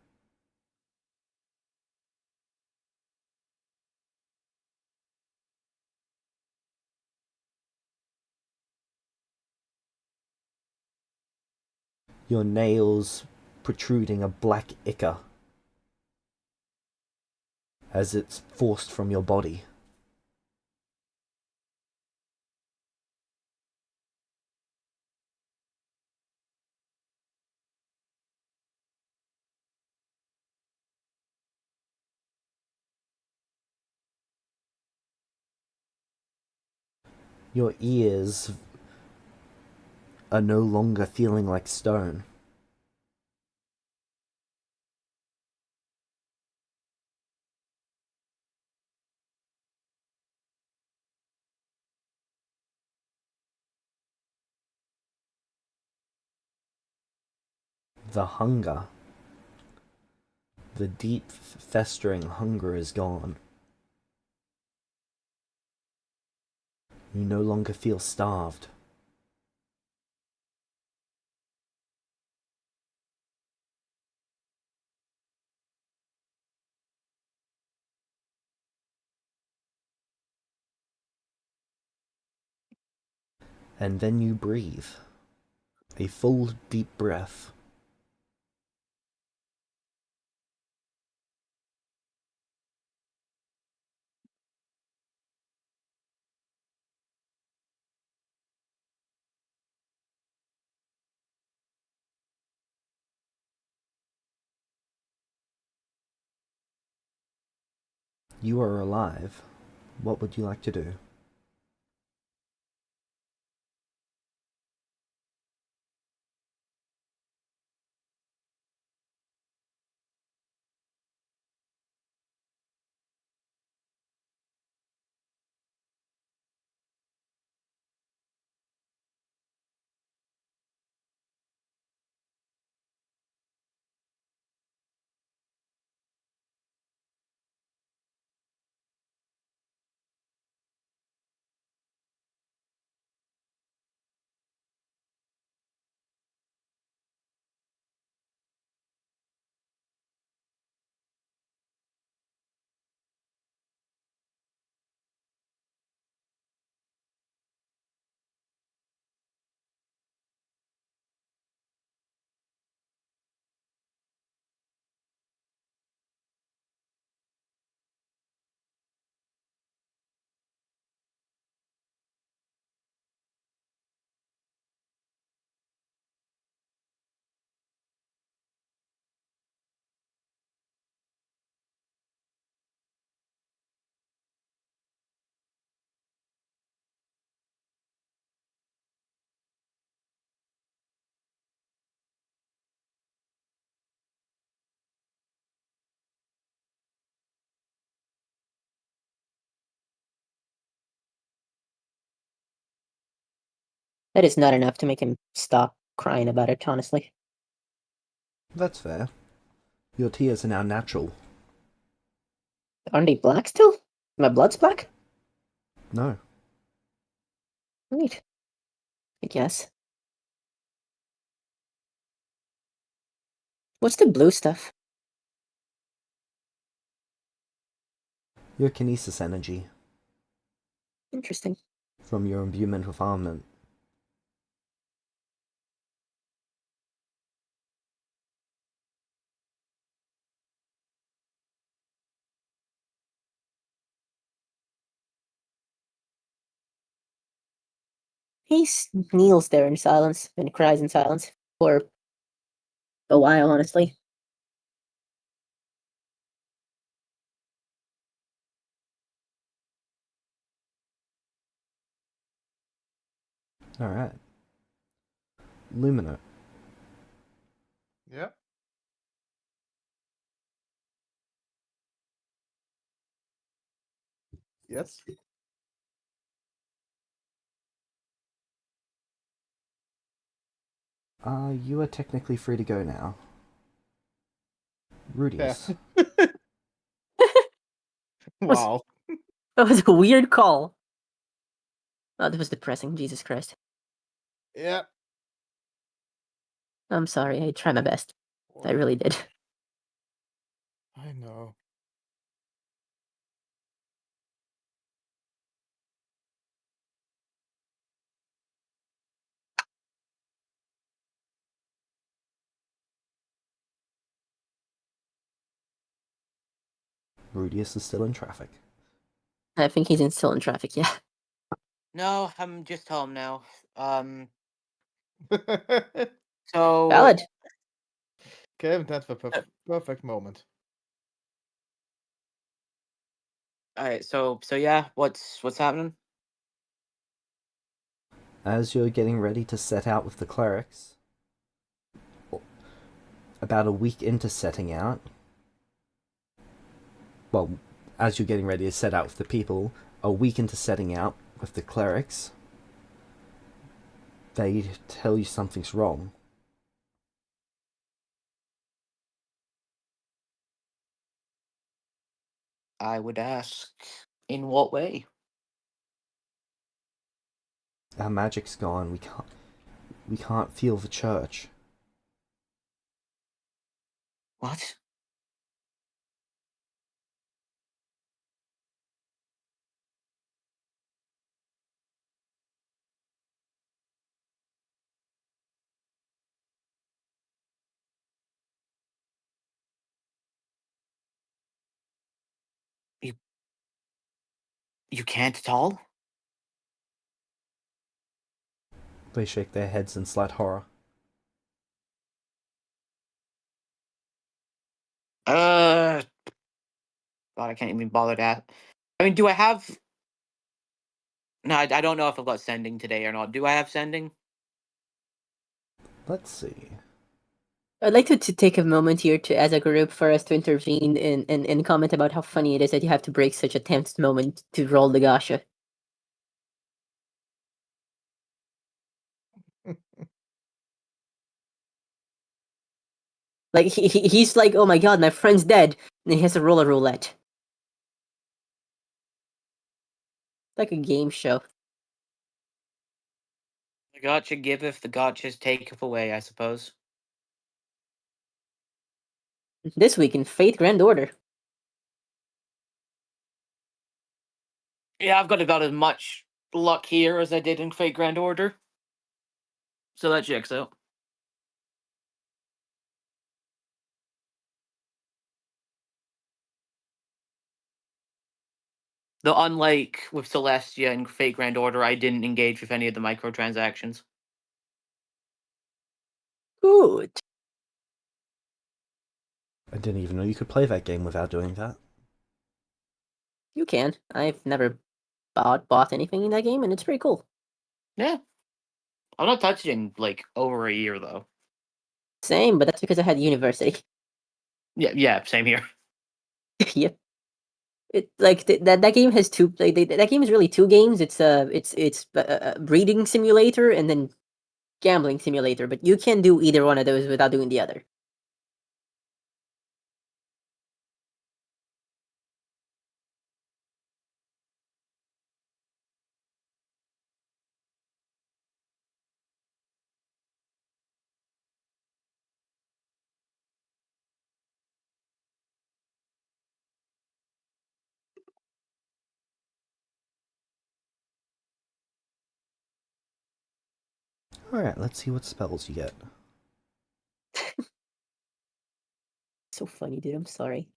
Your nails protruding a black ichor as it's forced from your body. Your ears are no longer feeling like stone. The hunger, the deep, festering hunger is gone. You no longer feel starved. And then you breathe. A full, deep breath. You are alive. What would you like to do? That is not enough to make him stop crying about it, honestly. That's fair. Your tears are now natural. Aren't they black still? My blood's black? No. Neat. I guess. What's the blue stuff? Your kinesis energy Interesting. from your imbuement with armament. He kneels there in silence and cries in silence for a while, honestly. Alright. Lumina. Yeah. Yes. You are technically free to go now. Rudius. Wow. That was a weird call. Oh, that was depressing. Jesus Christ. Yeah. I'm sorry. I tried my best. I really did. I know. Rudius is still in traffic. I think he's still in traffic, yeah. No, I'm just home now. Okay, So Valid. that's the perfect moment. all right, so yeah, what's happening? As you're getting ready to set out with the clerics, about a week into setting out, well, as you're getting ready to set out with the people, a week into setting out with the clerics, they tell you something's wrong. I would ask, in what way? Our magic's gone. We can't feel the church. What? You can't at all? They shake their heads in slight horror. God, I can't even bother that. I mean, do I have? No, I don't know if I've got sending today or not. Do I have sending? Let's see. I'd like to take a moment here to, as a group, for us to intervene and comment about how funny it is that you have to break such a tense moment to roll the gacha. Like, he's like, oh my god, my friend's dead, and he has to roll a roulette. Like a game show. The gotcha giveth, the gotchas taketh away, I suppose. This week in Fate Grand Order. Yeah, I've got about as much luck here as I did in Fate Grand Order. So that checks out. Though unlike with Celestia and Fate Grand Order, I didn't engage with any of the microtransactions. Good. I didn't even know you could play that game without doing that. You can. I've never bought anything in that game, and it's pretty cool. Yeah. I've not touched it in, like, over a year, though. Same, but that's because I had university. Yeah, same here. Yep. That game has two. That game is really two games. It's a breeding simulator and then gambling simulator. But you can do either one of those without doing the other. Alright, let's see what spells you get. So funny, dude. I'm sorry.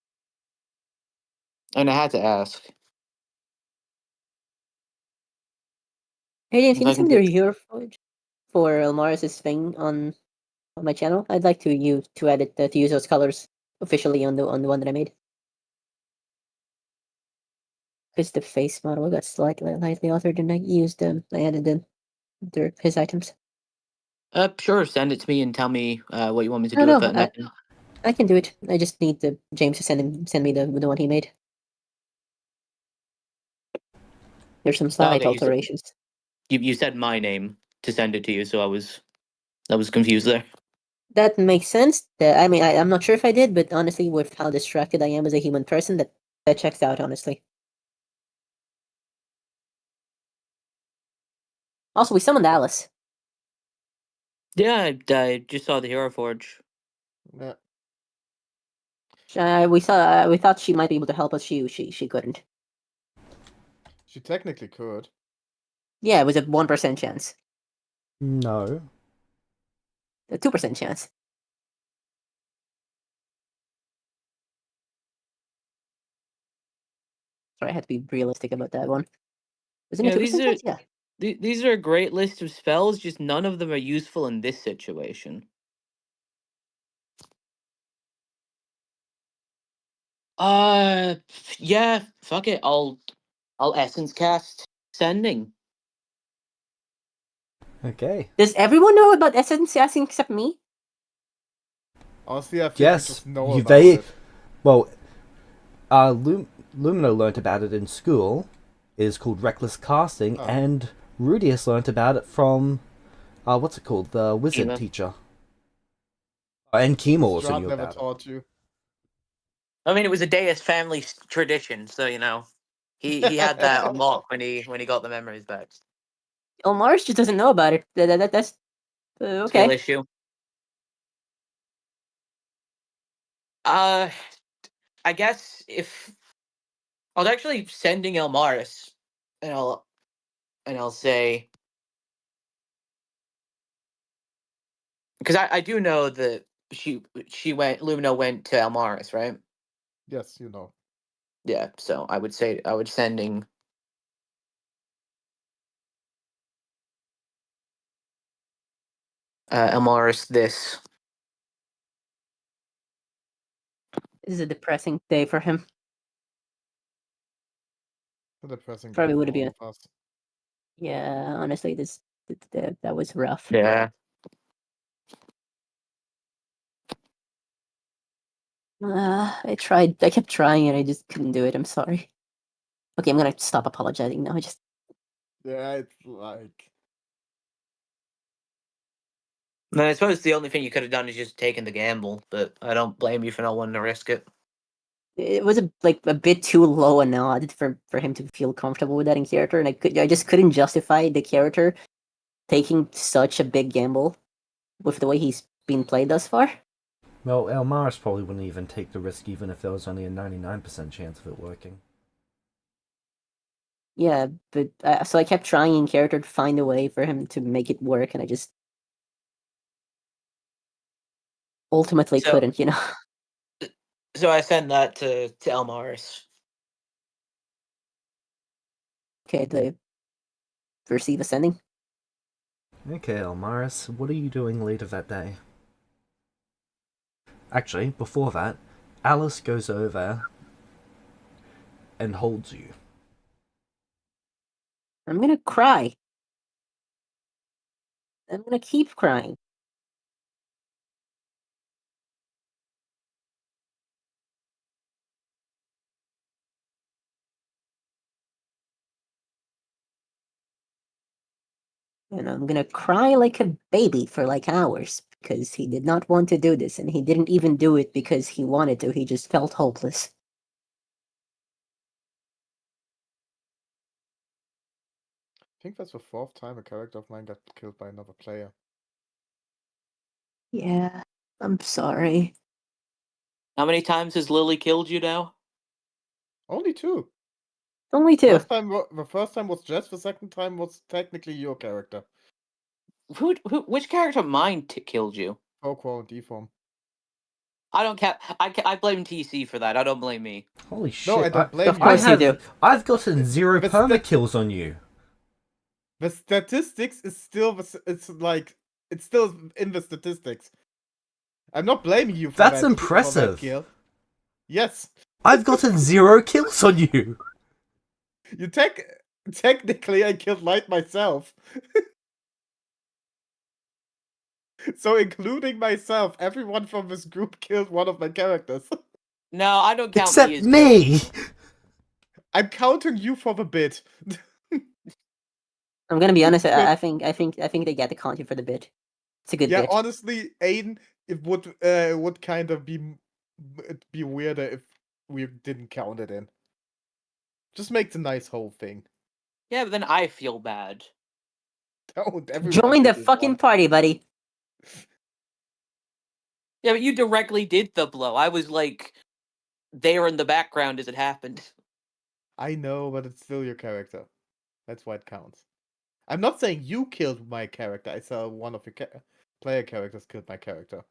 And I had to ask. Hey, James, If can you I send can me the get- hero forge for Elmaris's thing on my channel? I'd like to edit to use those colors officially on the one that I made. Because the face model got slightly altered, and I used them. I added them. His items. Sure, send it to me and tell me what you want me to No, do with no, it. I can do it. I just need the James to send me the one he made. There's some slight Okay, alterations. you said my name to send it to you, so I was confused there. That makes sense. I mean, I'm not sure if I did, but honestly, with how distracted I am as a human person, that checks out. Honestly. Also, we summoned Alice. Yeah, I just saw the Hero Forge. Yeah. We thought she might be able to help us. She couldn't. She technically could. Yeah, it was a 1% chance, No. a 2% chance. Sorry, I had to be realistic about that one. Wasn't it Yeah, 2% chance? Yeah. these are a great list of spells. Just none of them are useful in this situation. Yeah, fuck it. I'll essence cast sending. Okay. Does everyone know about essence casting except me? Honestly, I think we Yes, just know you about it. well, Lumino learnt about it in school. It is called reckless casting, Oh. and Rudius learnt about it from, what's it called? The wizard Kima. teacher. And Kimo also Strahd knew never about it. taught you. I mean, it was a Deus family tradition, so he had that unlocked when he got the memories back. Elmars just doesn't know about it. That's Skill okay. issue. I guess if I was actually sending Elmaris, and I'll say, because I do know that Lumina went to Elmaris, right? Yes, you know. Yeah, so I would sending Elmaris this. This is a depressing day for him. A depressing day Probably for would be all a of us. yeah. Honestly, that was rough. Yeah. I tried. I kept trying, and I just couldn't do it. I'm sorry. Okay, I'm gonna stop apologizing now. Yeah, it's like... And I suppose the only thing you could have done is just taken the gamble, but I don't blame you for not wanting to risk it. It was a bit too low a nod for him to feel comfortable with that in character, and I just couldn't justify the character taking such a big gamble with the way he's been played thus far. Well, Elmaris probably wouldn't even take the risk even if there was only a 99% chance of it working. Yeah, but so I kept trying in character to find a way for him to make it work, and I just ultimately So couldn't. so I send that to Elmaris. Okay, the receive ascending. Okay, Elmaris, what are you doing later that day? Actually, before that, Alice goes over and holds you. I'm gonna cry. I'm gonna keep crying. and I'm gonna cry like a baby for like hours because he did not want to do this, and he didn't even do it because he wanted to. He just felt hopeless. I think that's the 4th time a character of mine got killed by another player. Yeah, I'm sorry. How many times has Lily killed you now? Only 2. Only 2. The first time was Jess. The second time was technically your character. Which character of mine killed you? Pro and deform. I don't care. I blame TC for that. I don't blame me. Holy shit! No, I don't blame Of you. course you do. I've gotten 0 But perma kills on you. The statistics is still it's still in the statistics. I'm not blaming you for That's that. impressive. For that kill. Yes. I've gotten 0 kills on you. You technically I killed Light myself. So including myself, everyone from this group killed one of my characters. No, I don't count Except me as me. I'm counting you for the bit. I'm gonna be honest. But- I think they get the content for the bit. It's a good yeah, bit. honestly, Aiden, it would kind of be weirder if we didn't count it in. Just make the nice whole thing. Yeah, but then I feel bad. Don't everyone Join the should be fucking one. party, buddy. Yeah, but you directly did the blow. I was like there in the background as it happened. I know, but it's still your character. That's why it counts. I'm not saying you killed my character. I saw one of your player characters killed my character.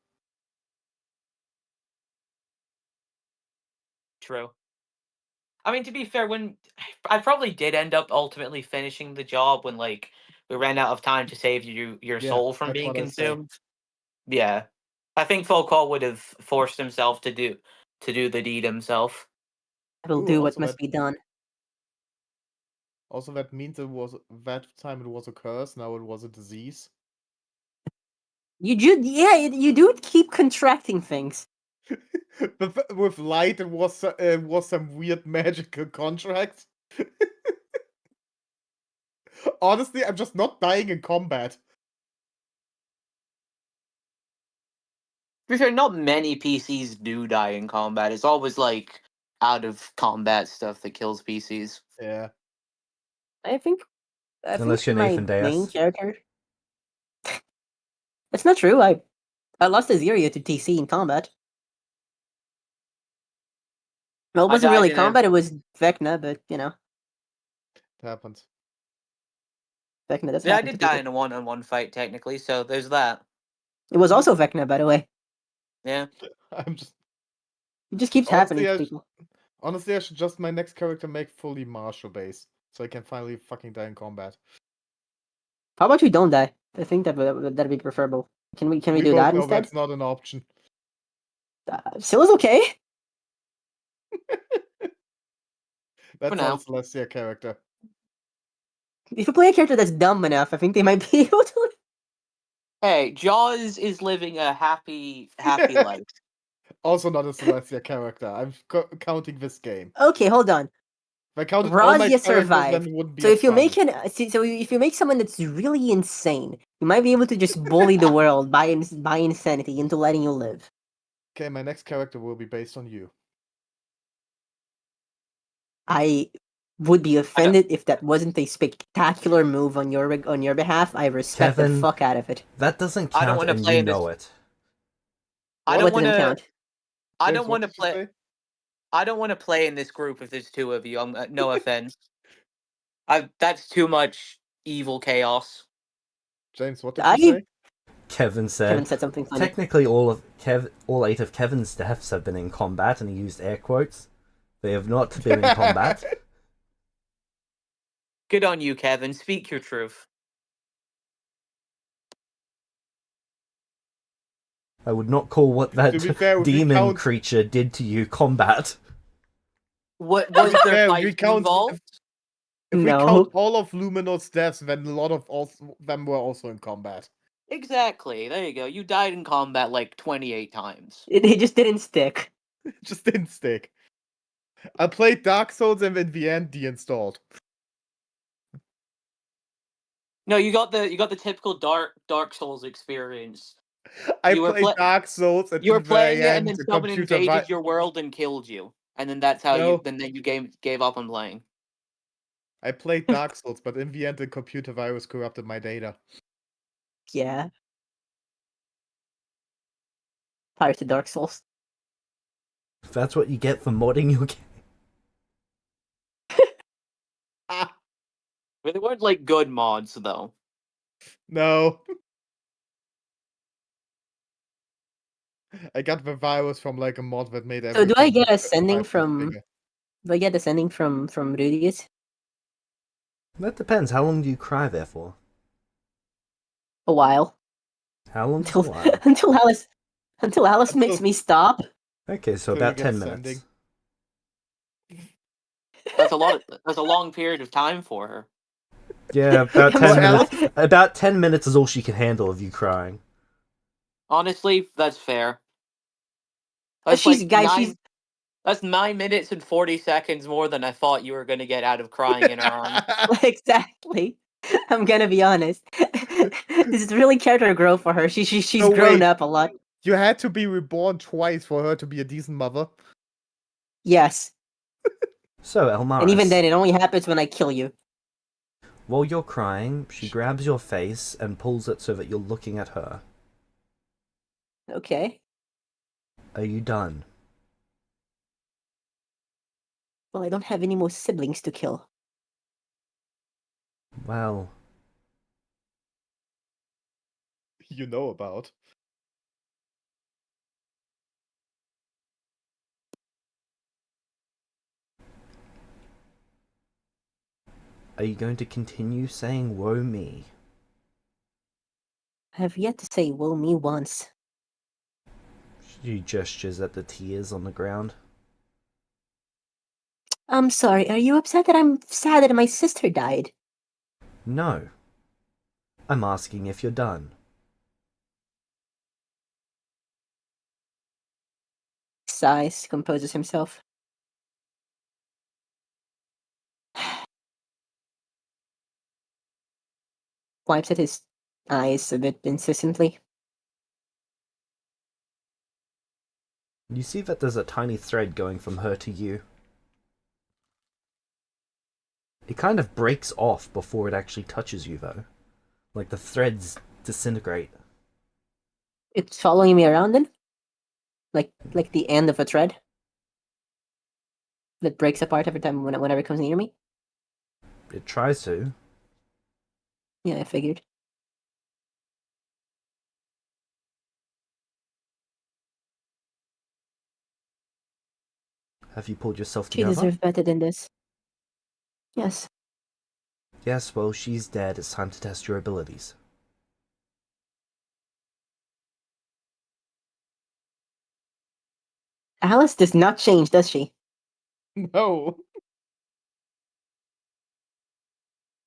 True. I mean, to be fair, when I probably did end up ultimately finishing the job when like we ran out of time to save your Yeah, soul from that's being what I say. consumed. Yeah, I think Folcall would have forced himself to do the deed himself. I will Ooh, do what also must be done. Also, that means that time it was a curse. Now it was a disease. You do keep contracting things. With Light, it was some weird magical contract. Honestly, I'm just not dying in combat. To be fair, not many PCs do die in combat. It's always like out of combat stuff that kills PCs. Yeah. I think Unless you're my Nathan Deus. main character. That's not true. I lost a Azireo to TC in combat. Well, it I wasn't died really in a- combat. It was Vecna, but you know, It happens. Vecna does Yeah, I happen to did die people. in a one-on-one fight technically, so there's that. It was also Vecna, by the way. Yeah. I'm just It just keeps happening to people. honestly, I should just my next character make fully martial based, so I can finally fucking die in combat. How about you don't die? I think that'd be preferable. Can we We do both that know instead? that's not an option. Scylla's okay. That's now. not a Celestia character. If you play a character that's dumb enough, I think they might be able to. Hey, Jaws is living a happy life. Also not a Celestia character. I'm counting this game. Okay, hold on. If I counted all my Razia characters, survived. then it wouldn't be So as if you funny. make if you make someone that's really insane, you might be able to just bully the world by insanity into letting you live. Okay, my next character will be based on you. I would be offended if that wasn't a spectacular move on your behalf. I respect the Kevin, fuck out of it. That doesn't I don't count, wanna and play you in this- know it. I What don't What want didn't to. count? I James, don't what want to did you play. say? I don't want to play in this group if there's two of you. No offense. That's too much evil chaos. James, what did you say? Kevin said. Kevin said something funny. Technically, all 8 of Kevin's deaths have been in combat, and he used air quotes. They have not been in combat. Good on you, Kevin. Speak your truth. I would not call what that To be fair, we demon count- creature did to you combat. What was be there fair, we fighting count- involved? If we No. count all of Luminos's deaths, then a lot of them were also in combat. Exactly. There you go. You died in combat like 28 times. It just didn't stick. Just didn't stick. I played Dark Souls and in the end deinstalled. No, you got the typical Dark Souls experience. I You were played Dark Souls, and you were in the playing it, and end, then the someone computer invaded your world and killed you, and then that's how No. you gave up on playing. I played Dark Souls, but in the end, the computer virus corrupted my data. Yeah. Prior to Dark Souls. That's what you get for modding your game. Ah, But they weren't like good mods though. no. I got the virus from like a mod that made So everything. do I get a like, sending 5 times from? bigger. Do I get a sending from Rudius? That depends. How long do you cry there for? A while How long's a until while? until Alice makes Until- me stop. Okay, so Till you about get 10 sending. minutes. That's a long period of time for her. Yeah, about I'm 10 sorry, minutes. About 10 minutes is all she can handle of you crying. Honestly, that's fair. That's She's like guys. She's That's 9 minutes and 40 seconds more than I thought you were gonna get out of crying in her arms. exactly. I'm gonna be honest. This is really character growth for her. She's No, grown wait. up a lot. You had to be reborn twice for her to be a decent mother. Yes, So, Elmaris, and even then, it only happens when I kill you. while you're crying, she grabs your face and pulls it so that you're looking at her. Okay. Are you done? Well, I don't have any more siblings to kill. Well, You know about. are you going to continue saying woe me? I have yet to say "woe me" once. She gestures at the tears on the ground. I'm sorry. Are you upset that I'm sad that my sister died? No. I'm asking if you're done. Sighs, composes himself. Wipes at his eyes a bit insistently. You see that there's a tiny thread going from her to you. It kind of breaks off before it actually touches you, though. Like the threads disintegrate. It's following me around then? Like the end of a thread? That breaks apart every time whenever it comes near me? It tries to. Yeah, I figured. Have you pulled yourself She together? deserves better than this. Yes. Yes, well, she's dead. It's time to test your abilities. Alice does not change, does she? No.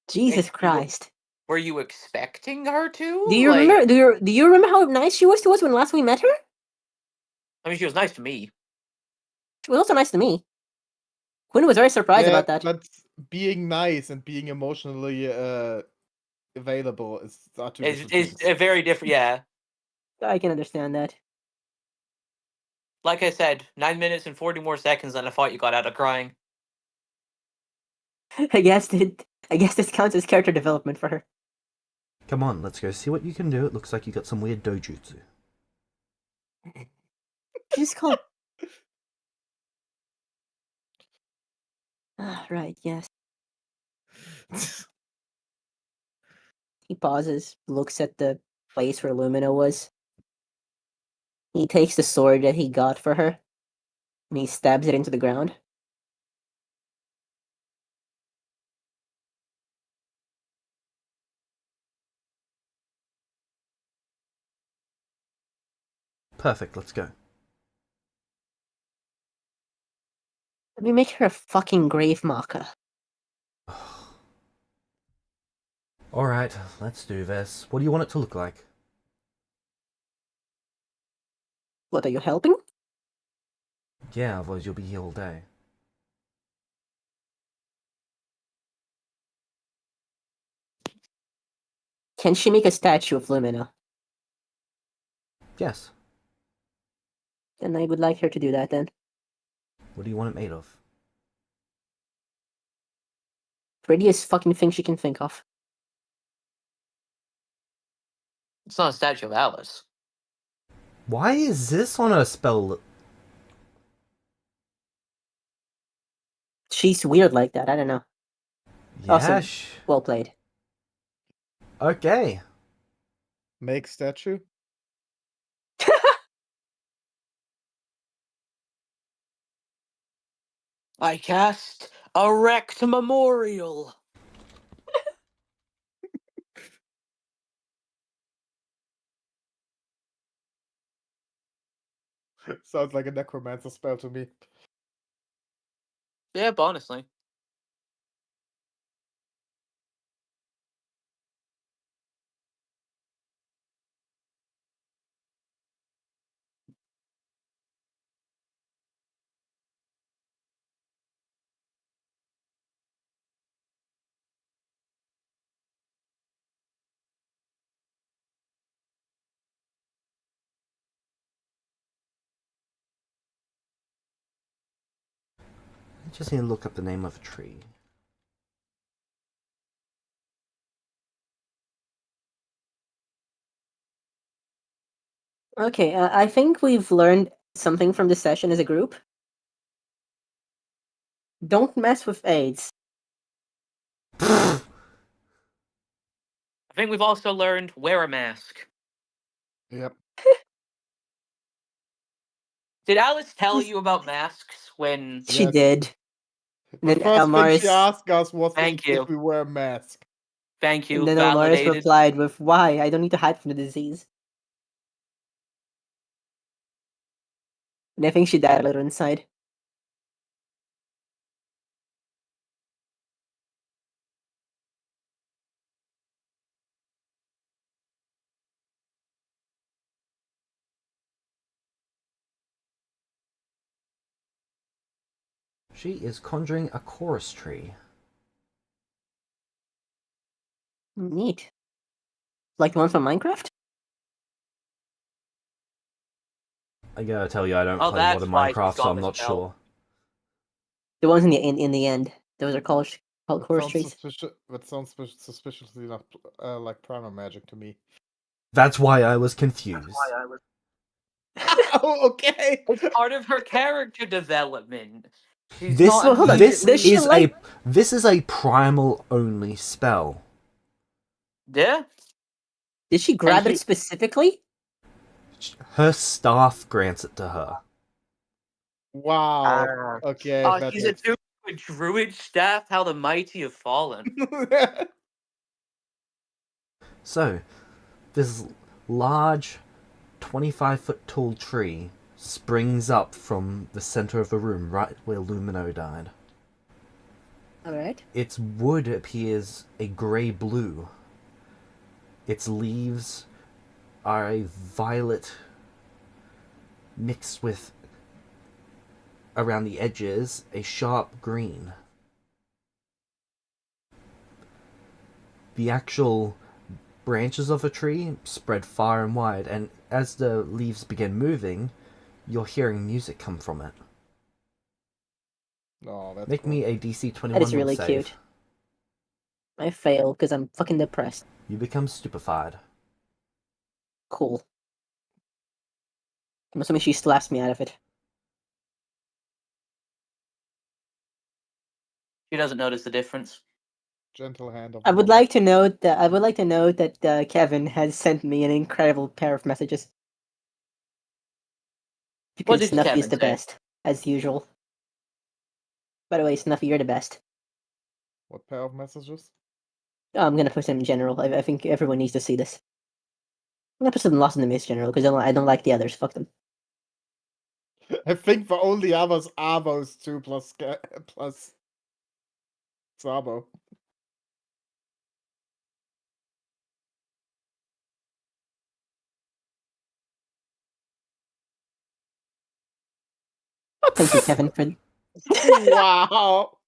Jesus Wait, Christ. Were you expecting her to? Do you remember do you remember how nice she was to us when last we met her? I mean, she was nice to me. She was also nice to me. Quinn was very surprised Yeah, about that. but being nice and being emotionally available are two different It's things. a very different. Yeah, I can understand that. like I said, 9 minutes and 40 more seconds than I thought you got out of crying. I guess this counts as character development for her. Come on, let's go see what you can do. It looks like you got some weird dojutsu. She's called. Ah, right, yes. He pauses, looks at the place where Lumina was. He takes the sword that he got for her, and he stabs it into the ground. Perfect, let's go. Let me make her a fucking grave marker. Alright, let's do this. What do you want it to look like? What, are you helping? Yeah, otherwise you'll be here all day. Can she make a statue of Lumina? Yes. Then I would like her to do that then. What do you want it made of? Prettiest fucking thing she can think of. It's not a statue of Alice. Why is this on a spell? She's weird like that, I don't know. Yeah. Awesome. Well played. Okay. Make statue. I cast Erect Memorial. Sounds like a necromancer spell to me. Yeah, honestly. I just need to look up the name of a tree. Okay, I think we've learned something from this session as a group. Don't mess with AIDS. I think we've also learned wear a mask. Yep. Did Alice tell you about masks when... She Yes. did. The Then first thing she Elmaris, asked us was Thank you. if we wear a mask. Thank you, and then Elmaris validated. replied with, "Why? I don't need to hide from the disease." And I think she died a little inside. She is conjuring a chorus tree. Neat. Like the one from Minecraft? I gotta tell you, I don't Oh, play that's modern why she's Minecraft, so got I'm the not spell. sure. The ones in the end. Those are called chorus trees. That sounds suspiciously like primal magic to me. That's why I was confused. Oh, okay. It's part of her character development. She's This not hold on, this does she is like- this is a primal only spell. Yeah? Did she grab she- it specifically? Her staff grants it to her. Wow. Okay. Oh, that she's a makes- dude with druid staff. How the mighty have fallen. So, this large 25-foot tall tree springs up from the center of the room, right where Lumino died. Alright. Its wood appears a grey-blue. Its leaves are a violet mixed with, around the edges, a sharp green. The actual branches of a tree spread far and wide, and as the leaves begin moving, you're hearing music come from it. Oh, that's Make cool. me a DC 21 That is will really save. cute. I fail because I'm fucking depressed. You become stupefied. Cool. I'm assuming she slaps me out of it. She doesn't notice the difference. Gentle hand of I the would Lord. like to note that Kevin has sent me an incredible pair of messages. What Because did Snuffy is Kevin the say? best, as usual. By the way, Snuffy, you're the best. What pair of messages? Oh, I'm gonna put them in general. I think everyone needs to see this. I'm gonna put some Lost in the Mist general because I don't like the others. Fuck them. I think the only others are those two plus Sabo. Thank you, Kevin, for. Wow.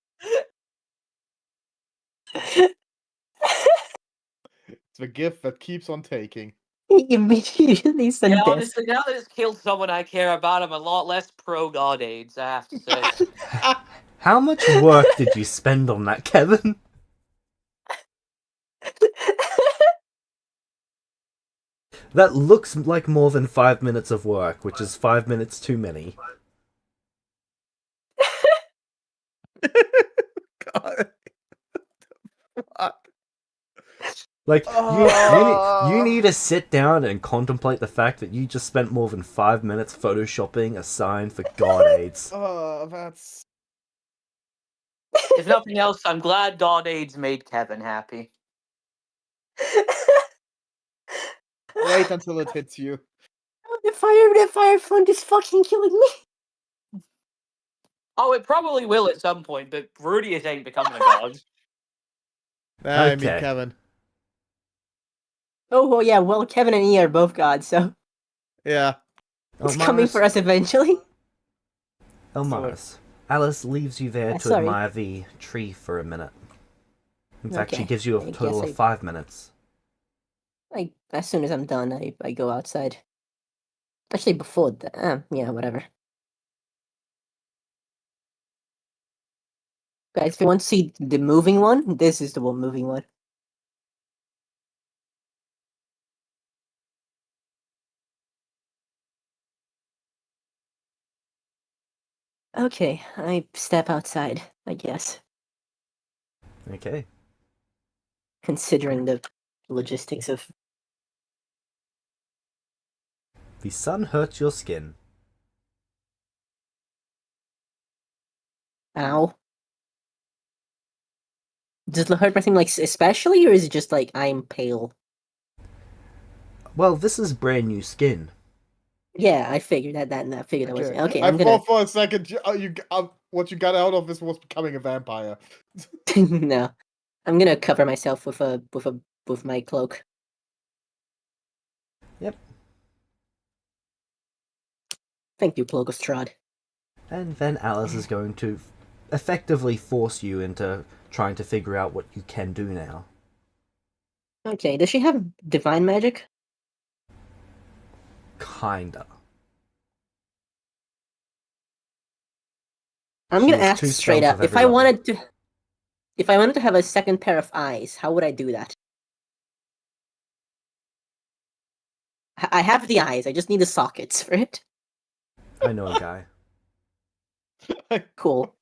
the gift that keeps on taking. He immediately sent Yeah, this. honestly, now that it's killed someone I care about, I'm a lot less pro God AIDS, I have to say. How much work did you spend on that, Kevin? That looks like more than 5 minutes of work, which is 5 minutes too many. God. What? Like, you Oh. need to sit down and contemplate the fact that you just spent more than 5 minutes photoshopping a sign for God AIDS. Oh, that's... If nothing else, I'm glad God AIDS made Kevin happy. Wait until it hits you. The fire fund is fucking killing me. Oh, it probably will at some point, but Rudius ain't becoming a god. I mean, Okay. Kevin. Oh, well, yeah, well, Kevin and E are both gods, so Yeah. it's coming for us eventually. Elmaris. Alice leaves you there to Sorry. admire the tree for a minute. In fact, she Okay, gives you a I total guess of 5 minutes. as soon as I'm done, I go outside. Actually, before that, yeah, whatever. Guys, if you want to see the moving one, this is the one moving one. Okay, I step outside, I guess. Okay. Considering the logistics of... The sun hurts your skin. Ow. Does it hurt my thing, like, especially, or is it just, like, I'm pale? Well, this is brand new skin. Yeah, I figured that was... Okay, I I'm gonna... thought for a second what you got out of this was becoming a vampire. No. I'm gonna cover myself with my cloak. Yep. Thank you, Cloak of Strahd. And then Alice is going to effectively force you into trying to figure out what you can do now. Okay, does she have divine magic? Kinda. I'm She gonna has ask 2 straight spells up. of every level. If I wanted to have a second pair of eyes, how would I do that? I have the eyes, I just need the sockets for it. I know a guy. Cool.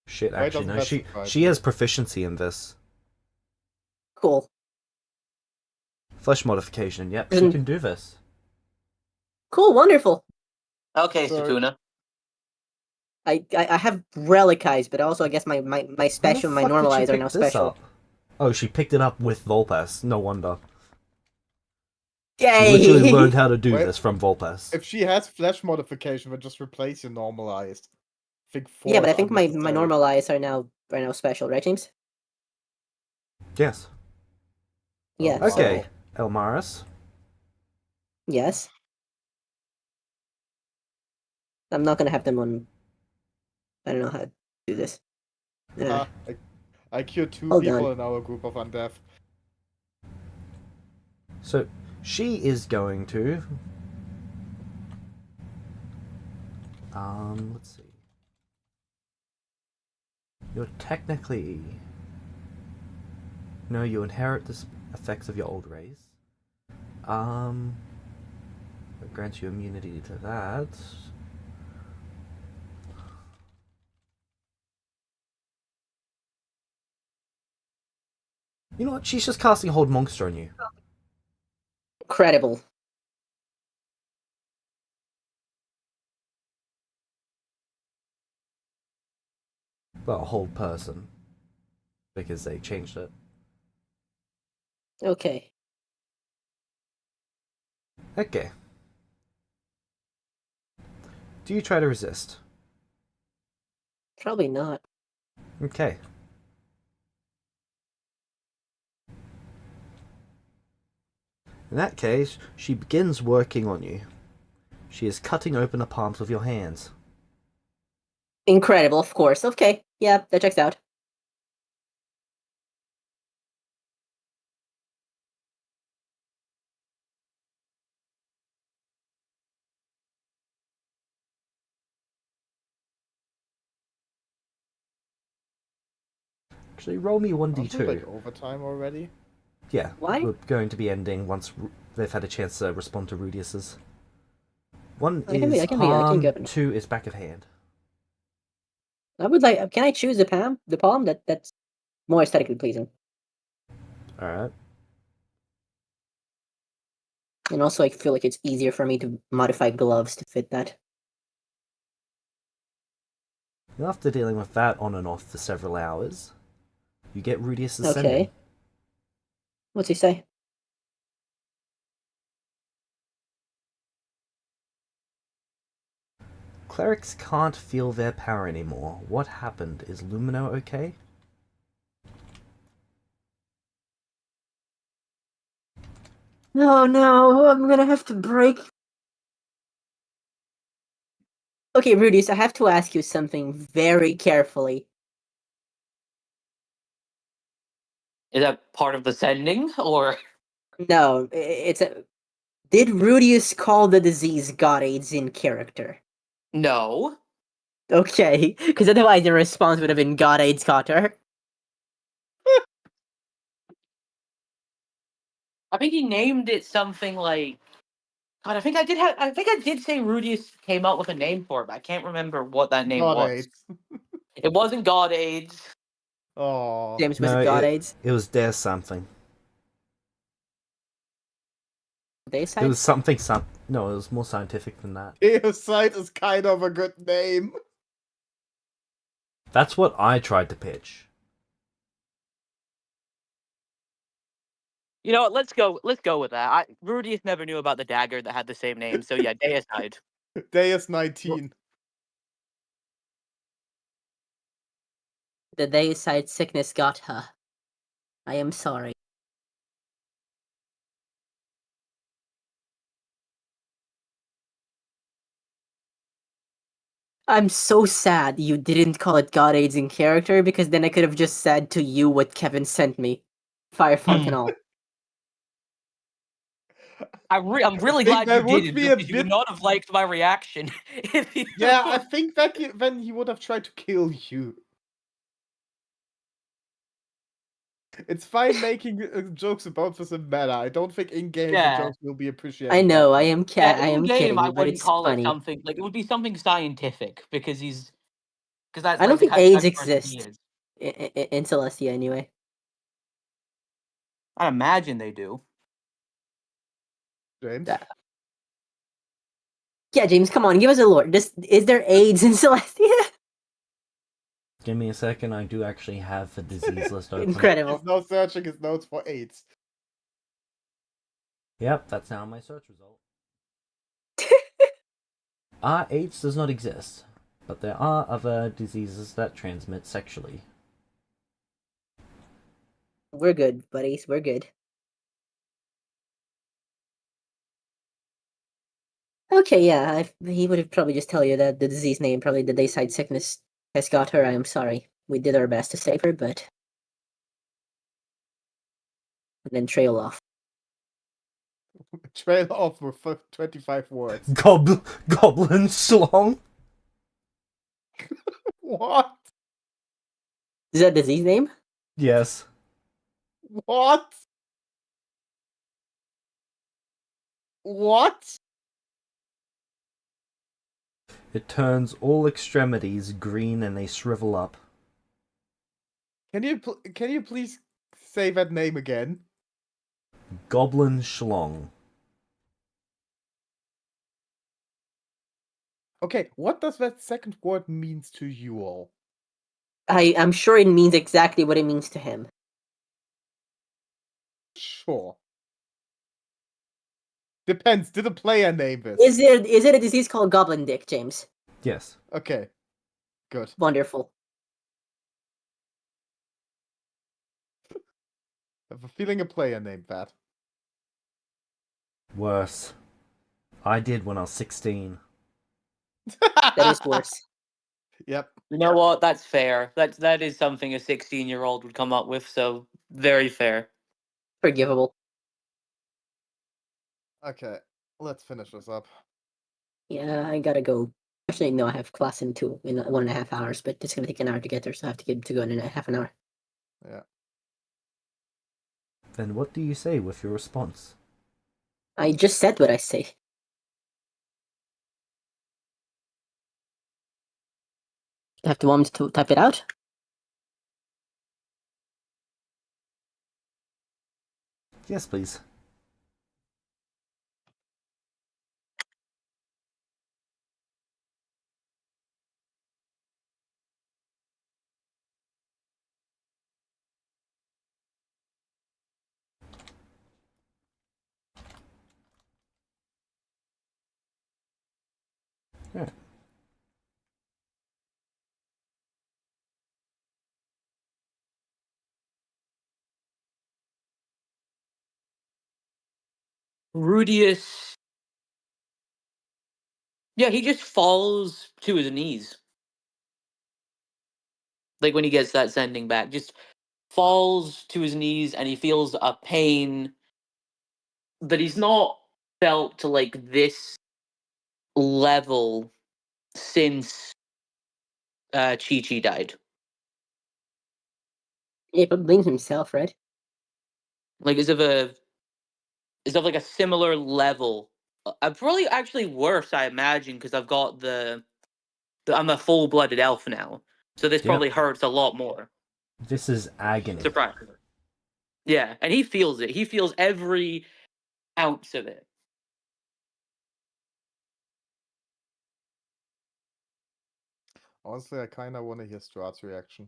Shit, Why actually, doesn't no, that she surprise she me? has proficiency in this. Cool. Flesh modification, yep, she Isn't- can do this. Cool, wonderful. Okay, So- Sukuna. I have relic eyes, but also I guess my special, my How the fuck normal did she eyes are pick now this special. up? Oh, she picked it up with Volpes. No wonder. Yay! She literally learned how to do Wait. this from Volpes. If she has flesh modification, then just replace your normalized. I think Yeah, but I is think my unnecessary. normal eyes are now special, right, James? Yes. Yeah. Oh, So, Okay, Elmaris. yes. I'm not gonna have them on. I don't know how to do this. I cured 2 Hold people on. in our group of undead. So, she is going to... let's see. You're technically... No, you inherit the effects of your old race. It grants you immunity to that. You know what? She's just casting Hold Monster on you. Incredible. Well, Hold Person. Because they changed it. Okay. Okay. Do you try to resist? Probably not. Okay. In that case, she begins working on you. She is cutting open the palms of your hands. Incredible, of course. Okay. Yeah, that checks out. Actually, roll me Aren't we, 1d2. like overtime already? Yeah, Why? we're going to be ending once they've had a chance to respond to Rudius's. One I is can palm, go. 2 is back of hand. I would like. Can I choose the palm? The palm that's more aesthetically pleasing, Alright. and also I feel like it's easier for me to modify gloves to fit that. After dealing with that on and off for several hours, you get Rudius's Okay. sending. What's he say? Clerics can't feel their power anymore. What happened? Is Lumino okay? Oh no, I'm gonna have to break. Okay, Rudius, I have to ask you something very carefully. Is that part of the sending, or No, it's a. Did Rudius call the disease God AIDS in character? no? Okay, because otherwise the response would have been God AIDS Cotter. I think he named it something like. God, I think I did have. I think I did say Rudius came up with a name for it, but I can't remember what that name God was. AIDS. It wasn't God AIDS. Oh. James, was No, it God AIDS? it was Dare something. They It side? was something. No, it was more scientific than that. Eosite is kind of a good name. That's what I tried to pitch. You know what? Let's go. Let's go with that. Rudius never knew about the dagger that had the same name, so yeah, Deicide. Deus 19. The Deicide sickness got her. I am sorry. I'm so sad you didn't call it God AIDS in character, because then I could have just said to you what Kevin sent me. Fire font and all. I'm really think glad you that would didn't, be a because you would bit- not have liked my reaction. If you... Yeah, I think that then he would have tried to kill you. It's fine making jokes about this in meta. I don't think in-game the Yeah. jokes will be appreciated. I know, I that am Yeah, I am in game, kidding I you, but wouldn't it's call it funny. something like it would be something scientific because that's I don't like the think type AIDS of person he exists is. in Celestia anyway. I imagine they do. James. Yeah, James, come on, give us a lore. Is there AIDS in Celestia? Give me a second. I do actually have the disease list open. Incredible. He's now searching his notes for AIDS. Yep, that's now my search result. AIDS does not exist, but there are other diseases that transmit sexually. We're good, buddies. We're good. Okay, yeah, he would have probably just tell you that the disease name, probably the Dayside sickness, has got her. I am sorry. We did our best to save her, but... And then trail off. Trail off with 25 words. Goblin schlong? What? Is that disease name? Yes. What? What? It turns all extremities green and they shrivel up. Can you please say that name again? Goblin schlong. Okay, what does that second word means to you all? I'm sure it means exactly what it means to him. Sure. Depends. Did the player name this? Is it a disease called Goblin Dick, James? Yes. Okay. Good. Wonderful. I have a feeling a player named that. Worse. I did when I was 16. That is worse. Yep. You know what? That's fair. That is something a 16-year-old would come up with. So very fair. Forgivable. Okay. Let's finish this up. Yeah, I gotta go. Actually, no, I have class in 1.5 hours, but it's gonna take an hour to get there, so I have to go in half an hour. Yeah. Then what do you say with your response? I just said what I say. I have to want to type it out? Yes, please. Alright. Rudius. Yeah, he just falls to his knees. Like when he gets that sending back, just falls to his knees and he feels a pain that he's not felt to like this level since Chi-Chi died. Yeah, but blames himself, right? Like is of like a similar level. Probably actually worse, I imagine, because I've got I'm a full-blooded elf now, so this Yep. probably hurts a lot more. This is agony. Surprise. Yeah, and he feels it. He feels every ounce of it. Honestly, I kind of want to hear Strahd's reaction.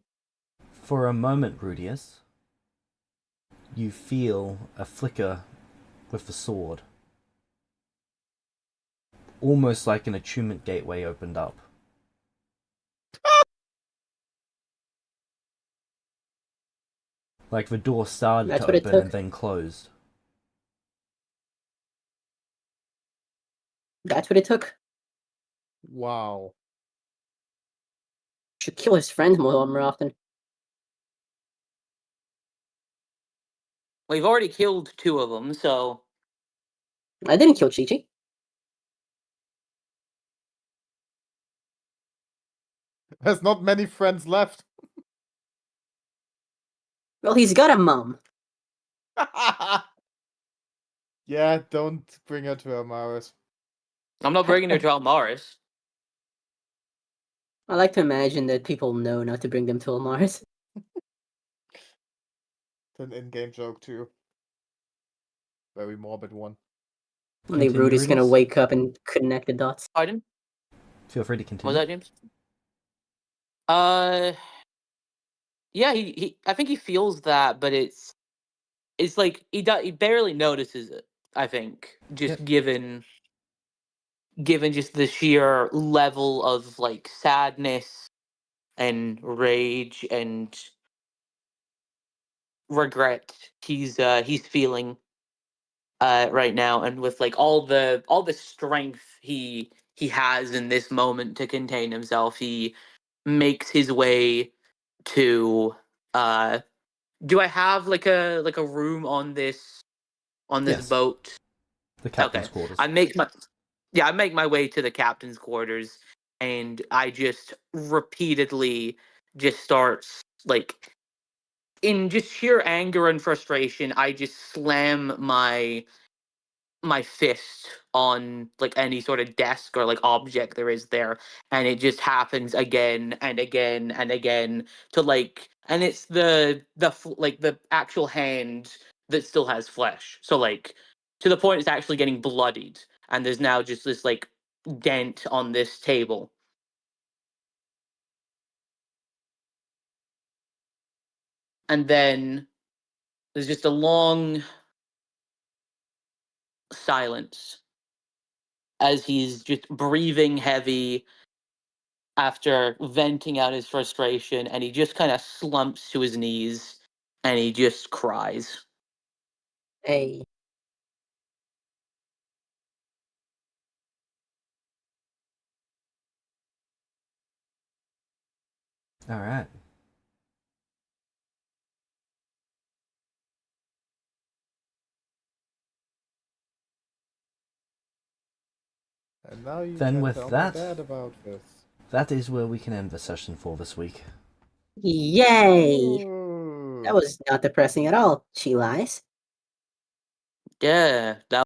For a moment, Rudius, you feel a flicker with the sword. Almost like an attunement gateway opened up. Like the door started That's to what it open took. and then closed. That's what it took. Wow. Should kill his friends more often. We've already killed 2 of them, so I didn't kill Chi-Chi. There's not many friends left. Well, he's got a mom. Yeah, don't bring her to Amaris. I'm not bringing her to Almaris. I like to imagine that people know not to bring them to Mars. It's an in-game joke too. Very morbid one. One day Continue, Rudy's gonna Rudius. wake up and connect the dots. Pardon? Feel free to What continue. was that, James? Yeah, he I think he feels that, but it's like he barely notices it. I think just Yep. given just the sheer level of like sadness and rage and regret he's feeling right now, and with like all the strength he has in this moment to contain himself, he makes his way to do I have like a room on this Yes. boat? The captain's Okay. quarters. I make my way to the captain's quarters, and I just repeatedly just starts like in just sheer anger and frustration, I just slam my fist on like any sort of desk or like object there is there, and it just happens again and again and again to like, and it's like the actual hand that still has flesh, so like to the point it's actually getting bloodied, and there's now just this like dent on this table. And then there's just a long silence as he's just breathing heavy after venting out his frustration, and he just kind of slumps to his knees and he just cries. Hey, Alright. And now you Then can with tell that- my dad about this. That is where we can end the session for this week. yay! Ooh. That was not depressing at all. She lies. Yeah, that